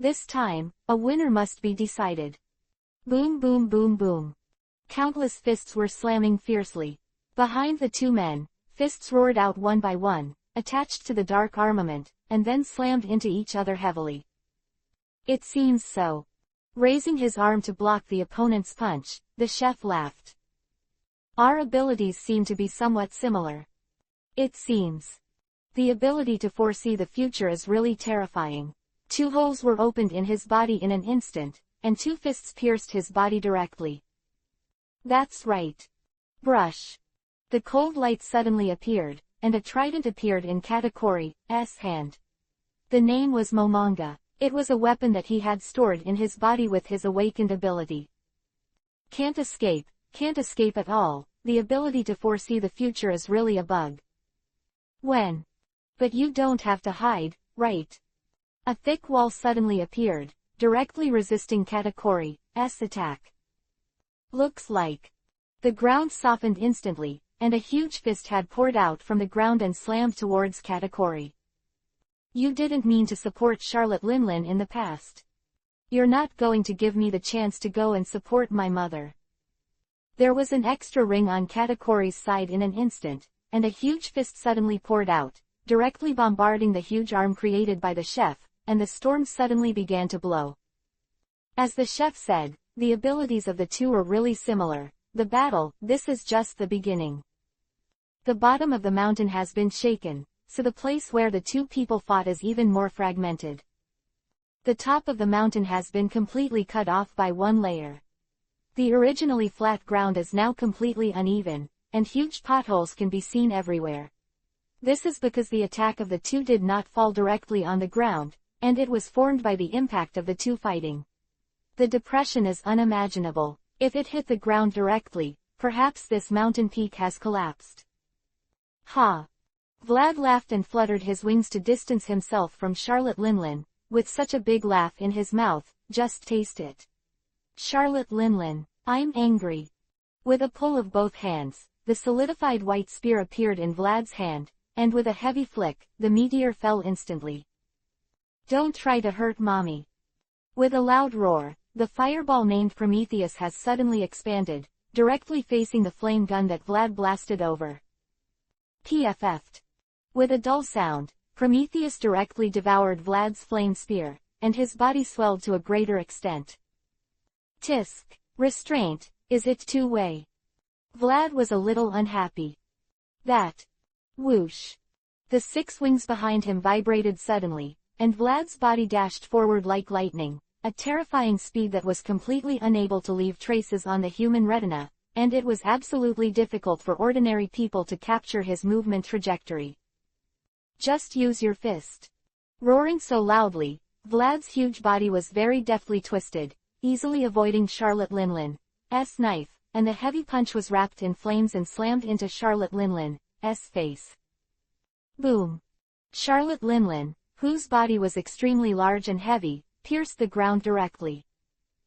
This time, a winner must be decided. Boom boom boom boom. Countless fists were slamming fiercely. Behind the two men, fists roared out one by one, attached to the dark armament, and then slammed into each other heavily. It seems so. Raising his arm to block the opponent's punch, the chef laughed. Our abilities seem to be somewhat similar. It seems. The ability to foresee the future is really terrifying. 2 holes were opened in his body in an instant, and 2 fists pierced his body directly. That's right. Brush. The cold light suddenly appeared, and a trident appeared in Katakori's hand. The name was Momonga. It was a weapon that he had stored in his body with his awakened ability. Can't escape at all. The ability to foresee the future is really a bug. When? But you don't have to hide, right? A thick wall suddenly appeared, directly resisting Katakori's attack. Looks like. The ground softened instantly, and a huge fist had poured out from the ground and slammed towards Katakori. You didn't mean to support Charlotte Linlin in the past. You're not going to give me the chance to go and support my mother. There was an extra ring on Katakori's side in an instant, and a huge fist suddenly poured out, directly bombarding the huge arm created by the chef, and the storm suddenly began to blow. As the chef said, the abilities of the two are really similar. The battle, this is just the beginning. The bottom of the mountain has been shaken, so the place where the two people fought is even more fragmented. The top of the mountain has been completely cut off by one layer. The originally flat ground is now completely uneven, and huge potholes can be seen everywhere. This is because the attack of the two did not fall directly on the ground, and it was formed by the impact of the two fighting. The depression is unimaginable. If it hit the ground directly, perhaps this mountain peak has collapsed. Ha! Vlad laughed and fluttered his wings to distance himself from Charlotte Linlin, with such a big laugh in his mouth. Just taste it. Charlotte Linlin, I'm angry. With a pull of both hands, the solidified white spear appeared in Vlad's hand, and with a heavy flick, the meteor fell instantly. Don't try to hurt mommy. With a loud roar, the fireball named Prometheus has suddenly expanded, directly facing the flame gun that Vlad blasted over. PFF'd. With a dull sound, Prometheus directly devoured Vlad's flame spear, and his body swelled to a greater extent. Tisk. Restraint, is it two-way? Vlad was a little unhappy. That. Whoosh. The 6 wings behind him vibrated suddenly, and Vlad's body dashed forward like lightning, a terrifying speed that was completely unable to leave traces on the human retina, and it was absolutely difficult for ordinary people to capture his movement trajectory. Just use your fist. Roaring so loudly, Vlad's huge body was very deftly twisted, easily avoiding Charlotte Linlin's knife, and the heavy punch was wrapped in flames and slammed into Charlotte Linlin's face. Boom! Charlotte Linlin, whose body was extremely large and heavy, pierced the ground directly.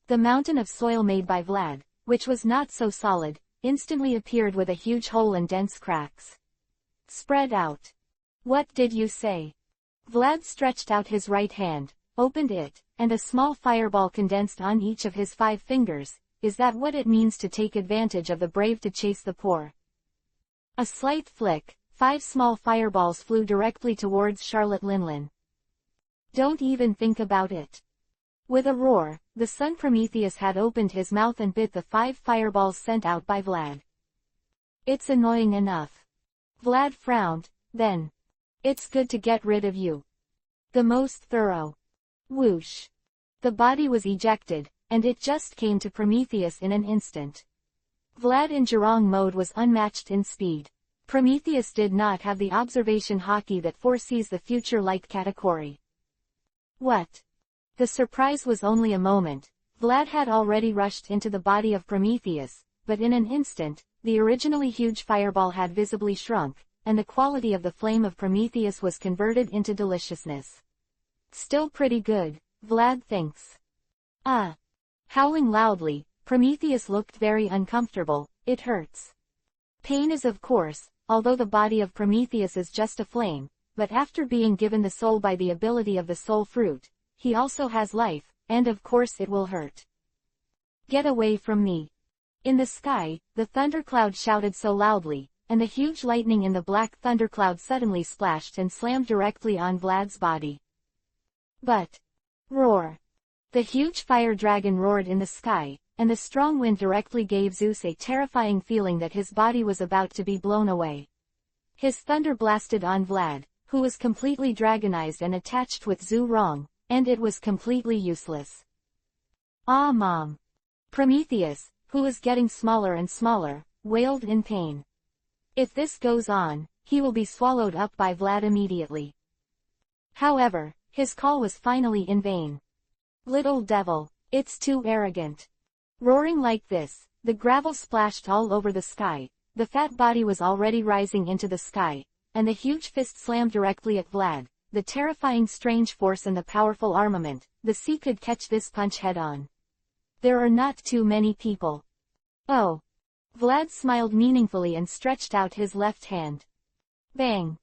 The mountain of soil made by Vlad, which was not so solid, instantly appeared with a huge hole and dense cracks. Spread out. What did you say? Vlad stretched out his right hand, opened it, and a small fireball condensed on each of his 5 fingers. Is that what it means to take advantage of the brave to chase the poor? A slight flick, 5 small fireballs flew directly towards Charlotte Linlin. Don't even think about it. With a roar, the sun Prometheus had opened his mouth and bit the 5 fireballs sent out by Vlad. It's annoying enough. Vlad frowned, then. It's good to get rid of you. The most thorough. Whoosh. The body was ejected, and it just came to Prometheus in an instant. Vlad in Jurong mode was unmatched in speed. Prometheus did not have the observation hockey that foresees the future like Katakori. What? The surprise was only a moment. Vlad had already rushed into the body of Prometheus, but in an instant, the originally huge fireball had visibly shrunk, and the quality of the flame of Prometheus was converted into deliciousness. Still pretty good, Vlad thinks. Howling loudly, Prometheus looked very uncomfortable. It hurts. Pain is of course, although the body of Prometheus is just a flame, but after being given the soul by the ability of the soul fruit, he also has life, and of course it will hurt. Get away from me. In the sky, the thundercloud shouted so loudly, and the huge lightning in the black thundercloud suddenly splashed and slammed directly on Vlad's body. But, roar! The huge fire dragon roared in the sky, and the strong wind directly gave Zeus a terrifying feeling that his body was about to be blown away. His thunder blasted on Vlad, who was completely dragonized and attached with Zeus wrong, and it was completely useless. Ah, Mom! Prometheus, who was getting smaller and smaller, wailed in pain. If this goes on, he will be swallowed up by Vlad immediately. However, his call was finally in vain. Little devil, it's too arrogant. Roaring like this, the gravel splashed all over the sky, the fat body was already rising into the sky, and the huge fist slammed directly at Vlad, the terrifying strange force and the powerful armament, the sea could catch this punch head-on. There are not too many people. Oh! Vlad smiled meaningfully and stretched out his left hand. Bang!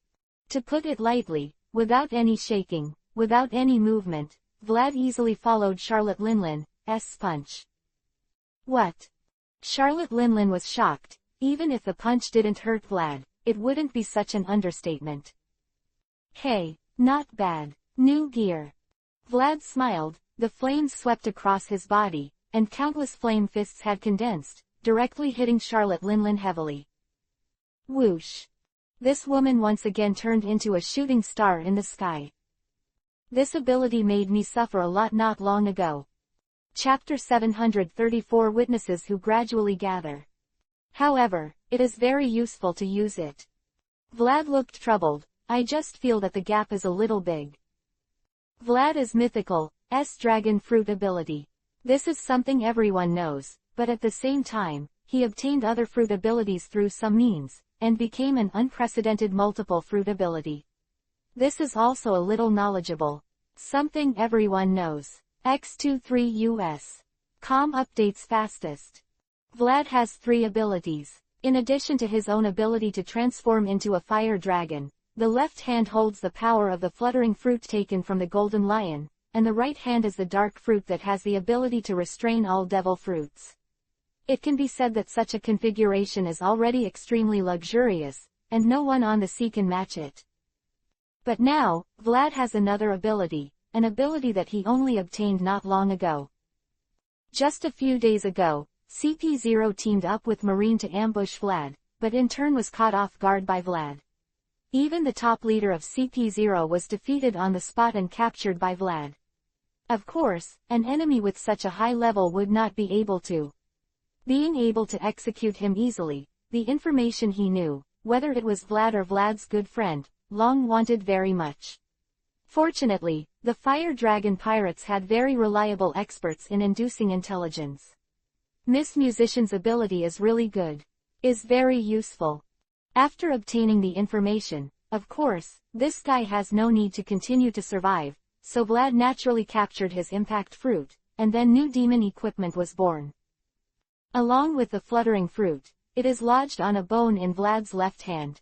To put it lightly, without any shaking, without any movement, Vlad easily followed Charlotte Linlin's punch. What? Charlotte Linlin was shocked. Even if the punch didn't hurt Vlad, it wouldn't be such an understatement. Hey, not bad. New gear. Vlad smiled, the flames swept across his body, and countless flame fists had condensed, directly hitting Charlotte Linlin heavily. Whoosh! This woman once again turned into a shooting star in the sky. This ability made me suffer a lot not long ago. Chapter 734 Witnesses who gradually gather. However, it is very useful to use it. Vlad looked troubled. I just feel that the gap is a little big. Vlad is mythical's dragon fruit ability. This is something everyone knows, but at the same time, he obtained other fruit abilities through some means, and became an unprecedented multiple fruit ability. This is also a little knowledgeable. Something everyone knows. X23 Com updates fastest. Vlad has 3 abilities. In addition to his own ability to transform into a fire dragon, the left hand holds the power of the fluttering fruit taken from the golden lion, and the right hand is the dark fruit that has the ability to restrain all devil fruits. It can be said that such a configuration is already extremely luxurious, and no one on the sea can match it. But now, Vlad has another ability, an ability that he only obtained not long ago. Just a few days ago, CP0 teamed up with Marine to ambush Vlad, but in turn was caught off guard by Vlad. Even the top leader of CP0 was defeated on the spot and captured by Vlad. Of course, an enemy with such a high level would not be able to. Being able to execute him easily, the information he knew, whether it was Vlad or Vlad's good friend, long wanted very much. Fortunately, the Fire Dragon pirates had very reliable experts in inducing intelligence. Miss Musician's ability is really good. Is very useful. After obtaining the information, of course, this guy has no need to continue to survive, so Vlad naturally captured his impact fruit, and then new demon equipment was born. Along with the fluttering fruit, it is lodged on a bone in Vlad's left hand.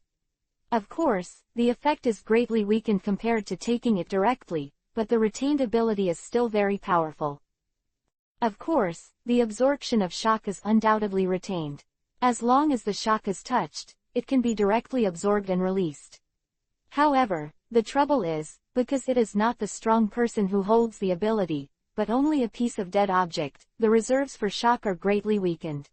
Of course, the effect is greatly weakened compared to taking it directly, but the retained ability is still very powerful. Of course, the absorption of shock is undoubtedly retained. As long as the shock is touched, it can be directly absorbed and released. However, the trouble is, because it is not the strong person who holds the ability, but only a piece of dead object, the reserves for shock are greatly weakened.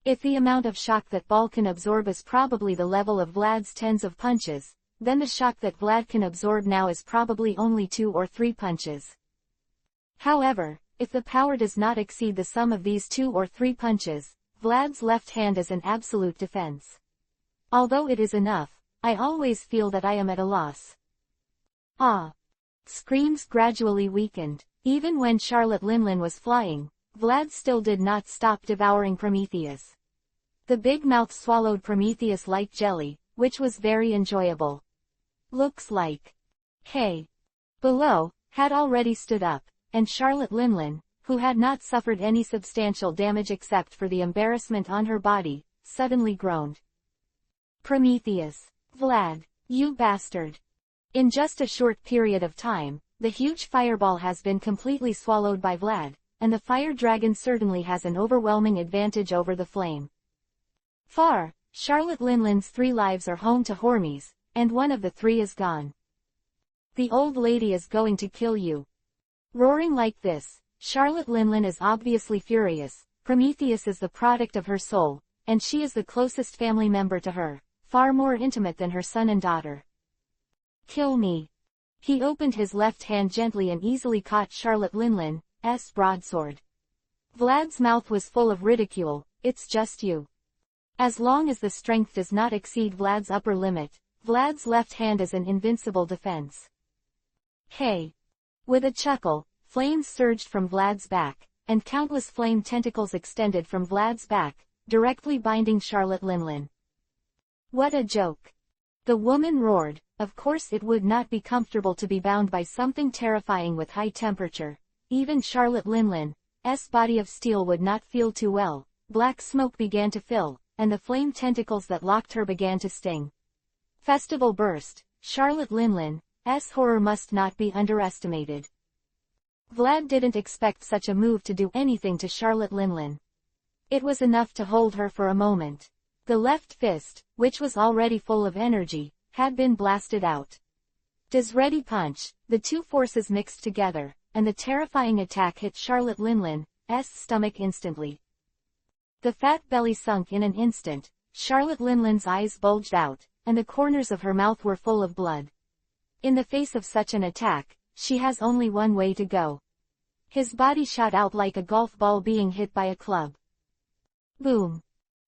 If the amount of shock that ball can absorb is probably the level of Vlad's tens of punches, then the shock that Vlad can absorb now is probably only 2 or 3 punches. However, if the power does not exceed the sum of these 2 or 3 punches, Vlad's left hand is an absolute defense. Although it is enough, I always feel that I am at a loss. Ah! Screams gradually weakened. Even when Charlotte Linlin was flying, Vlad still did not stop devouring Prometheus. The big mouth swallowed Prometheus like jelly, which was very enjoyable. Looks like. Hey! Below, had already stood up, and Charlotte Linlin, who had not suffered any substantial damage except for the embarrassment on her body, suddenly groaned. Prometheus! Vlad, you bastard! In just a short period of time, the huge fireball has been completely swallowed by Vlad, and the fire dragon certainly has an overwhelming advantage over the flame. Far, Charlotte Linlin's 3 lives are home to Hormies, and one of the 3 is gone. The old lady is going to kill you. Roaring like this, Charlotte Linlin is obviously furious. Prometheus is the product of her soul, and she is the closest family member to her, far more intimate than her son and daughter. Kill me. He opened his left hand gently and easily caught Charlotte Linlin's broadsword. Vlad's mouth was full of ridicule. It's just you. As long as the strength does not exceed Vlad's upper limit, Vlad's left hand is an invincible defense. Hey! With a chuckle, flames surged from Vlad's back, and countless flame tentacles extended from Vlad's back, directly binding Charlotte Linlin. What a joke! The woman roared. Of course it would not be comfortable to be bound by something terrifying with high temperature. Even Charlotte Linlin's body of steel would not feel too well. Black smoke began to fill, and the flame tentacles that locked her began to sting. Festival burst. Charlotte Linlin's horror must not be underestimated. Vlad didn't expect such a move to do anything to Charlotte Linlin. It was enough to hold her for a moment. The left fist, which was already full of energy, had been blasted out. Does ready punch, the 2 forces mixed together, and the terrifying attack hit Charlotte Linlin's stomach instantly. The fat belly sunk in an instant, Charlotte Linlin's eyes bulged out, and the corners of her mouth were full of blood. In the face of such an attack, she has only one way to go. His body shot out like a golf ball being hit by a club. Boom!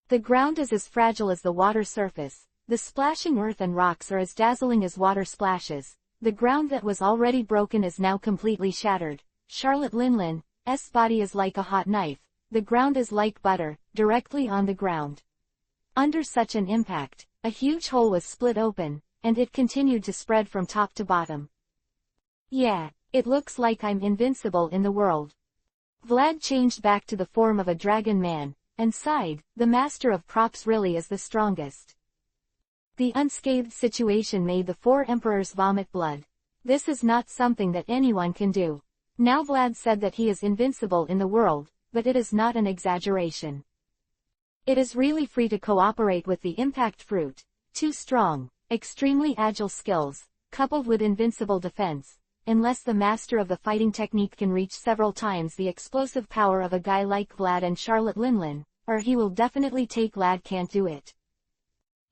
The ground is as fragile as the water surface. The splashing earth and rocks are as dazzling as water splashes. The ground that was already broken is now completely shattered. Charlotte Linlin's body is like a hot knife. The ground is like butter, directly on the ground. Under such an impact, a huge hole was split open, and it continued to spread from top to bottom. Yeah, it looks like I'm invincible in the world. Vlad changed back to the form of a dragon man, and sighed. The master of props really is the strongest. The unscathed situation made the 4 emperors vomit blood. This is not something that anyone can do. Now Vlad said that he is invincible in the world, but it is not an exaggeration. It is really free to cooperate with the impact fruit. 2 strong, extremely agile skills, coupled with invincible defense, unless the master of the fighting technique can reach several times the explosive power of a guy like Vlad and Charlotte Linlin, or he will definitely take Vlad can't do it.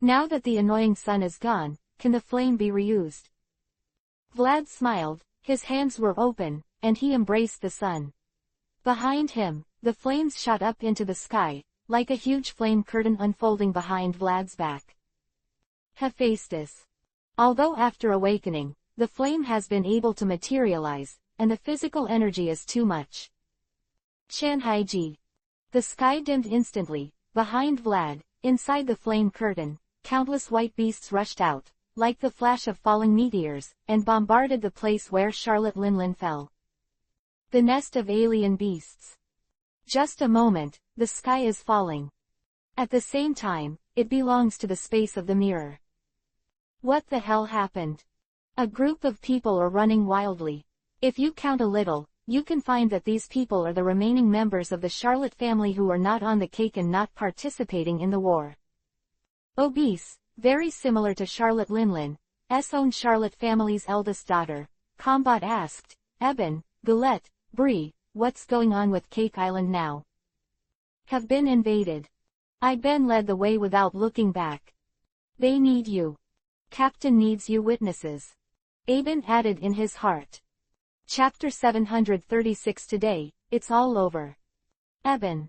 Now that the annoying sun is gone, can the flame be reused? Vlad smiled, his hands were open, and he embraced the sun. Behind him, the flames shot up into the sky, like a huge flame curtain unfolding behind Vlad's back. Hephaestus. Although after awakening, the flame has been able to materialize, and the physical energy is too much. Chanhaiji. The sky dimmed instantly. Behind Vlad, inside the flame curtain, countless white beasts rushed out, like the flash of falling meteors, and bombarded the place where Charlotte Linlin fell. The nest of alien beasts. Just a moment, the sky is falling. At the same time, it belongs to the space of the mirror. What the hell happened? A group of people are running wildly. If you count a little, you can find that these people are the remaining members of the Charlotte family who are not on the cake and not participating in the war. Obese, very similar to Charlotte Linlin's own Charlotte family's eldest daughter, Combat asked, Eben, Gillette, Brie, what's going on with Cake Island now? Have been invaded. Iben led the way without looking back. They need you. Captain needs you witnesses. Aben added in his heart. Chapter 736 Today, it's all over. Eben.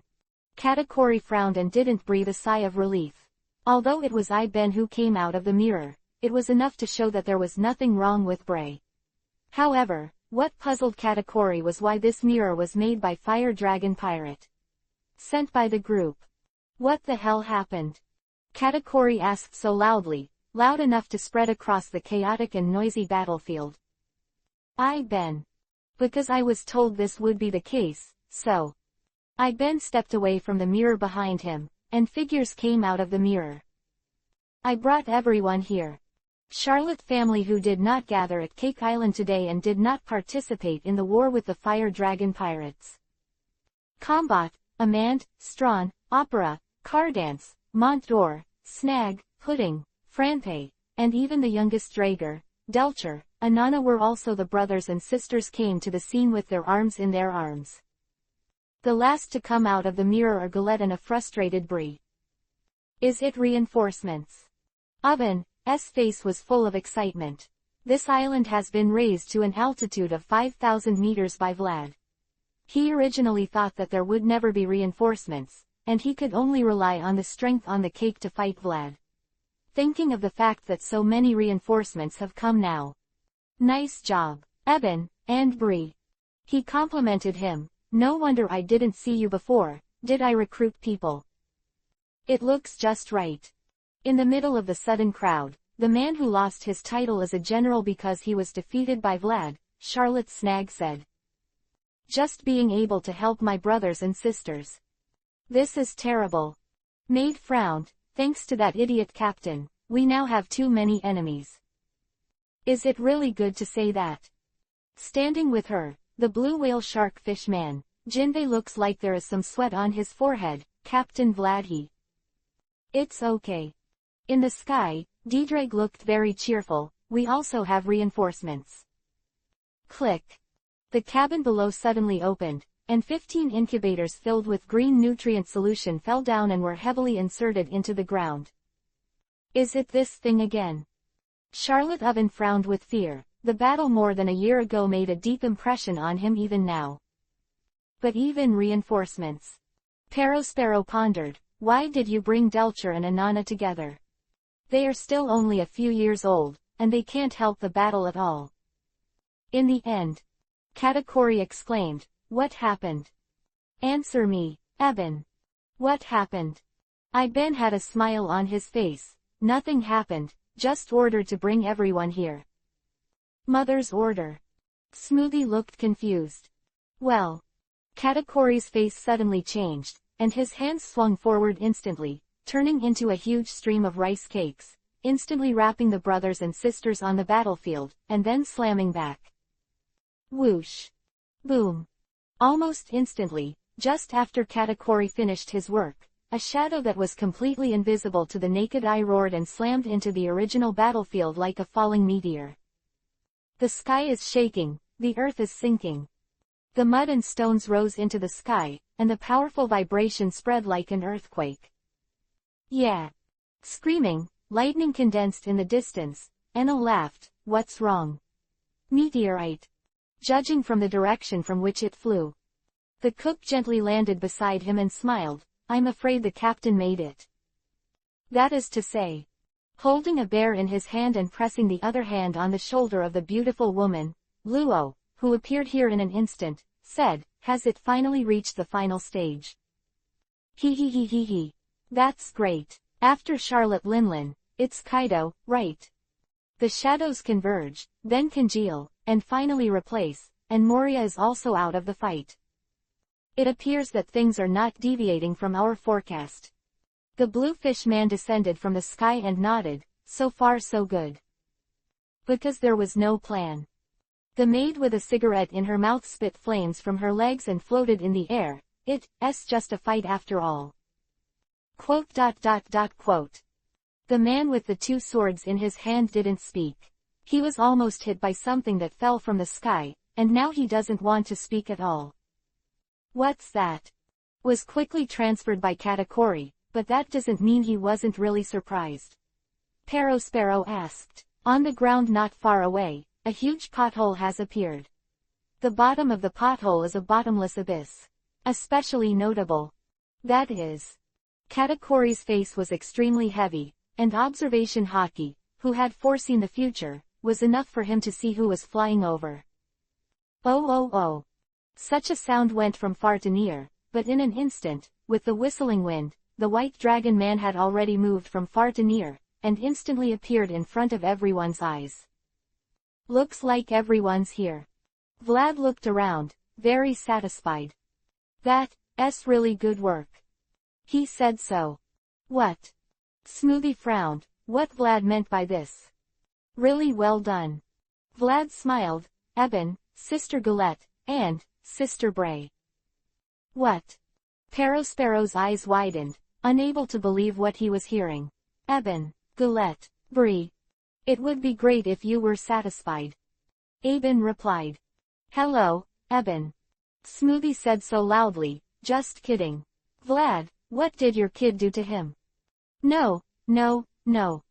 Katakuri frowned and didn't breathe a sigh of relief. Although it was Iben who came out of the mirror, it was enough to show that there was nothing wrong with Bray. However, what puzzled Katakuri was why this mirror was made by Fire Dragon Pirate. Sent by the group. What the hell happened? Katakuri asked so loudly, loud enough to spread across the chaotic and noisy battlefield. Iben. Because I was told this would be the case, so. Iben stepped away from the mirror behind him, and figures came out of the mirror. I brought everyone here. Charlotte family who did not gather at Cake Island today and did not participate in the war with the Fire Dragon pirates. Combat, Amand, Strawn, Opera, Cardance, Montdor, Snag, Pudding, Franpe, and even the youngest Drager, Delcher, Anana were also the brothers and sisters came to the scene with their arms in their arms. The last to come out of the mirror are Galette and a frustrated Brie. Is it reinforcements? Oven's face was full of excitement. This island has been raised to an altitude of 5,000 meters by Vlad. He originally thought that there would never be reinforcements, and he could only rely on the strength on the cake to fight Vlad. Thinking of the fact that so many reinforcements have come now. Nice job, Eben, and Brie. He complimented him. No wonder I didn't see you before, did I recruit people? It looks just right. In the middle of the sudden crowd, the man who lost his title as a general because he was defeated by Vlad, Charlotte Snag said. Just being able to help my brothers and sisters. This is terrible. Maid frowned. Thanks to that idiot captain, we now have too many enemies. Is it really good to say that? Standing with her, the blue whale shark fish man, Jinbei looks like there is some sweat on his forehead, Captain Vlad. It's okay. In the sky, Diedrag looked very cheerful, we also have reinforcements. Click. The cabin below suddenly opened, and 15 incubators filled with green nutrient solution fell down and were heavily inserted into the ground. Is it this thing again? Charlotte Oven frowned with fear. The battle more than a year ago made a deep impression on him even now. But even reinforcements. Perospero pondered, why did you bring Delcher and Anana together? They are still only a few years old, and they can't help the battle at all. In the end, Katakuri exclaimed, what happened? Answer me, Eben. What happened? Ben had a smile on his face. Nothing happened, just ordered to bring everyone here. Mother's order. Smoothie looked confused. Well. Katakuri's face suddenly changed, and his hands swung forward instantly, turning into a huge stream of rice cakes, instantly wrapping the brothers and sisters on the battlefield, and then slamming back. Whoosh. Boom. Almost instantly, just after Katakuri finished his work, a shadow that was completely invisible to the naked eye roared and slammed into the original battlefield like a falling meteor. The sky is shaking, the earth is sinking. The mud and stones rose into the sky, and the powerful vibration spread like an earthquake. Yeah. Screaming, lightning condensed in the distance. Enna laughed, what's wrong? Meteorite. Judging from the direction from which it flew. The cook gently landed beside him and smiled, I'm afraid the captain made it. That is to say. Holding a bear in his hand and pressing the other hand on the shoulder of the beautiful woman, Luo, who appeared here in an instant, said, has it finally reached the final stage? He. That's great. After Charlotte Linlin, it's Kaido, right? The shadows converge, then congeal, and finally replace, and Moria is also out of the fight. It appears that things are not deviating from our forecast. The bluefish man descended from the sky and nodded, so far so good. Because there was no plan. The maid with a cigarette in her mouth spit flames from her legs and floated in the air, it's just a fight after all. Quote. The man with the two swords in his hand didn't speak. He was almost hit by something that fell from the sky, and now he doesn't want to speak at all. What's that? Was quickly transferred by Katakuri, but that doesn't mean he wasn't really surprised. Perospero asked. On the ground not far away, a huge pothole has appeared. The bottom of the pothole is a bottomless abyss. Especially notable. That is. Katakuri's face was extremely heavy, and observation Haki, who had foreseen the future, was enough for him to see who was flying over. Oh. Such a sound went from far to near, but in an instant, with the whistling wind, the white dragon man had already moved from far to near, and instantly appeared in front of everyone's eyes. Looks like everyone's here. Vlad looked around, very satisfied. That's really good work. He said so. What? Smoothie frowned, what Vlad meant by this. Really well done. Vlad smiled. Eben, Sister Galette, and Sister Bray. What? Perospero's eyes widened, unable to believe what he was hearing. Eben, Galette, Brie. It would be great if you were satisfied. Eben replied. Hello, Eben. Smoothie said so loudly, just kidding. Vlad, what did your kid do to him? No, no, no.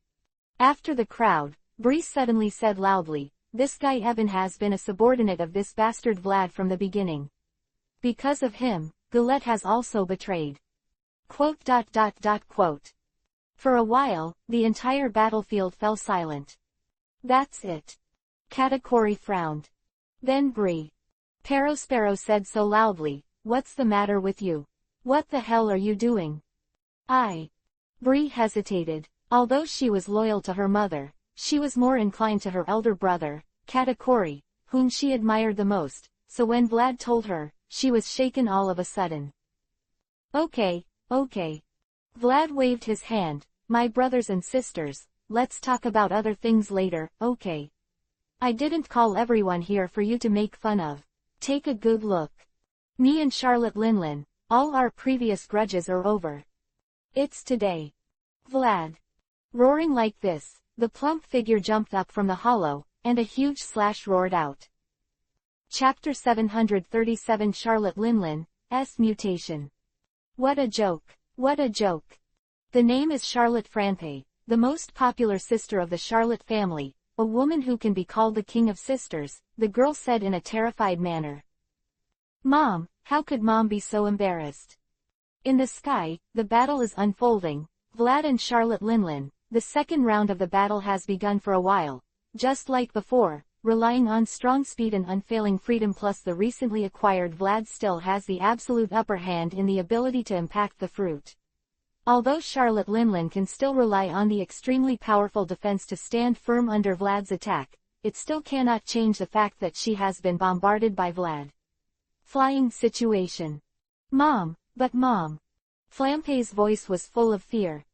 After the crowd, Brie suddenly said loudly, this guy Eben has been a subordinate of this bastard Vlad from the beginning. Because of him, Galette has also betrayed. Quote. For a while, the entire battlefield fell silent. That's it. Katakuri frowned. Then Brie. Perospero said so loudly, what's the matter with you? What the hell are you doing? Brie hesitated. Although she was loyal to her mother, she was more inclined to her elder brother, Katakuri, whom she admired the most, so when Vlad told her, she was shaken all of a sudden. Okay. Vlad waved his hand. My brothers and sisters, let's talk about other things later, okay? I didn't call everyone here for you to make fun of. Take a good look. Me and Charlotte Linlin, all our previous grudges are over. It's today. Vlad. Roaring like this, the plump figure jumped up from the hollow, and a huge slash roared out. Chapter 737 Charlotte Linlin's Mutation. What a joke. What a joke. The name is Charlotte Franpe, the most popular sister of the Charlotte family, a woman who can be called the king of sisters, the girl said in a terrified manner. Mom, how could Mom be so embarrassed? In the sky, the battle is unfolding. Vlad and Charlotte Linlin, the second round of the battle has begun for a while. Just like before, relying on strong speed and unfailing freedom plus the recently acquired Vlad still has the absolute upper hand in the ability to impact the fruit. Although Charlotte Linlin can still rely on the extremely powerful defense to stand firm under Vlad's attack, it still cannot change the fact that she has been bombarded by Vlad. Flying situation. Mom, but Mom. Flampe's voice was full of fear.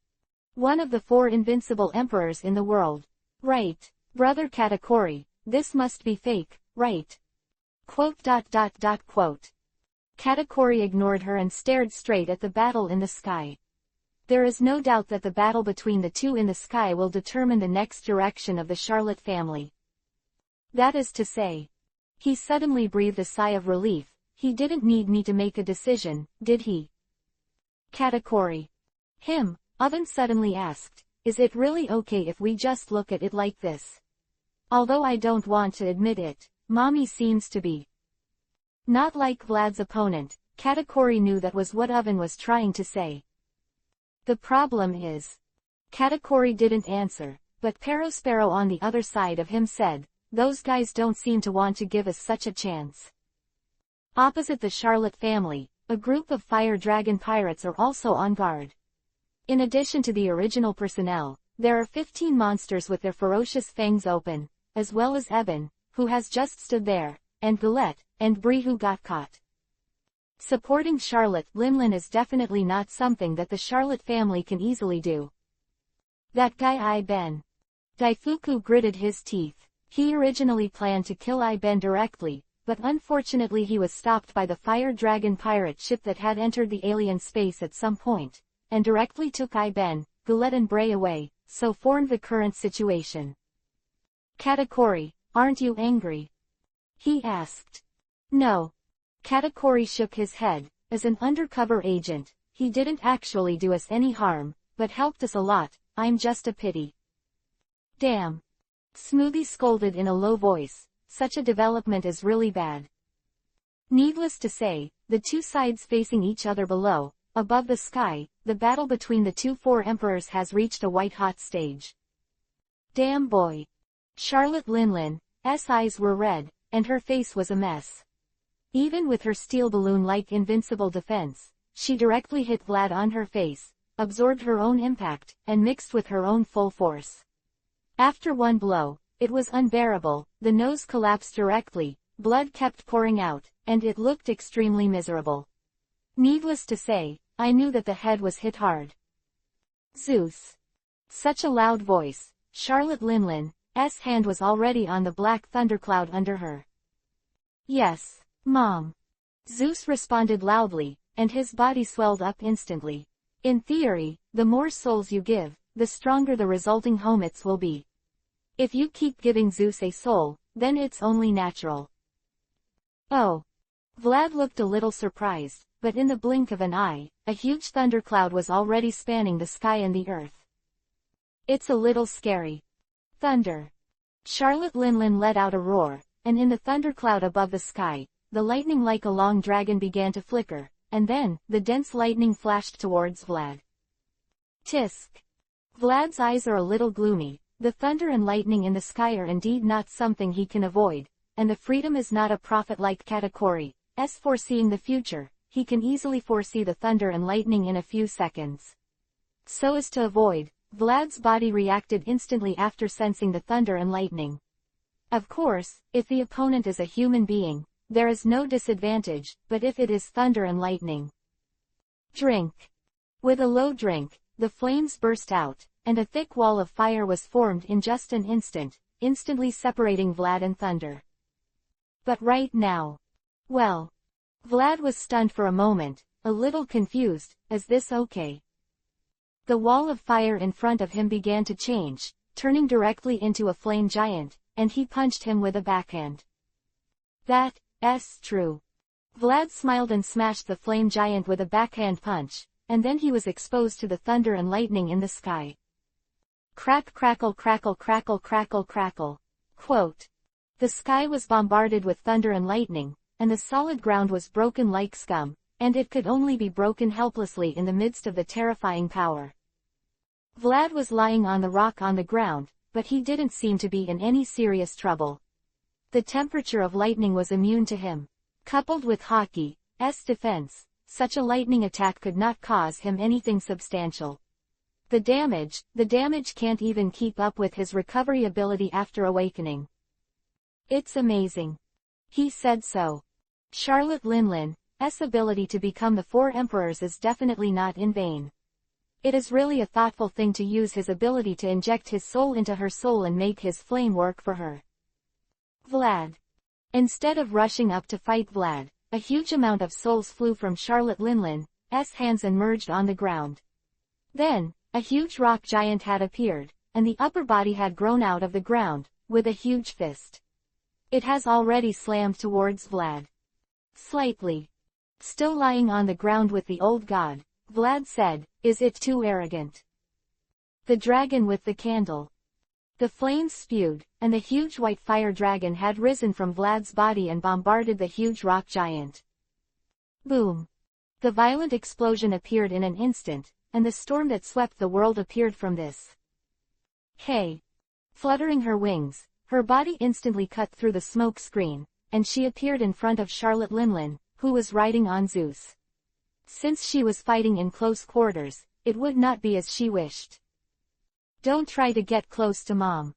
One of the 4 invincible emperors in the world. Right, Brother Katakuri, this must be fake, right? Quote. Katakuri ignored her and stared straight at the battle in the sky. There is no doubt that the battle between the two in the sky will determine the next direction of the Charlotte family. That is to say. He suddenly breathed a sigh of relief. He didn't need me to make a decision, did he? Katakuri. Him, Oven suddenly asked, is it really okay if we just look at it like this? Although I don't want to admit it, Mommy seems to be. Not like Vlad's opponent, Katakuri knew that was what Oven was trying to say. The problem is. Katakuri didn't answer, but Perospero on the other side of him said, those guys don't seem to want to give us such a chance. Opposite the Charlotte family, a group of fire dragon pirates are also on guard. In addition to the original personnel, there are 15 monsters with their ferocious fangs open, as well as Eben, who has just stood there, and Galette, and Brie who got caught. Supporting Charlotte Linlin is definitely not something that the Charlotte family can easily do. That guy Ben. Daifuku gritted his teeth. He originally planned to kill Ben directly, but unfortunately he was stopped by the fire dragon pirate ship that had entered the alien space at some point, and directly took Ben, Galette and Bray away, so formed the current situation. Katakuri, aren't you angry? He asked. No. Katakuri shook his head. As an undercover agent, he didn't actually do us any harm, but helped us a lot. I'm just a pity. Damn. Smoothie scolded in a low voice. Such a development is really bad. Needless to say, the two sides facing each other below, above the sky, the battle between the 4 emperors has reached a white-hot stage. Damn boy. Charlotte Linlin's eyes were red, and her face was a mess. Even with her steel balloon-like invincible defense, she directly hit Vlad on her face, absorbed her own impact, and mixed with her own full force. After one blow, it was unbearable, the nose collapsed directly, blood kept pouring out, and it looked extremely miserable. Needless to say, I knew that the head was hit hard. Zeus. Such a loud voice. Charlotte Linlin's hand was already on the black thundercloud under her. Yes, Mom. Zeus responded loudly, and his body swelled up instantly. In theory, the more souls you give, the stronger the resulting homets will be. If you keep giving Zeus a soul, then it's only natural. Oh. Vlad looked a little surprised, but in the blink of an eye, a huge thundercloud was already spanning the sky and the earth. It's a little scary. Thunder. Charlotte Linlin let out a roar, and in the thundercloud above the sky, the lightning like a long dragon began to flicker, and then, the dense lightning flashed towards Vlad. Tisk. Vlad's eyes are a little gloomy. The thunder and lightning in the sky are indeed not something he can avoid, and the freedom is not a prophet-like category. As foreseeing the future, he can easily foresee the thunder and lightning in a few seconds. So as to avoid, Vlad's body reacted instantly after sensing the thunder and lightning. Of course, if the opponent is a human being, there is no disadvantage, but if it is thunder and lightning. Drink. With a low drink, the flames burst out, and a thick wall of fire was formed in just an instant, instantly separating Vlad and thunder. But right now. Well. Vlad was stunned for a moment, a little confused. Is this okay? The wall of fire in front of him began to change, turning directly into a flame giant, and he punched him with a backhand. That's true. Vlad smiled and smashed the flame giant with a backhand punch, and then he was exposed to the thunder and lightning in the sky. Crack crackle crackle crackle crackle crackle. Quote. The sky was bombarded with thunder and lightning, and the solid ground was broken like scum, and it could only be broken helplessly in the midst of the terrifying power. Vlad was lying on the rock on the ground, but he didn't seem to be in any serious trouble. The temperature of lightning was immune to him. Coupled with hockey's defense, such a lightning attack could not cause him anything substantial. The damage can't even keep up with his recovery ability after awakening. It's amazing. He said so. Charlotte Linlin's ability to become the Four Emperors is definitely not in vain. It is really a thoughtful thing to use his ability to inject his soul into her soul and make his flame work for her. Vlad. Instead of rushing up to fight Vlad, a huge amount of souls flew from Charlotte Linlin's hands and merged on the ground. Then, a huge rock giant had appeared, and the upper body had grown out of the ground, with a huge fist. It has already slammed towards Vlad. Slightly. Still lying on the ground with the old god, Vlad said, "Is it too arrogant?" The dragon with the candle. The flames spewed, and the huge white fire dragon had risen from Vlad's body and bombarded the huge rock giant. Boom. The violent explosion appeared in an instant, and the storm that swept the world appeared from this. Hey! Fluttering her wings, her body instantly cut through the smoke screen, and she appeared in front of Charlotte Linlin, who was riding on Zeus. Since she was fighting in close quarters, it would not be as she wished. Don't try to get close to Mom.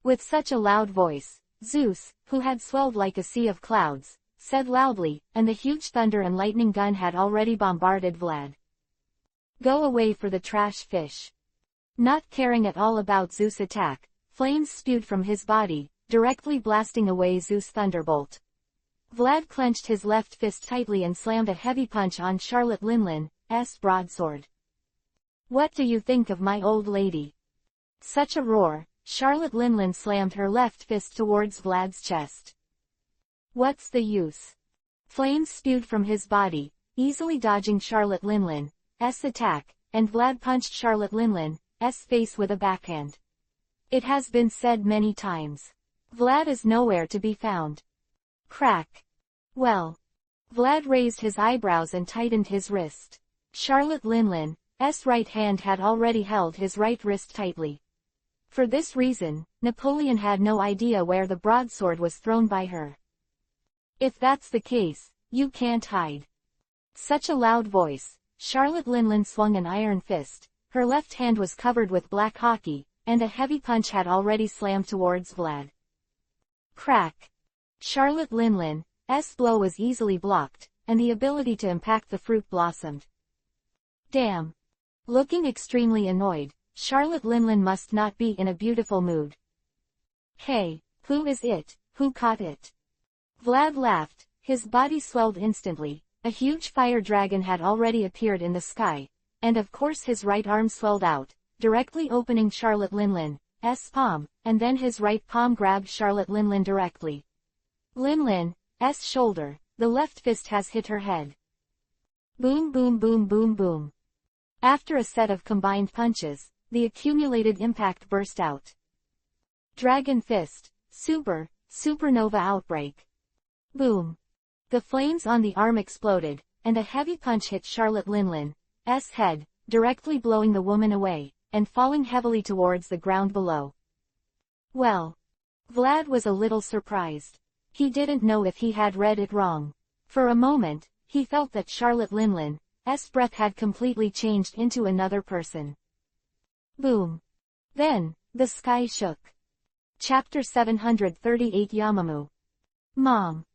With such a loud voice, Zeus, who had swelled like a sea of clouds, said loudly, and the huge thunder and lightning gun had already bombarded Vlad. Go away for the trash fish. Not caring at all about Zeus' attack, flames spewed from his body, directly blasting away Zeus' thunderbolt. Vlad clenched his left fist tightly and slammed a heavy punch on Charlotte Linlin's broadsword. What do you think of my old lady? Such a roar, Charlotte Linlin slammed her left fist towards Vlad's chest. What's the use? Flames spewed from his body, easily dodging Charlotte Linlin's attack, and Vlad punched Charlotte Linlin's face with a backhand. It has been said many times. Vlad is nowhere to be found. Crack. Well. Vlad raised his eyebrows and tightened his wrist. Charlotte Linlin's right hand had already held his right wrist tightly. For this reason, Napoleon had no idea where the broadsword was thrown by her. If that's the case, you can't hide. Such a loud voice. Charlotte Linlin swung an iron fist, her left hand was covered with black hockey, and a heavy punch had already slammed towards Vlad. Crack. Charlotte Linlin's blow was easily blocked, and the ability to impact the fruit blossomed. Damn. Looking extremely annoyed, Charlotte Linlin must not be in a beautiful mood. Hey, who is it? Who caught it? Vlad laughed, his body swelled instantly. A huge fire dragon had already appeared in the sky, and of course his right arm swelled out, directly opening Charlotte Linlin's palm, and then his right palm grabbed Charlotte Linlin directly. Linlin's shoulder, the left fist has hit her head. Boom boom boom boom boom. After a set of combined punches, the accumulated impact burst out. Dragon fist, supernova outbreak. Boom. The flames on the arm exploded, and a heavy punch hit Charlotte Linlin's head, directly blowing the woman away, and falling heavily towards the ground below. Well. Vlad was a little surprised. He didn't know if he had read it wrong. For a moment, he felt that Charlotte Linlin's breath had completely changed into another person. Boom. Then, the sky shook. Chapter 738 Yamamu. Mom,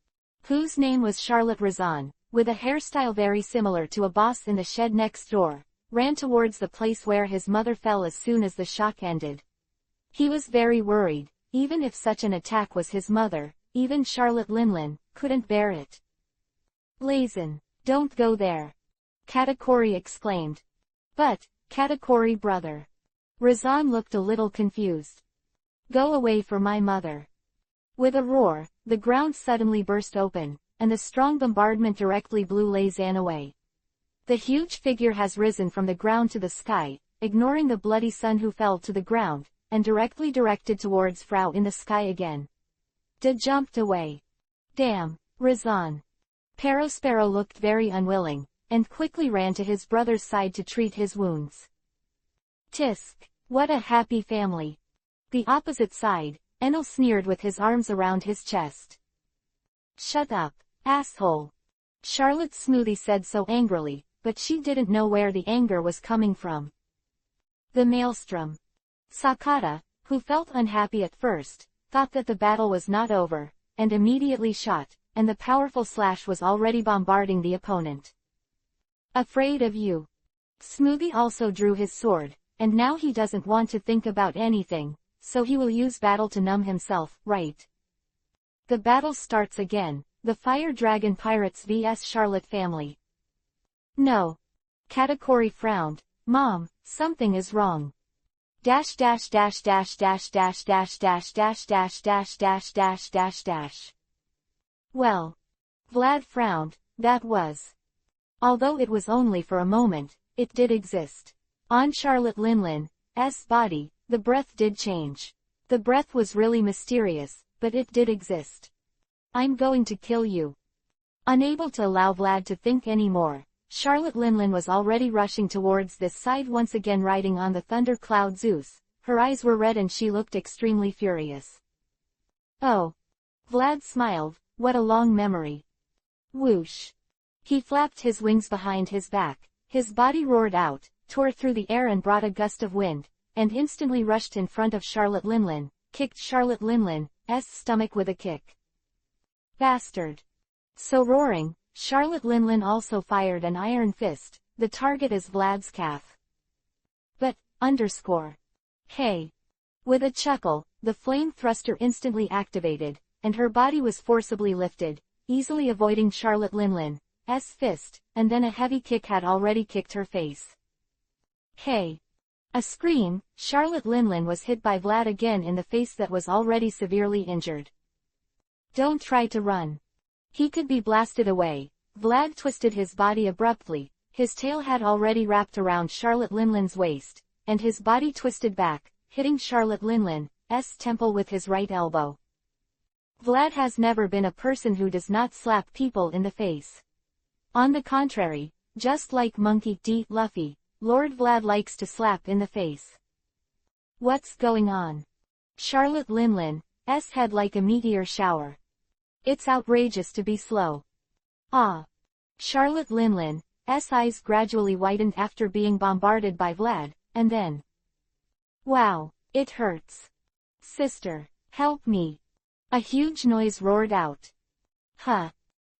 whose name was Charlotte Razan, with a hairstyle very similar to a boss in the shed next door, ran towards the place where his mother fell as soon as the shock ended. He was very worried. Even if such an attack was his mother, even Charlotte Linlin couldn't bear it. Lazan, don't go there. Katakuri exclaimed. But, Katakuri brother. Razan looked a little confused. Go away for my mother. With a roar, the ground suddenly burst open, and the strong bombardment directly blew Lazan away. The huge figure has risen from the ground to the sky, ignoring the bloody son who fell to the ground, and directly directed towards Frau in the sky again. De jumped away. Damn, Razan. Perospero looked very unwilling, and quickly ran to his brother's side to treat his wounds. Tisk, what a happy family. The opposite side, Enel sneered with his arms around his chest. Shut up, asshole. Charlotte Smoothie said so angrily, but she didn't know where the anger was coming from. The maelstrom. Sakata, who felt unhappy at first, thought that the battle was not over, and immediately shot, and the powerful slash was already bombarding the opponent. Afraid of you. Smoothie also drew his sword, and now he doesn't want to think about anything, so he will use battle to numb himself, right? The battle starts again, the Fire Dragon Pirates vs Charlotte family. No. Katakuri frowned. Mom, something is wrong. Dash dash dash dash dash dash dash dash dash dash dash dash dash dash dash. Well. Vlad frowned, that was. Although it was only for a moment, it did exist. On Charlotte Linlin's body, the breath did change. The breath was really mysterious, but it did exist. I'm going to kill you. Unable to allow Vlad to think anymore, Charlotte Linlin was already rushing towards this side once again riding on the thundercloud Zeus. Her eyes were red and she looked extremely furious. Oh. Vlad smiled, what a long memory. Whoosh. He flapped his wings behind his back, his body roared out, tore through the air and brought a gust of wind, and instantly rushed in front of Charlotte Linlin, kicked Charlotte Linlin's stomach with a kick. Bastard. So roaring, Charlotte Linlin also fired an iron fist, the target is Vlad's calf. But, Hey. With a chuckle, the flame thruster instantly activated, and her body was forcibly lifted, easily avoiding Charlotte Linlin's fist, and then a heavy kick had already kicked her face. Hey. A scream, Charlotte Linlin was hit by Vlad again in the face that was already severely injured. Don't try to run. He could be blasted away. Vlad twisted his body abruptly, his tail had already wrapped around Charlotte Linlin's waist, and his body twisted back, hitting Charlotte Linlin's temple with his right elbow. Vlad has never been a person who does not slap people in the face. On the contrary, just like Monkey D. Luffy, Lord Vlad likes to slap in the face. What's going on? Charlotte Linlin's head like a meteor shower. It's outrageous to be slow. Ah. Charlotte Linlin's eyes gradually widened after being bombarded by Vlad, and then. Wow, it hurts. Sister, help me. A huge noise roared out. Huh.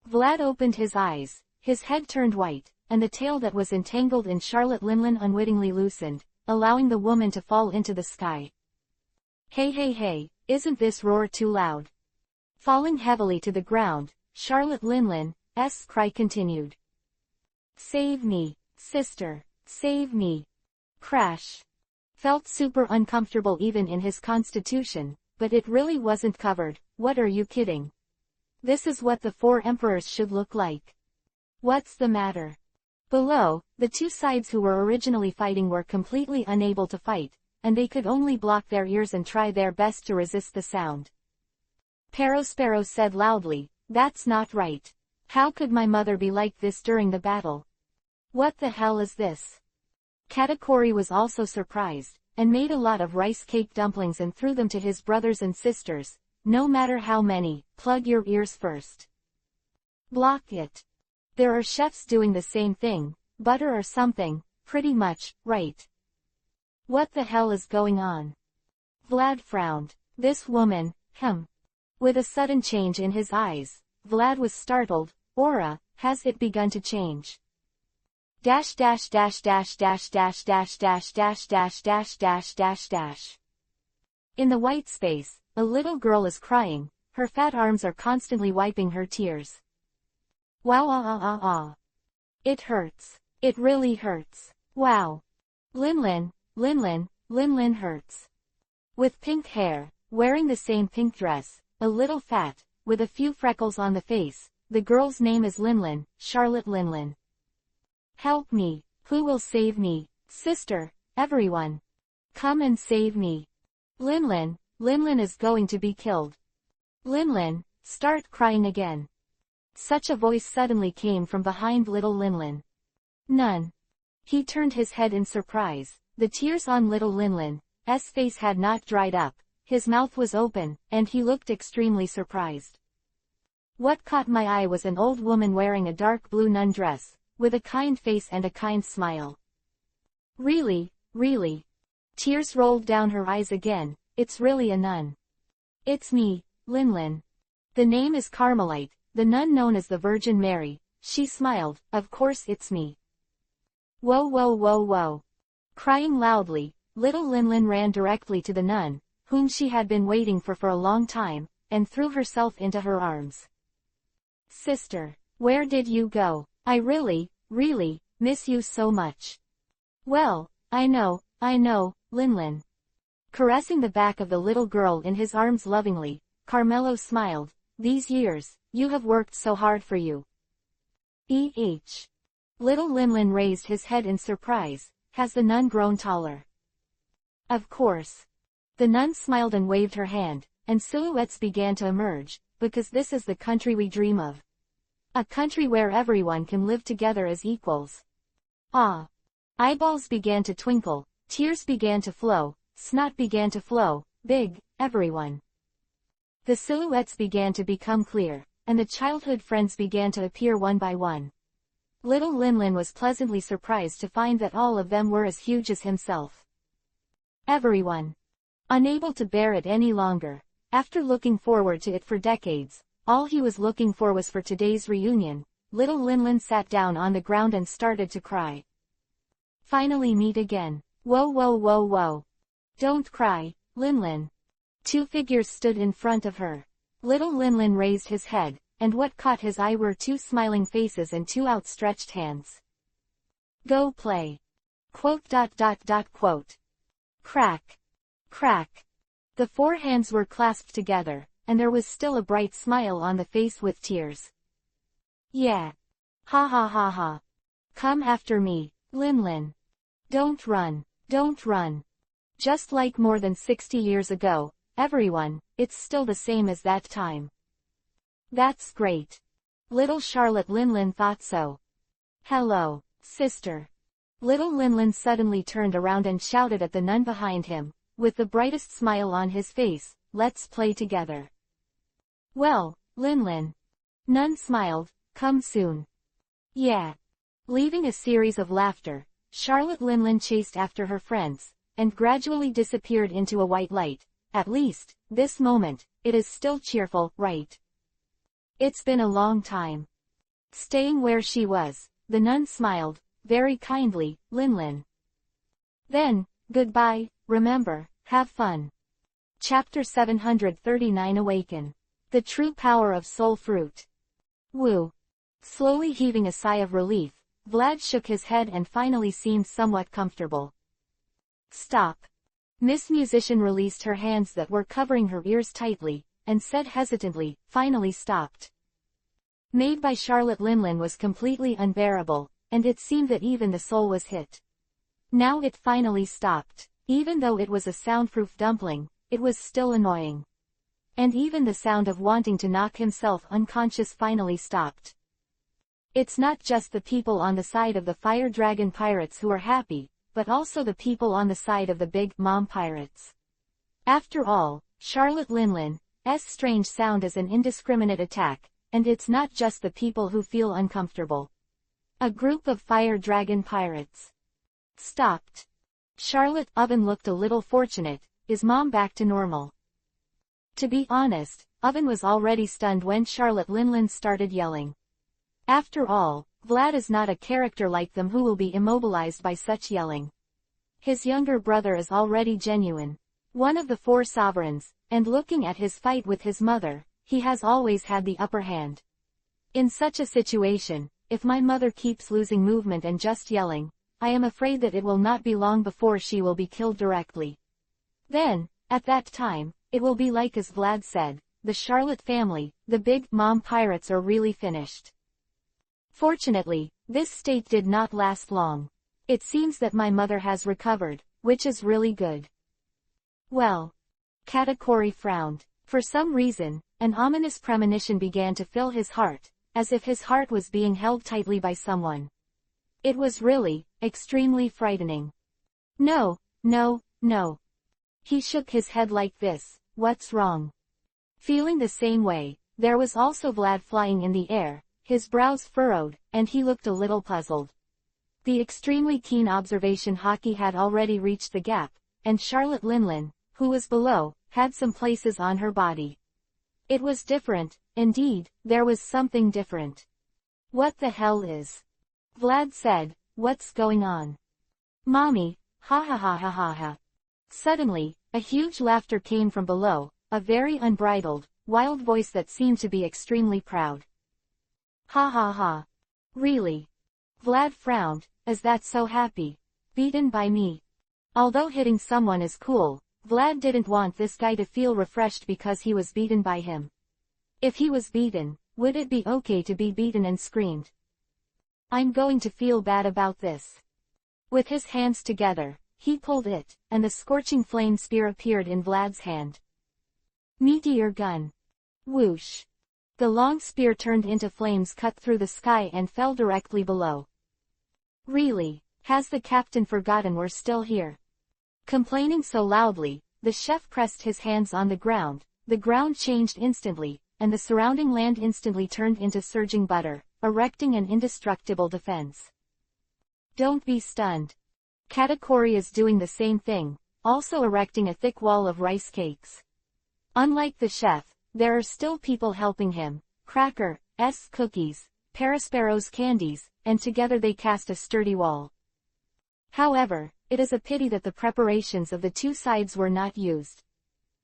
Vlad opened his eyes, his head turned white, and the tail that was entangled in Charlotte Linlin unwittingly loosened, allowing the woman to fall into the sky. Hey, Isn't this roar too loud? Falling heavily to the ground, Charlotte Linlin's cry continued. Save me, sister, save me. Crash. Felt super uncomfortable even in his constitution, but it really wasn't covered. What are you kidding? This is what the four emperors should look like. What's the matter? Below, the two sides who were originally fighting were completely unable to fight, and they could only block their ears and try their best to resist the sound. Perospero said loudly, "That's not right. How could my mother be like this during the battle? What the hell is this?" Katakuri was also surprised, and made a lot of rice cake dumplings and threw them to his brothers and sisters. No matter how many, plug your ears first. Block it. There are chefs doing the same thing, butter or something, pretty much, right? What the hell is going on? Vlad frowned. This woman, With a sudden change in his eyes, Vlad was startled. Aura, has it begun to change? Dash dash dash dash dash dash dash dash dash dash dash dash dash dash. In the white space, a little girl is crying, her fat arms are constantly wiping her tears. Wow. It hurts. It really hurts. Wow. Linlin hurts. With pink hair, wearing the same pink dress, a little fat, with a few freckles on the face, the girl's name is Linlin, Charlotte Linlin. Help me, who will save me? Sister, everyone. Come and save me. Linlin is going to be killed. Linlin, start crying again. Such a voice suddenly came from behind little Linlin. None. He turned his head in surprise. The tears on little Linlin's face had not dried up, his mouth was open, and he looked extremely surprised. What caught my eye was an old woman wearing a dark blue nun dress, with a kind face and a kind smile. Really? Tears rolled down her eyes again. It's really a nun. It's me, Linlin. The name is Carmelite, the nun known as the Virgin Mary. She smiled. Of course it's me. Whoa. Crying loudly, little Linlin ran directly to the nun, whom she had been waiting for a long time, and threw herself into her arms. Sister, where did you go? I really miss you so much. Well, I know, Linlin. Caressing the back of the little girl in his arms lovingly, Carmelo smiled. These years, you have worked so hard for you. Little Linlin raised his head in surprise. Has the nun grown taller? Of course. The nun smiled and waved her hand, and silhouettes began to emerge, because this is the country we dream of. A country where everyone can live together as equals. Eyeballs began to twinkle, tears began to flow, snot began to flow, big, everyone. The silhouettes began to become clear, and the childhood friends began to appear one by one. Little Linlin was pleasantly surprised to find that all of them were as huge as himself. Everyone. Unable to bear it any longer, after looking forward to it for decades, all he was looking for was for today's reunion. Little Linlin sat down on the ground and started to cry. Finally meet again. Whoa. Don't cry, Linlin. Two figures stood in front of her. Little Linlin raised his head, and what caught his eye were two smiling faces and two outstretched hands. Go play. Quote. Crack. The four hands were clasped together, and there was still a bright smile on the face with tears. Yeah. Ha. Come after me, Linlin. Don't run. Just like more than 60 years ago, everyone, it's still the same as that time. That's great. Little Charlotte Linlin thought so. Hello, sister. Little Linlin suddenly turned around and shouted at the nun behind him, with the brightest smile on his face, let's play together. Well, Linlin. Nun smiled, come soon. Yeah. Leaving a series of laughter, Charlotte Linlin chased after her friends, and gradually disappeared into a white light. At least, this moment, it is still cheerful, right? It's been a long time. Staying where she was, the nun smiled, very kindly, Linlin. Then, goodbye, remember, have fun. Chapter 739 Awaken. The True Power of Soul Fruit. Woo. Slowly heaving a sigh of relief, Vlad shook his head and finally seemed somewhat comfortable. Stop. Miss Musician released her hands that were covering her ears tightly, and said hesitantly, finally stopped. Made by Charlotte Linlin was completely unbearable, and it seemed that even the soul was hit. Now it finally stopped. Even though it was a soundproof dumpling, it was still annoying. And even the sound of wanting to knock himself unconscious finally stopped. It's not just the people on the side of the Fire Dragon Pirates who are happy, but also the people on the side of the Big Mom Pirates. After all, Charlotte Linlin's strange sound is an indiscriminate attack, and it's not just the people who feel uncomfortable. A group of Fire Dragon Pirates stopped. Charlotte Oven looked a little fortunate. Is Mom back to normal? To be honest, Oven was already stunned when Charlotte Linlin started yelling. After all, Vlad is not a character like them who will be immobilized by such yelling. His younger brother is already genuine. One of the four sovereigns, and looking at his fight with his mother, he has always had the upper hand. In such a situation, if my mother keeps losing movement and just yelling, I am afraid that it will not be long before she will be killed directly. Then, at that time, it will be like as Vlad said, the Charlotte family, the Big Mom Pirates are really finished. Fortunately, this state did not last long. It seems that my mother has recovered, which is really good. Well. Katakuri frowned. For some reason, an ominous premonition began to fill his heart, as if his heart was being held tightly by someone. It was really, extremely frightening. No, no, no. He shook his head like this, what's wrong? Feeling the same way, there was also Vlad flying in the air, his brows furrowed, and he looked a little puzzled. The extremely keen observation hockey had already reached the gap, and Charlotte Linlin, who was below, had some places on her body. It was different, indeed, there was something different. What the hell is? Vlad said, what's going on? Mommy, ha ha ha ha ha ha. Suddenly, a huge laughter came from below, a very unbridled, wild voice that seemed to be extremely proud. Ha ha ha. Really? Vlad frowned, is that so happy? Beaten by me? Although hitting someone is cool, Vlad didn't want this guy to feel refreshed because he was beaten by him. If he was beaten, would it be okay to be beaten and screamed? I'm going to feel bad about this. With his hands together, he pulled it, and the scorching flame spear appeared in Vlad's hand. Meteor gun. Whoosh. The long spear turned into flames cut through the sky and fell directly below. Really, has the captain forgotten we're still here? Complaining so loudly, the chef pressed his hands on the ground changed instantly, and the surrounding land instantly turned into surging butter, erecting an indestructible defense. Don't be stunned. Katakuri is doing the same thing, also erecting a thick wall of rice cakes. Unlike the chef, there are still people helping him, Cracker's cookies, Peraspero's candies, and together they cast a sturdy wall. However, it is a pity that the preparations of the two sides were not used.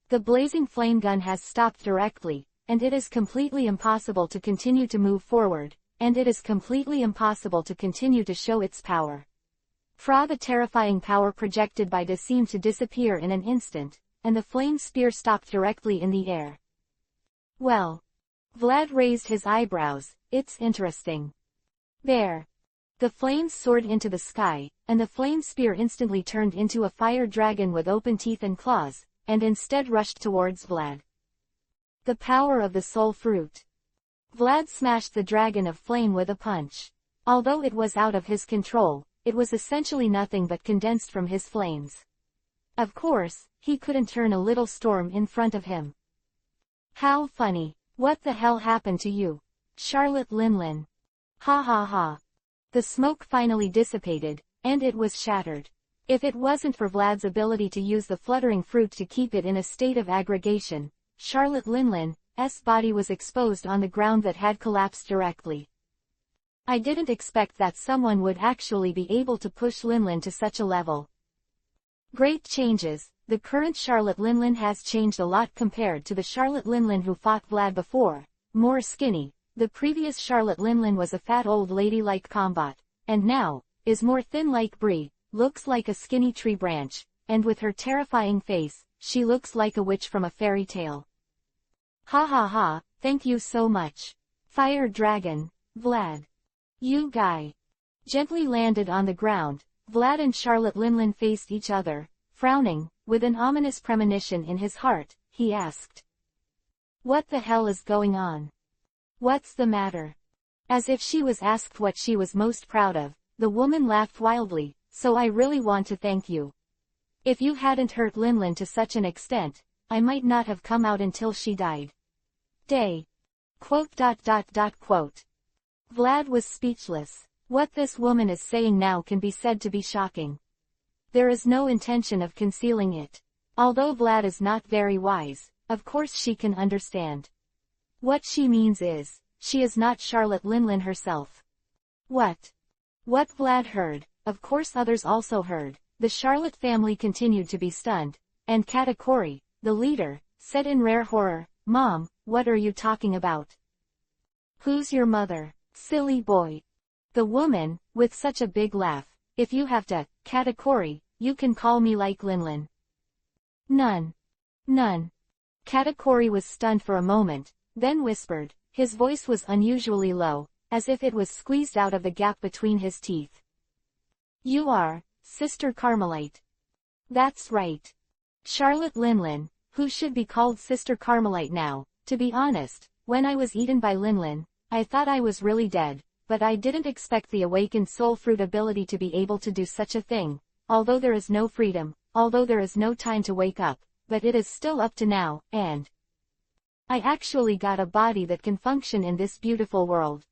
The blazing flame gun has stopped directly, and it is completely impossible to continue to move forward, and it is completely impossible to continue to show its power. The terrifying power projected by this seemed to disappear in an instant, and the flame spear stopped directly in the air. Well. Vlad raised his eyebrows, it's interesting. There. The flames soared into the sky, and the flame spear instantly turned into a fire dragon with open teeth and claws, and instead rushed towards Vlad. The power of the soul fruit. Vlad smashed the dragon of flame with a punch. Although it was out of his control, it was essentially nothing but condensed from his flames. Of course, he couldn't turn a little storm in front of him. How funny. What the hell happened to you? Charlotte Linlin. Ha ha ha. The smoke finally dissipated, and it was shattered. If it wasn't for Vlad's ability to use the fluttering fruit to keep it in a state of aggregation, Charlotte Linlin's body was exposed on the ground that had collapsed directly. I didn't expect that someone would actually be able to push Linlin to such a level. Great changes. The current Charlotte Linlin has changed a lot compared to the Charlotte Linlin who fought Vlad before. More skinny. The previous Charlotte Linlin was a fat old lady like Combat, and now, is more thin like Brie, looks like a skinny tree branch, and with her terrifying face, she looks like a witch from a fairy tale. Ha ha ha, thank you so much. Fire Dragon, Vlad. You guy. Gently landed on the ground, Vlad and Charlotte Linlin faced each other, frowning, with an ominous premonition in his heart, he asked. What the hell is going on? What's the matter? As if she was asked what she was most proud of, the woman laughed wildly, so I really want to thank you. If you hadn't hurt Linlin to such an extent, I might not have come out until she died. Day. Quote. Vlad was speechless. What this woman is saying now can be said to be shocking. There is no intention of concealing it. Although Vlad is not very wise, of course she can understand. What she means is, she is not Charlotte Linlin herself. What? What Vlad heard, of course others also heard. The Charlotte family continued to be stunned, and Katakuri, the leader, said in rare horror, Mom, what are you talking about? Who's your mother? Silly boy. The woman, with such a big laugh, if you have to, Katakuri, you can call me like Linlin. None. Katakuri was stunned for a moment, then whispered, his voice was unusually low, as if it was squeezed out of the gap between his teeth. You are, Sister Carmelite. That's right. Charlotte Linlin, who should be called Sister Carmelite now. To be honest, when I was eaten by Linlin, I thought I was really dead, but I didn't expect the awakened soul fruit ability to be able to do such a thing. Although there is no freedom, although there is no time to wake up, but it is still up to now, and I actually got a body that can function in this beautiful world.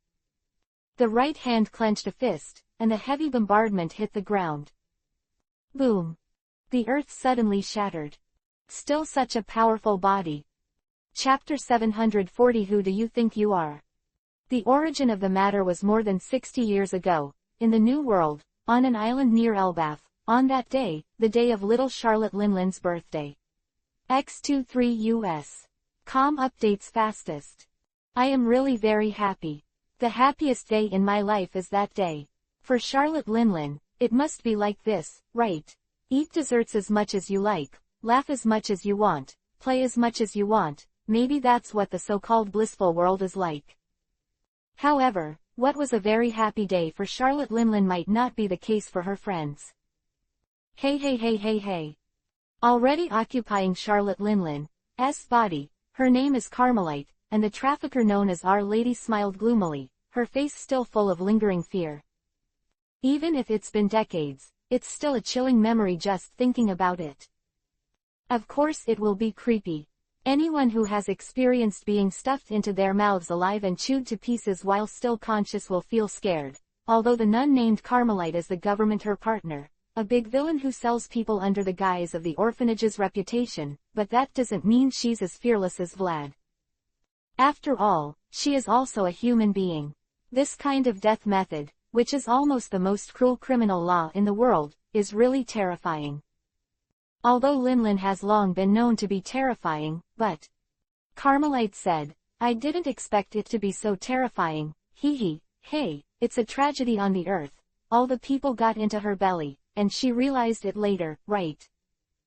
The right hand clenched a fist, and a heavy bombardment hit the ground. Boom. The earth suddenly shattered. Still such a powerful body. Chapter 740 Who do you think you are? The origin of the matter was more than 60 years ago, in the New World, on an island near Elbaf, on that day, the day of little Charlotte Linlin's birthday. X23 US. Com updates fastest. I am really very happy. The happiest day in my life is that day. For Charlotte Linlin, it must be like this, right? Eat desserts as much as you like, laugh as much as you want, play as much as you want, maybe that's what the so-called blissful world is like. However, what was a very happy day for Charlotte Linlin might not be the case for her friends. Hey. Already occupying Charlotte Linlin's body, her name is Carmelite, and the trafficker known as Our Lady smiled gloomily, her face still full of lingering fear. Even if it's been decades, it's still a chilling memory just thinking about it. Of course it will be creepy. Anyone who has experienced being stuffed into their mouths alive and chewed to pieces while still conscious will feel scared, although the nun named Carmelite is the government her partner, a big villain who sells people under the guise of the orphanage's reputation, but that doesn't mean she's as fearless as Vlad. After all, she is also a human being. This kind of death method, which is almost the most cruel criminal law in the world, is really terrifying. Although Linlin has long been known to be terrifying, but Carmelite said, I didn't expect it to be so terrifying, hey, it's a tragedy on the earth, all the people got into her belly, and she realized it later, right?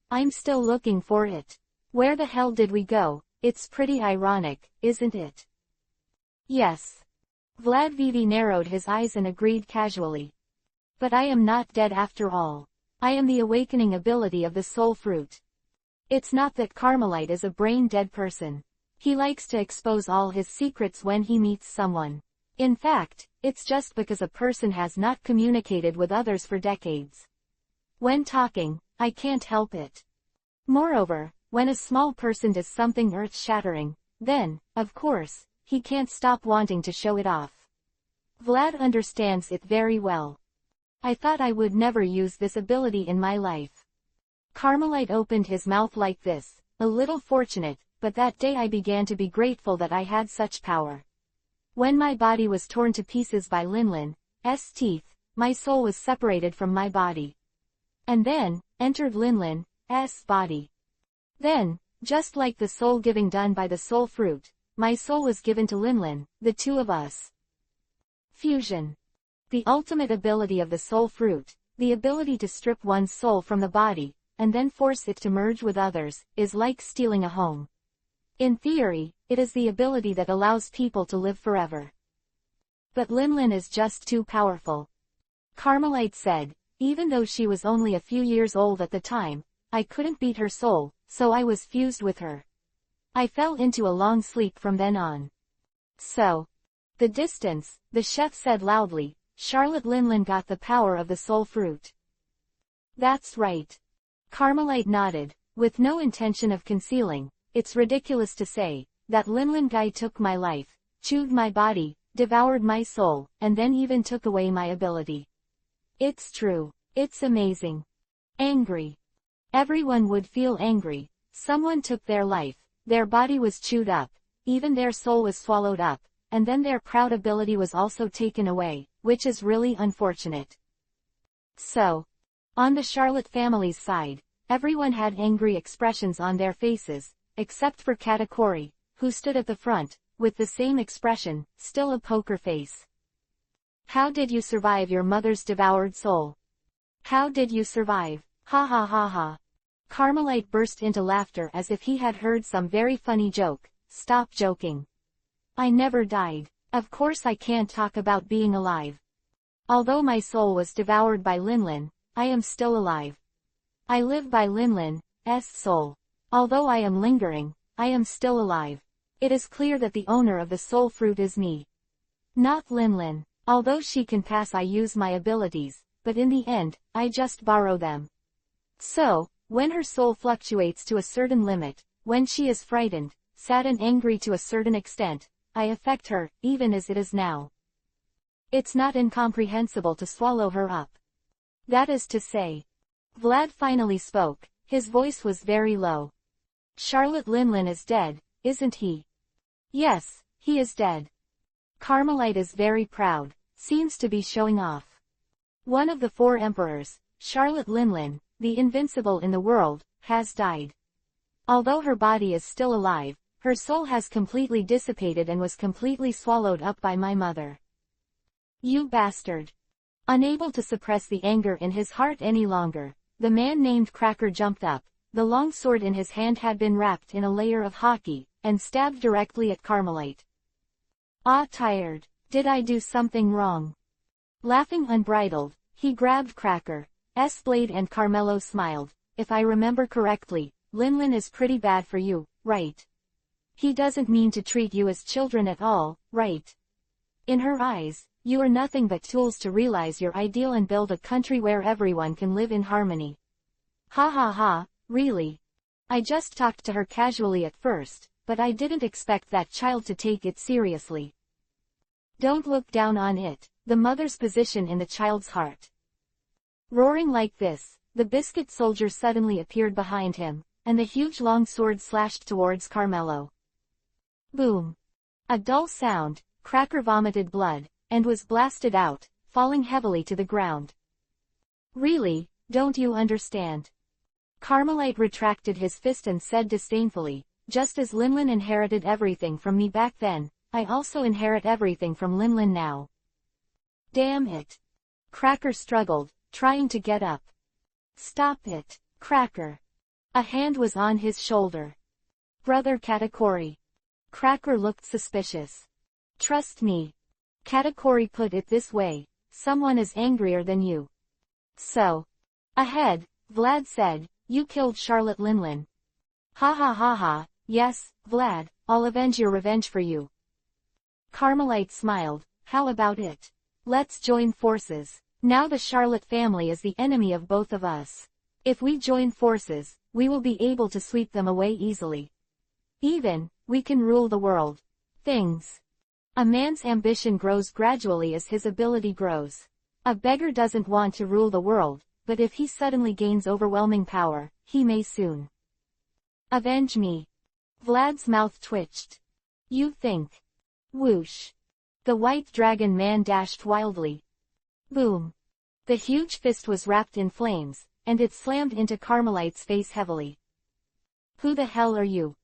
I'm still looking for it. Where the hell did we go? It's pretty ironic, isn't it? Yes. Vlad Vivi narrowed his eyes and agreed casually. But I am not dead after all. I am the awakening ability of the soul fruit. It's not that Carmelite is a brain-dead person. He likes to expose all his secrets when he meets someone. In fact, it's just because a person has not communicated with others for decades. When talking, I can't help it. Moreover, when a small person does something earth-shattering, then, of course, he can't stop wanting to show it off. Vlad understands it very well. I thought I would never use this ability in my life. Carmelite opened his mouth like this, a little fortunate, but that day I began to be grateful that I had such power. When my body was torn to pieces by Linlin's teeth, my soul was separated from my body. And then, entered Linlin's body. Then, just like the soul giving done by the soul fruit, my soul was given to Linlin, the two of us. Fusion. The ultimate ability of the soul fruit, the ability to strip one's soul from the body, and then force it to merge with others, is like stealing a home. In theory, it is the ability that allows people to live forever. But Linlin is just too powerful. Carmelite said, even though she was only a few years old at the time, I couldn't beat her soul, so I was fused with her. I fell into a long sleep from then on. So. The distance, the chef said loudly, Charlotte Linlin got the power of the soul fruit. That's right. Carmelite nodded, with no intention of concealing, it's ridiculous to say, that Linlin guy took my life, chewed my body, devoured my soul, and then even took away my ability. It's true. It's amazing. Angry. Everyone would feel angry. Someone took their life, their body was chewed up, even their soul was swallowed up, and then their proud ability was also taken away, which is really unfortunate. So, on the Charlotte family's side, everyone had angry expressions on their faces, except for Katakuri, who stood at the front, with the same expression, still a poker face. How did you survive your mother's devoured soul? How did you survive? Ha ha ha ha. Carmelite burst into laughter as if he had heard some very funny joke. Stop joking. I never died. Of course I can't talk about being alive. Although my soul was devoured by Linlin, I am still alive. I live by Linlin's soul. Although I am lingering, I am still alive. It is clear that the owner of the soul fruit is me. Not Linlin. Although she can pass, I use my abilities, but in the end, I just borrow them. So, when her soul fluctuates to a certain limit, when she is frightened, sad and angry to a certain extent, I affect her, even as it is now. It's not incomprehensible to swallow her up. That is to say. Vlad finally spoke, his voice was very low. Charlotte Linlin is dead, isn't he? Yes, he is dead. Carmelite is very proud, seems to be showing off. One of the 4 emperors, Charlotte Linlin, the invincible in the world, has died. Although her body is still alive, her soul has completely dissipated and was completely swallowed up by my mother. You bastard. Unable to suppress the anger in his heart any longer, the man named Cracker jumped up, the long sword in his hand had been wrapped in a layer of hockey, and stabbed directly at Carmelite. Ah, tired. Did I do something wrong? Laughing unbridled, he grabbed Cracker's blade and Carmelo smiled. If I remember correctly, Linlin is pretty bad for you, right? He doesn't mean to treat you as children at all, right? In her eyes, you are nothing but tools to realize your ideal and build a country where everyone can live in harmony. Ha ha ha, really? I just talked to her casually at first, but I didn't expect that child to take it seriously. Don't look down on it, the mother's position in the child's heart. Roaring like this, the biscuit soldier suddenly appeared behind him, and the huge long sword slashed towards Carmelo. Boom. A dull sound, Cracker vomited blood, and was blasted out, falling heavily to the ground. Really, don't you understand? Carmelite retracted his fist and said disdainfully, just as Linlin inherited everything from me back then, I also inherit everything from Linlin now. Damn it. Cracker struggled, trying to get up. Stop it, Cracker. A hand was on his shoulder. Brother Katakuri. Cracker looked suspicious. Trust me. Katakuri put it this way, someone is angrier than you. So. Ahead, Vlad said, you killed Charlotte Linlin. Ha ha ha ha, yes, Vlad, I'll avenge your revenge for you. Carmelite smiled, how about it? Let's join forces. Now the Charlotte family is the enemy of both of us. If we join forces, we will be able to sweep them away easily. Even, we can rule the world. Things. A man's ambition grows gradually as his ability grows. A beggar doesn't want to rule the world, but if he suddenly gains overwhelming power, he may soon. Avenge me. Vlad's mouth twitched. You think. Whoosh. The white dragon man dashed wildly. Boom. The huge fist was wrapped in flames, and it slammed into Carmelite's face heavily. "Who the hell are you?"